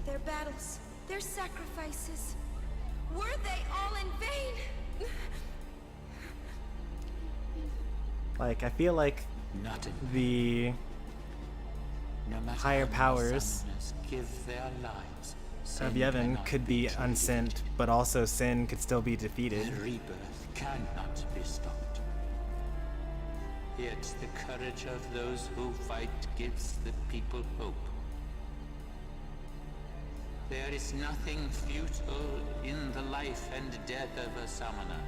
their battles, their sacrifices, were they all in vain? Like, I feel like Not in the no matter higher how many powers summoners give their lives, of sin Yevon cannot could be defeated. unsent, but also sin could still be defeated. The rebirth cannot be stopped. Yet the courage of those who fight gives the people hope. There is nothing futile in the life and death of a summoner.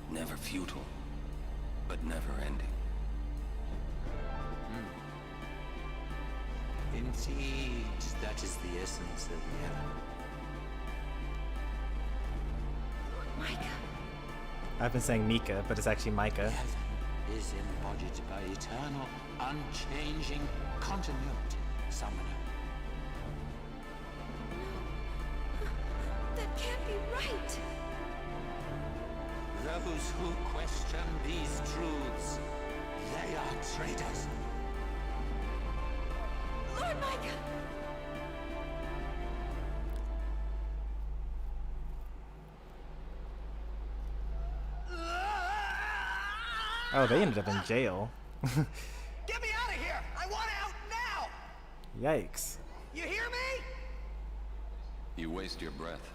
Never futile, but never ending. Indeed, that is the essence of heaven. Micah. I've been saying Mika, but it's actually Micah. Heaven is embodied by eternal, unchanging continuity, summoner. That can't be right. Those who question these truths, they are traitors. Lord Micah! Oh, they ended up in jail. Get me out of here! I want out now! Yikes. You hear me? You waste your breath.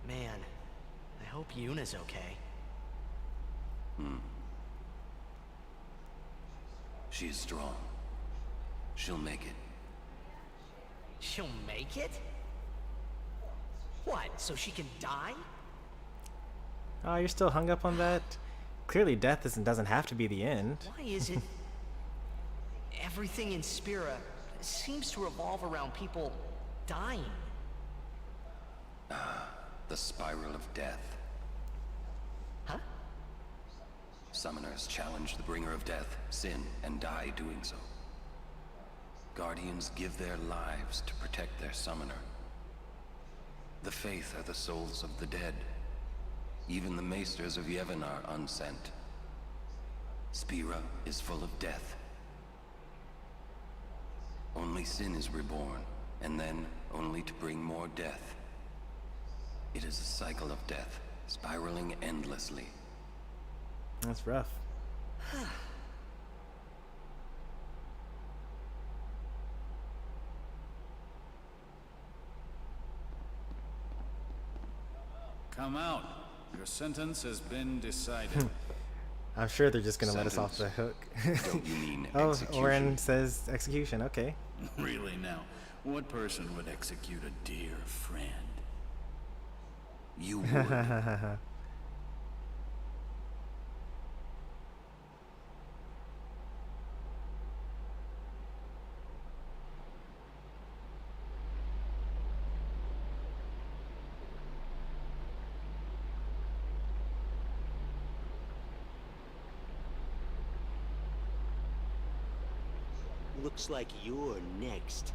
Man, I hope Yuna's okay. She is strong. She'll make it. She'll make it? What, so she can die? Oh, you're still hung up on that? clearly death doesn't have to be the end. Why is it everything in Spira seems to revolve around people dying? The spiral of death. Huh? Summoners challenge the bringer of death, Sin, and die doing so. Guardians give their lives to protect their summoner. The Faith are the souls of the dead. Even the maesters of Yevon are unsent. Spira is full of death. Only Sin is reborn, and then only to bring more death. It is a cycle of death, spiraling endlessly. That's rough. Come out. Your sentence has been decided. I'm sure they're just gonna let us off the hook. Don't you mean oh, execution? Oren says execution. Okay. Really now? What person would execute a dear friend? You would. Looks like you're next.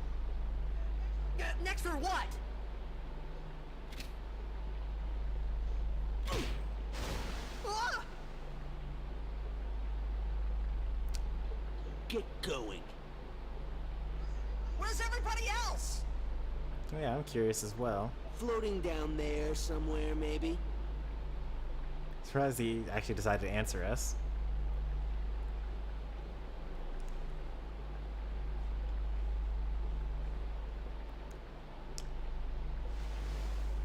Next for what? Get going. Where's everybody else? Yeah, I'm curious as well. Floating down there somewhere, maybe? Surprised he actually decided to answer us.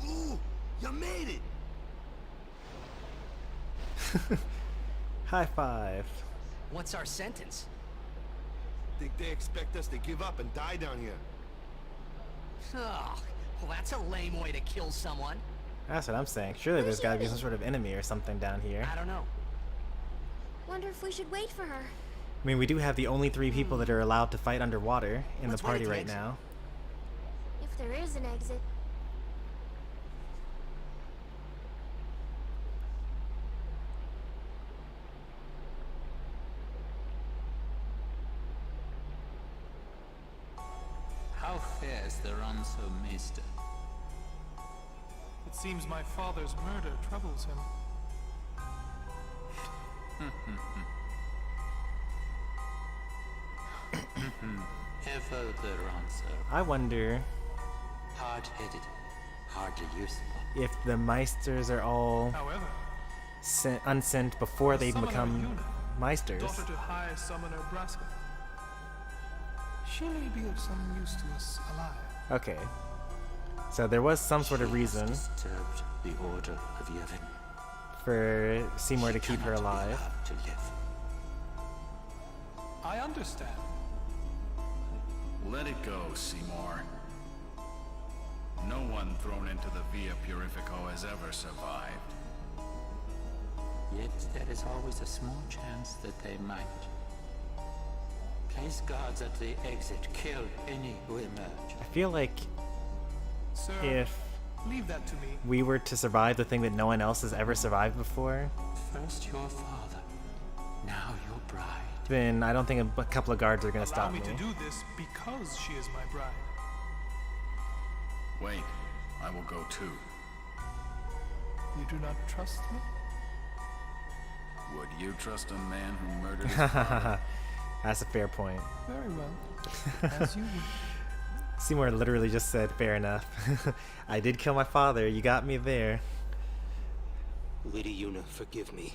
Ooh, you made it! High five. What's our sentence? Think they expect us to give up and die down here? Oh, well, that's a lame way to kill someone. That's what I'm saying. Surely there's gotta be some sort of enemy or something down here. I don't know. Wonder if we should wait for her. I mean, we do have the only 3 people that are allowed to fight underwater in the party right now. If there is an exit. How fares the Ronso Maester? It seems my father's murder troubles him. Ever the Ronso. I wonder Hard-headed, hardly useful. if the Meisters are all However, unsent before they Summoner become Yuna, Meisters. daughter to High Summoner Braska. She may be of some use to us alive. Okay. So there was some sort of reason Disturbed the order of Yevon. for Seymour to keep her Cannot be alive. allowed to live. I understand. Let it go, Seymour. No one thrown into the Via Purifico has ever survived. Yet there is always a small chance that they might. Place guards at the exit. Kill any who emerge. I feel like Sir, if leave that to me. we were to survive the thing that no one else has ever survived before, First your father, now your bride. then I don't think a couple of guards are gonna Allow stop me me. to do this because she is my bride. Wait, I will go too. You do not trust me? Would you trust a man who murdered his father? That's a fair point. Very well. As you wish. Seymour literally just said, fair enough. I did kill my father, you got me there. Lady Yuna, forgive me.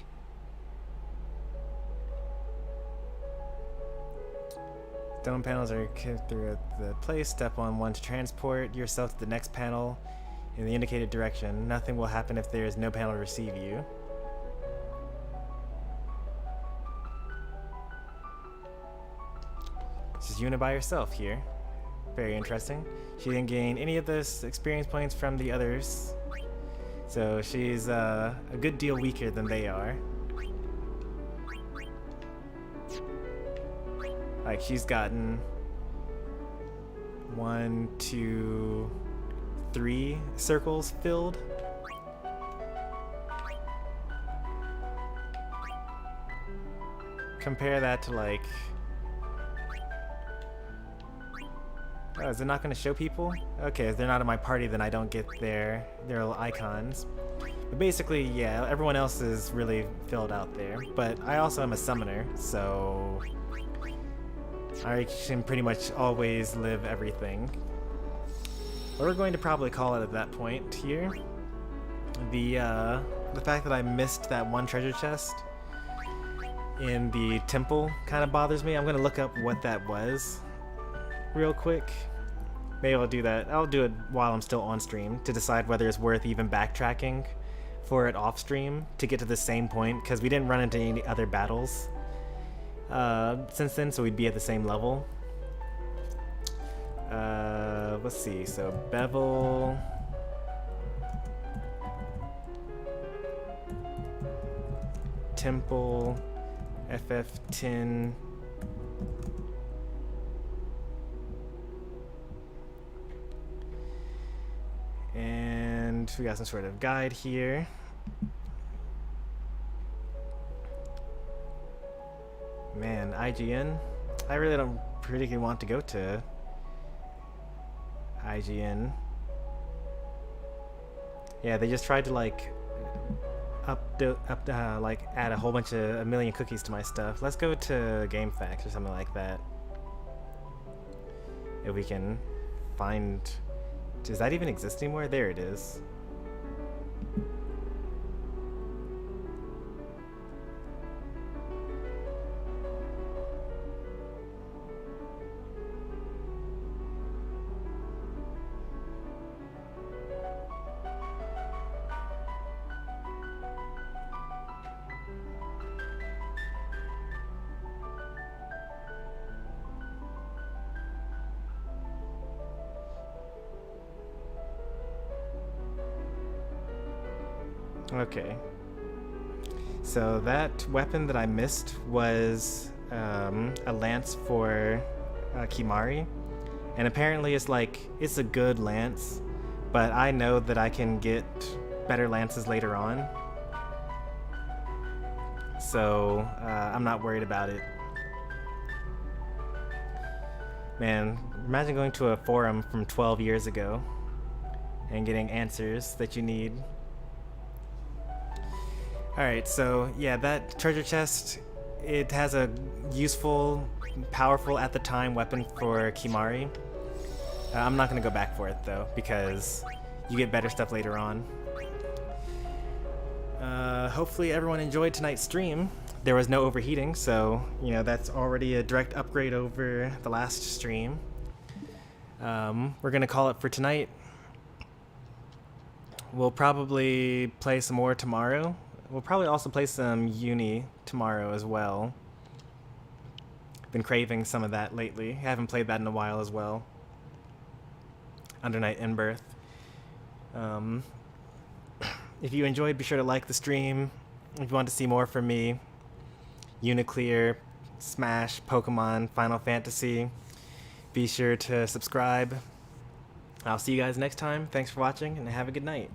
Stone panels are carried through the place. Step on 1 to transport yourself to the next panel in the indicated direction. Nothing will happen if there is no panel to receive you. This is Yuna by herself here. Very interesting. She didn't gain any of this experience points from the others. So she's a good deal weaker than they are. Like, she's gotten 1, 2, 3 circles filled. Compare that to like... Oh, is it not going to show people? Okay, if they're not in my party, then I don't get their little icons. But basically, yeah, everyone else is really filled out there. But I also am a summoner, so I can pretty much always live everything. But we're going to probably call it at that point here. The fact that I missed that one treasure chest in the temple kind of bothers me. I'm going to look up what that was real quick. Maybe I'll do that. I'll do it while I'm still on stream to decide whether it's worth even backtracking for it off stream to get to the same point, because we didn't run into any other battles since then, so we'd be at the same level. Let's see, so Bevel, Temple, FF10, and we got some sort of guide here. Man, IGN? I really don't particularly want to go to IGN. Yeah, they just tried to like like add a whole bunch of a million cookies to my stuff. Let's go to GameFAQs or something like that. If we can find... Does that even exist anymore? There it is. Okay. So that weapon that I missed was a lance for Kimahri, and apparently it's like, it's a good lance, but I know that I can get better lances later on, so I'm not worried about it. Man, imagine going to a forum from 12 years ago and getting answers that you need. Alright, so yeah, that treasure chest, it has a useful, powerful at the time weapon for Kimahri. I'm not going to go back for it though, because you get better stuff later on. Hopefully everyone enjoyed tonight's stream. There was no overheating, so you know that's already a direct upgrade over the last stream. We're going to call it for tonight. We'll probably play some more tomorrow. We'll probably also play some Uni tomorrow as well. Been craving some of that lately. I haven't played that in a while as well. Under Night in Birth. If you enjoyed, be sure to like the stream. If you want to see more from me, Uniclear, Smash, Pokemon, Final Fantasy, be sure to subscribe. I'll see you guys next time. Thanks for watching, and have a good night.